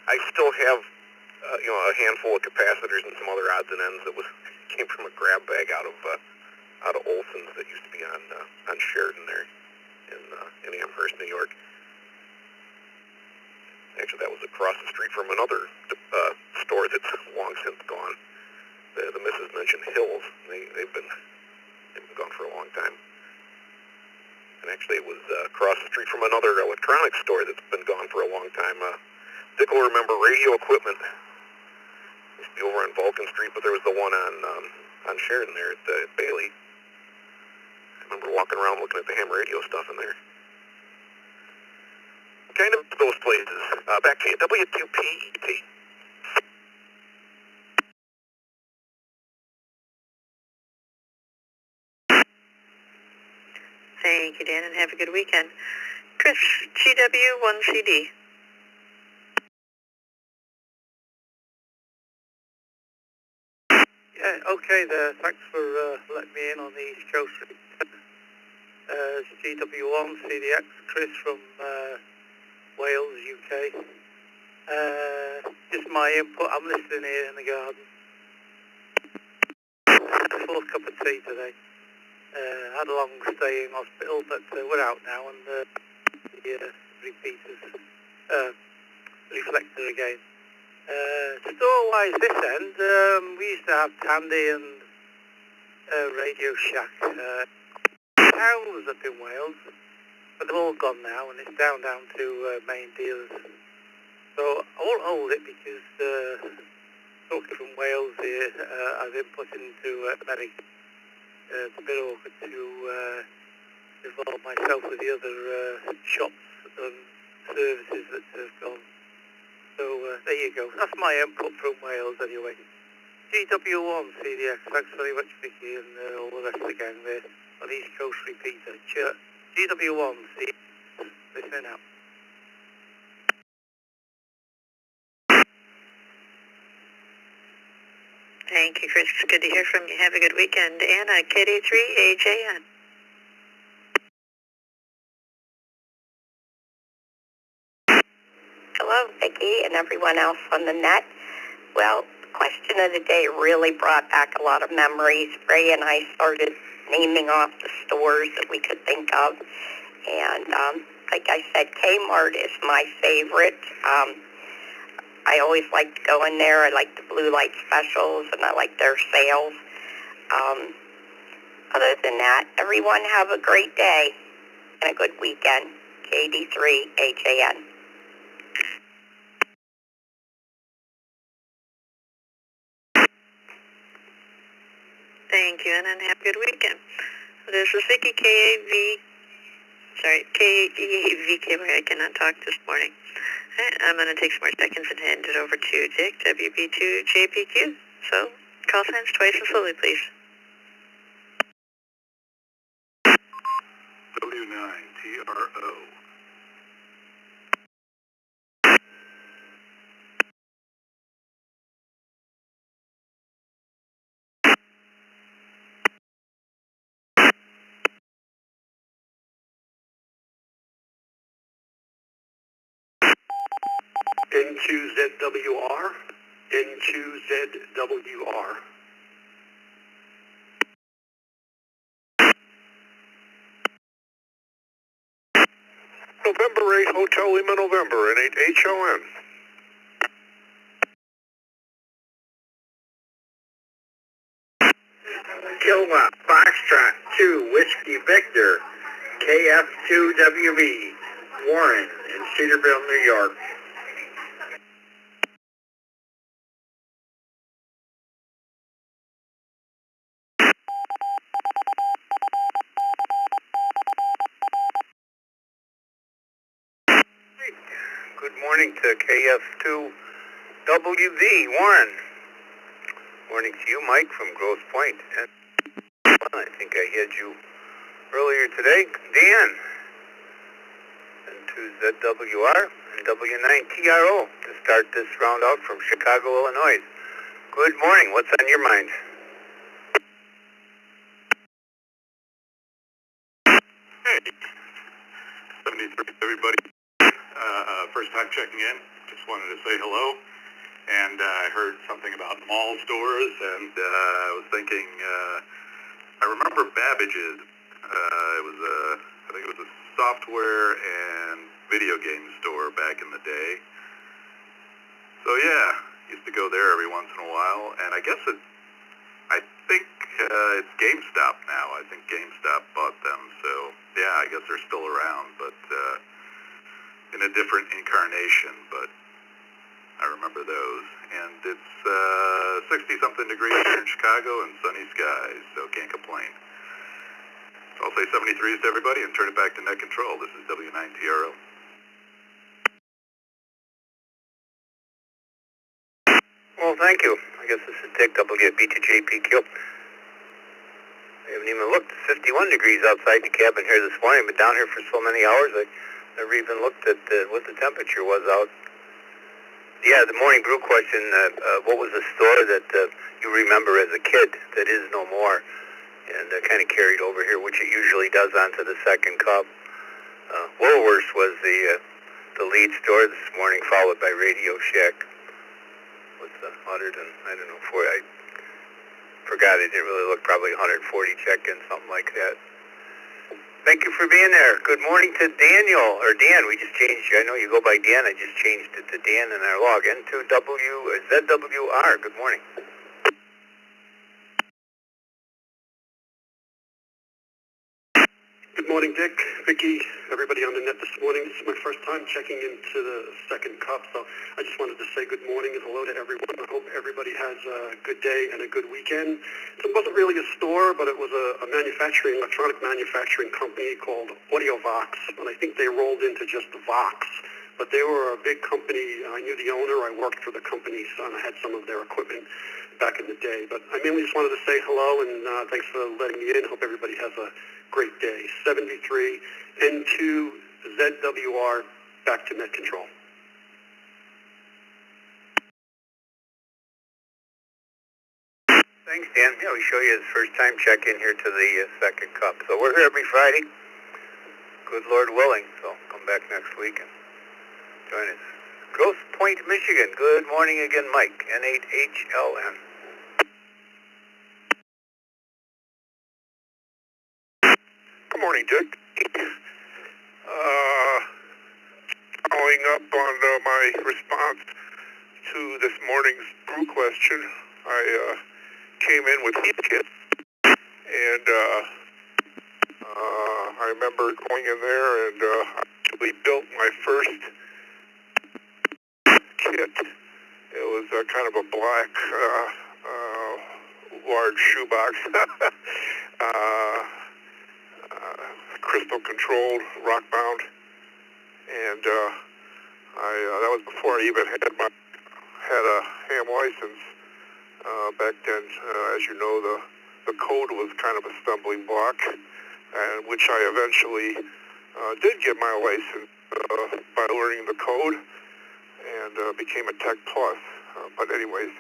I still have a handful of capacitors and some other odds and ends that came from a grab bag out of Olson's that used to be on Sheridan there in Amherst, New York. Actually, that was across the street from another store that's long since gone. The missus mentioned Hills. They've been gone for a long time. And actually, it was across the street from another electronics store that's been gone for a long time. Dick will remember Radio Equipment. Used to be over on Vulcan Street, but there was the one on Sheridan there at Bailey. I remember walking around looking at the ham radio stuff in there. Kind of those places. Back to you, W2PET. Thank you, Dan, and have a good weekend. Chris, GW1CD. Yeah, okay there. Thanks for letting me in on the East Coast. It's GW1CDX, Chris from Wales, UK. Just my input. I'm listening here in the garden. Fourth cup of tea today. Had a long stay in hospital, but we're out now, and the repeaters, reflector again. Store-wise this end, we used to have Tandy and Radio Shack towns up in Wales, but they're all gone now, and it's down to main dealers. So I won't hold it because talking from Wales here, I've input into Medic. It's a bit awkward to involve myself with the other shops and services that have gone. So there you go. That's my input from Wales anyway. GW1CDX, thanks very much, Vicky, and all the rest of the gang there on East Coast Repeater. GW1CDX, listening out. Thank you, Chris. Good to hear from you. Have a good weekend. Anna, KD3AJN. Hello, Vicki, and everyone else on the net. Well, the question of the day really brought back a lot of memories. Ray and I started naming off the stores that we could think of. And like I said, Kmart is my favorite. I always like to go in there. I like the blue light specials, and I like their sales. Other than that, everyone have a great day and a good weekend. KD3HAN. Thank you, and have a good weekend. This is Vicky, KEAVK, I cannot talk this morning. I'm going to take some more seconds and hand it over to Dick, WB2JPQ. So, call signs twice and slowly, please. W9TRO. NQZWR, N2ZWR. November 8, Hotel Lima, November, and 8 HON. Kilowatt Foxtrot 2 Whiskey Victor, KF2WB, Warren in Cedarville, New York. Good morning to KF2WV, Warren. Morning to you, Mike, from Grosse Pointe. And I think I had you earlier today. Dan, and to ZWR and W9TRO to start this round out from Chicago, Illinois. Good morning. What's on your mind? Hey, 73, everybody. First time checking in. Just wanted to say hello. And I heard something about mall stores, and I was thinking, I remember Babbage's. I think it was a software and video game store back in the day. So yeah, used to go there every once in a while, and I think it's GameStop now. I think GameStop bought them, so yeah, I guess they're still around, but in a different incarnation, but I remember those. And it's 60-something degrees here in Chicago and sunny skies, so can't complain. So I'll say 73s to everybody and turn it back to net control. This is W9TRO. Well, thank you. I guess this is Dick WB2JPQ. I haven't even looked. It's 51 degrees outside the cabin here this morning, but down here for so many hours, I never even looked at what the temperature was out. Yeah, the morning brew question, what was the store that you remember as a kid that is no more and kind of carried over here, which it usually does onto the second cup? Woolworths was the lead store this morning, followed by Radio Shack with 100 and, I don't know, I forgot, I didn't really look, probably 140 check-ins, something like that. Thank you for being there. Good morning to Daniel, or Dan, we just changed you. I know you go by Dan, I just changed it to Dan in our log. N2ZWR, good morning. Good morning, Dick, Vicky, everybody on the net this morning. This is my first time checking into the second cup, so I just wanted to say good morning and hello to everyone. I hope everybody has a good day and a good weekend. It wasn't really a store, but it was a electronic manufacturing company called AudioVox, and I think they rolled into just Vox. But they were a big company. I knew the owner. I worked for the company, so I had some of their equipment back in the day. But I mainly just wanted to say hello, and thanks for letting me in. Hope everybody has a great day. 73 N2ZWR, back to net control. Thanks, Dan. Yeah, we show you his first time check-in here to the second cup. So we're here every Friday, good Lord willing, so come back next week and join us. Grosse Pointe, Michigan. Good morning again, Mike, N8HLN. Good morning, Dick. Following up on my response to this morning's brew question, I came in with heat kit, and I remember going in there and actually built my first kit. It was kind of a black, large shoebox, crystal controlled, rock bound, and that was before I even had a ham license. Back then, as you know, the code was kind of a stumbling block, and which I eventually did get my license by learning the code, and became a Tech Plus. But anyways,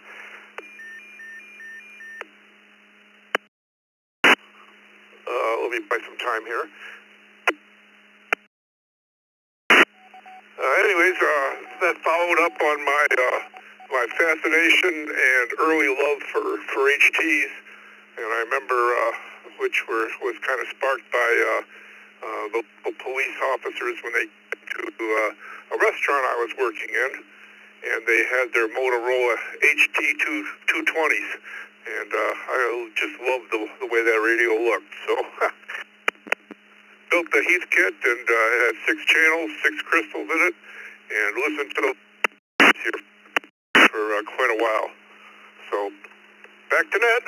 let me buy some time here. Anyways, that followed up on my my fascination and early love for HTs, and I remember was kind of sparked by the police officers when they came to a restaurant I was working in, and they had their Motorola HT 220s, and I just loved the way that radio looked. So built the Heath kit, and it had 6 channels, 6 crystals in it, and listened to the here for quite a while. So back to net.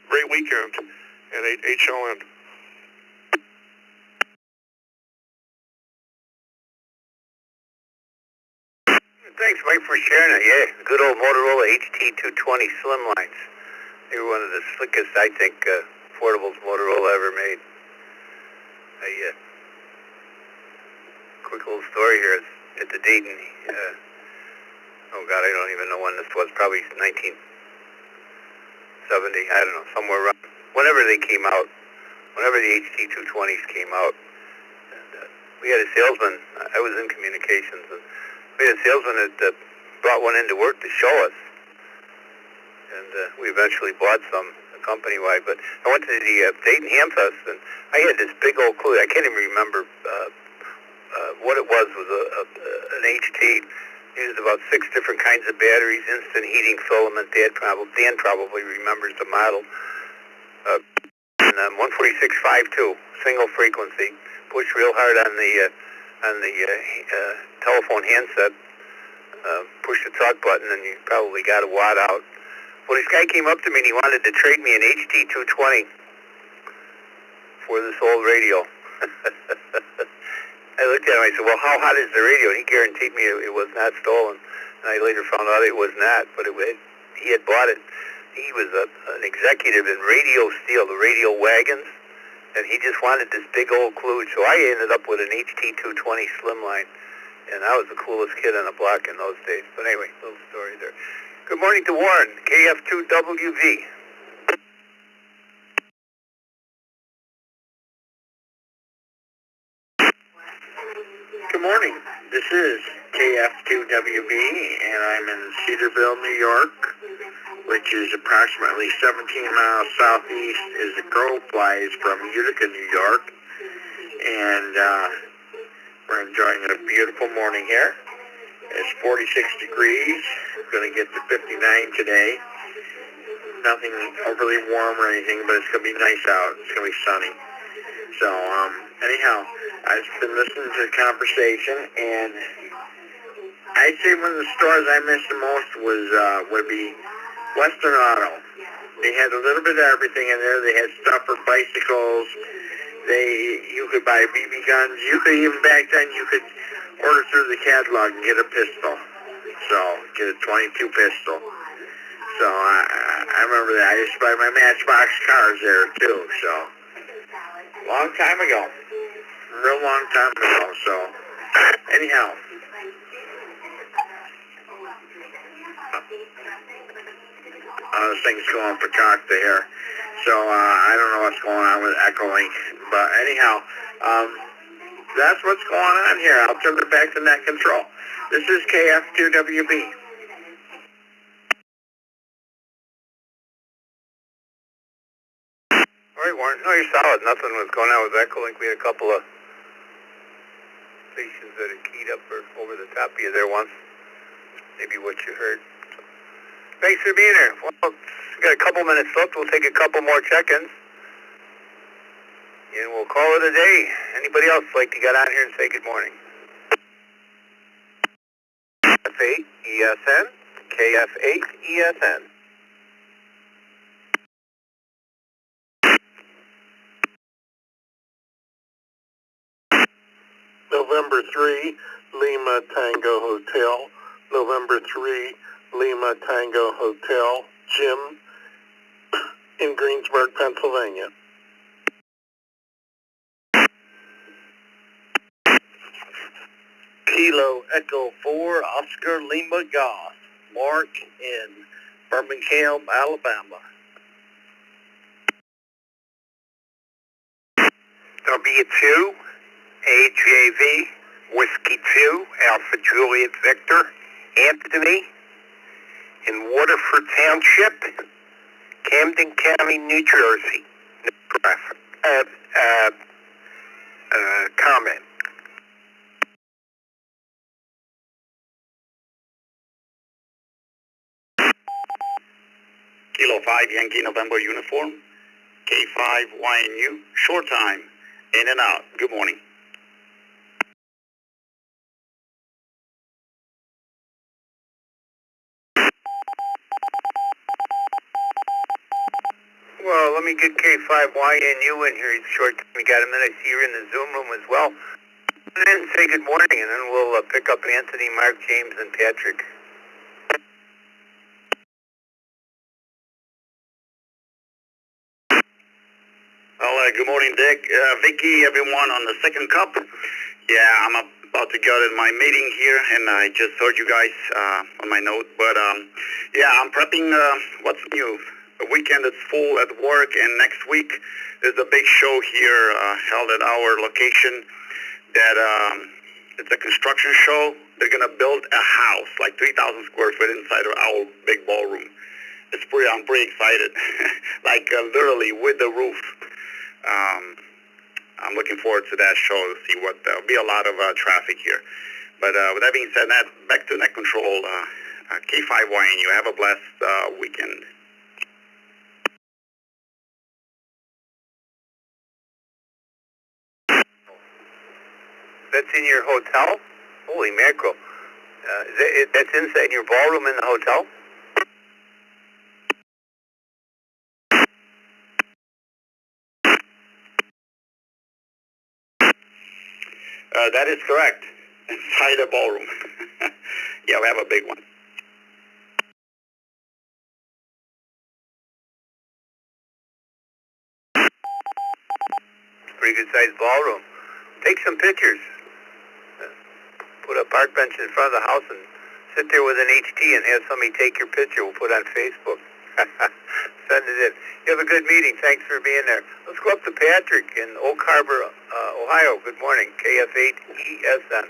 Great weekend and HLN. Thanks, Mike, for sharing it. Yeah, good old Motorola HT220 Slimlines. They were one of the slickest, I think, portables Motorola ever made. Quick little story here. At the Dayton, oh God, I don't even know when this was. Probably 1970. I don't know, somewhere around. Whenever they came out, whenever the HT220s came out, and we had a salesman. I was in communications, and we had a salesman that brought one into work to show us, and we eventually bought some company-wide. But I went to the Dayton Hamfest, and I had this big old clue. I can't even remember what it was. An HT. Used about 6 different kinds of batteries, instant heating filament. Dan probably remembers the model. And 146.52, single frequency. Push real hard on the telephone handset. Push the talk button, and you probably got a watt out. Well, this guy came up to me and he wanted to trade me an HT220 for this old radio. I looked at him, I said, well, how hot is the radio? And he guaranteed me it was not stolen. And I later found out it was not, but he had bought it. He was an executive in Radio Steel, the radio wagons, and he just wanted this big old kludge. So I ended up with an HT220 Slimline, and I was the coolest kid on the block in those days. But anyway, little story there. Good morning to Warren, KF2WV. Good morning. This is KF2WB, and I'm in Cedarville, New York, which is approximately 17 miles southeast as the crow flies from Utica, New York. And we're enjoying a beautiful morning here. It's 46 degrees. We're going to get to 59 today. Nothing overly warm or anything, but it's going to be nice out. It's going to be sunny. So, anyhow, I've been listening to the conversation, and I'd say one of the stores I missed the most would be Western Auto. They had a little bit of everything in there. They had stuff for bicycles. You could buy BB guns. You could even, back then, you could order through the catalog and get a pistol. So, get a .22 pistol. So, I remember that. I used to buy my Matchbox cars there, too, so. Long time ago. Real long time ago, so. Anyhow. This thing's going for Cockta here. So, I don't know what's going on with Echolink. But anyhow, that's what's going on here. I'll turn it back to net control. This is KF2WB. All right, Warren. No, you're solid. Nothing was going on with Echolink. We had a couple of stations that had keyed up over the top of you there once. Maybe what you heard. So, thanks for being here. Well, we got a couple minutes left. We'll take a couple more check-ins. And we'll call it a day. Anybody else like to get on here and say good morning? KF8 ESN. KF8 ESN. November 3, Lima Tango Hotel. November 3, Lima Tango Hotel. Jim in Greensburg, Pennsylvania. Kilo Echo 4, Oscar Lima Golf. Mark in Birmingham, Alabama. W2, AJV, Whiskey 2, Alpha Juliet Victor, Anthony in Waterford Township, Camden County, New Jersey. No traffic. Comment. Kilo 5 Yankee November uniform, K5 YNU, short time, in and out. Good morning. Well, let me get K5YNU in here. It's short. We got him in. I see you're in the Zoom room as well. And then say good morning, and then we'll pick up Anthony, Mark, James, and Patrick. Well, good morning, Dick. Vicky, everyone on the second cup. Yeah, I'm about to go to my meeting here, and I just heard you guys on my note. But, yeah, I'm prepping what's new. A weekend is full at work, and next week there's a big show here held at our location that it's a construction show. They're going to build a house, like 3,000 square foot inside of our big ballroom. I'm pretty excited, like literally with the roof. I'm looking forward to that show to see what, there'll be a lot of traffic here. But with that being said, back to Net Control, K5YNU, have a blessed weekend. That's in your hotel? Holy mackerel. That's inside your ballroom in the hotel? That is correct. Inside the ballroom. Yeah, we have a big one. Pretty good sized ballroom. Take some pictures. Put a park bench in front of the house and sit there with an HT and have somebody take your picture. We'll put it on Facebook. Send it in. You have a good meeting. Thanks for being there. Let's go up to Patrick in Oak Harbor, Ohio. Good morning. KF8ESN.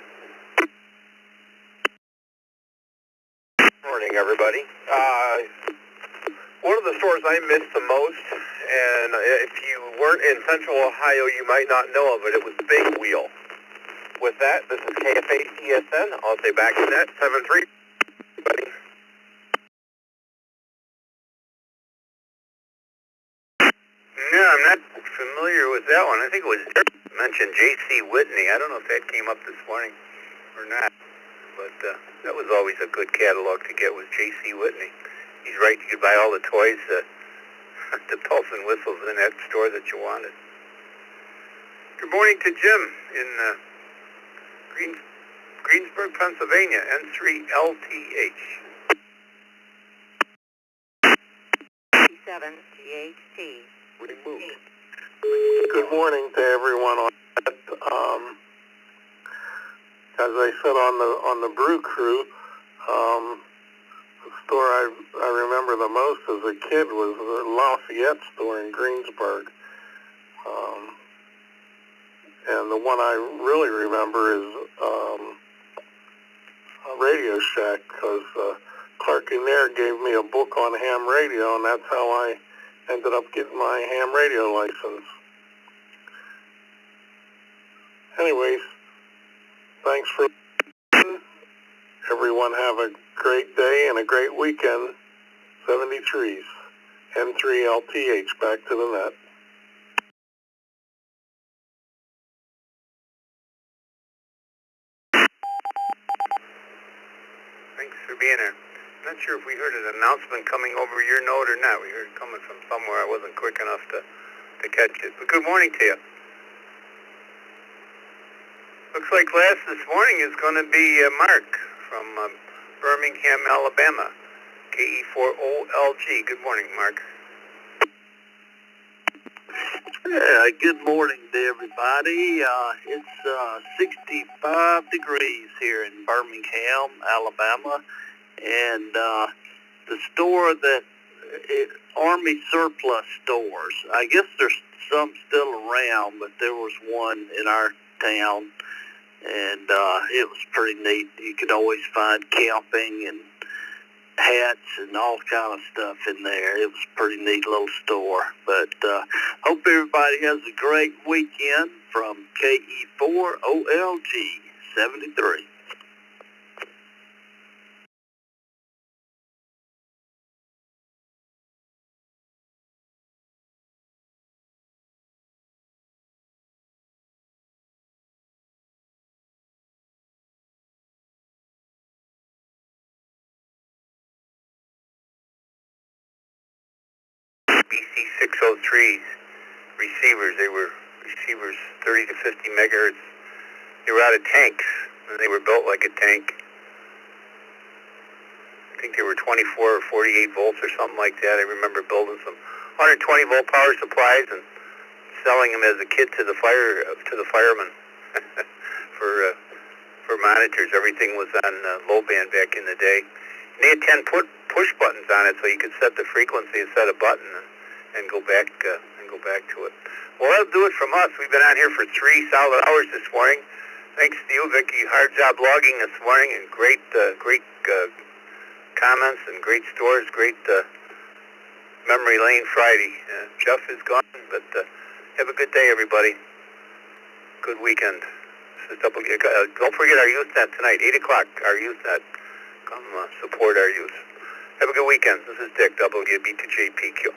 Morning, everybody. One of the stores I missed the most, and if you weren't in Central Ohio, you might not know of it. It was Big Wheel. With that, this is KF8ESN. I'll say back to net 73. Everybody. No, I'm not familiar with that one. I think it was mentioned J.C. Whitney. I don't know if that came up this morning or not, but that was always a good catalog to get, was J.C. Whitney. He's right, you could buy all the toys, the bells and whistles in that store that you wanted. Good morning to Jim in Greensburg, Pennsylvania, N3LTH. 7THT. Good morning to everyone on that. As I said on the Brew Crew, the store I remember the most as a kid was the Lafayette store in Greensburg. And the one I really remember is Radio Shack, because Clark in there gave me a book on ham radio, and that's how I ended up getting my ham radio license. Anyways, thanks for listening. Everyone have a great day and a great weekend. 73s, N3LTH, back to the net. Thanks for being here. I'm not sure if we heard an announcement coming over your note or not. We heard it coming from somewhere. I wasn't quick enough to catch it. But good morning to you. Looks like last this morning is going to be Mark from Birmingham, Alabama. KE4OLG. Good morning, Mark. Yeah, good morning to everybody. It's 65 degrees here in Birmingham, Alabama, and the store that Army surplus stores. I guess there's some still around, but there was one in our town, and it was pretty neat. You could always find camping and hats and all kind of stuff in there. It was a pretty neat little store. But hope everybody has a great weekend from KE4OLG 73. BC603 receivers. They were receivers 30 to 50 megahertz. They were out of tanks, and they were built like a tank. I think they were 24 or 48 volts or something like that. I remember building some 120 volt power supplies and selling them as a kid to the firemen for monitors. Everything was on low band back in the day. And they had 10 push buttons on it, so you could set the frequency and set a button and go back to it. Well, that'll do it from us. We've been on here for 3 solid hours this morning. Thanks to you, Vicki. Hard job logging this morning, and great comments and great stores. Great memory lane Friday. Jeff is gone, but have a good day, everybody. Good weekend. This is don't forget our youth net tonight, 8 o'clock. Our youth net. Come support our youth. Have a good weekend. This is Dick, WB2JPQ.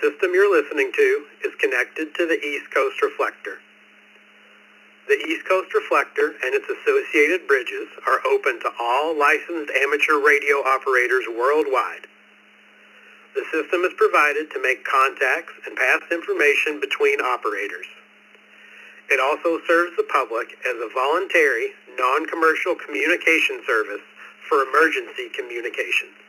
system you're listening to is connected to the East Coast Reflector. The East Coast Reflector and its associated bridges are open to all licensed amateur radio operators worldwide. The system is provided to make contacts and pass information between operators. It also serves the public as a voluntary, non-commercial communication service for emergency communications.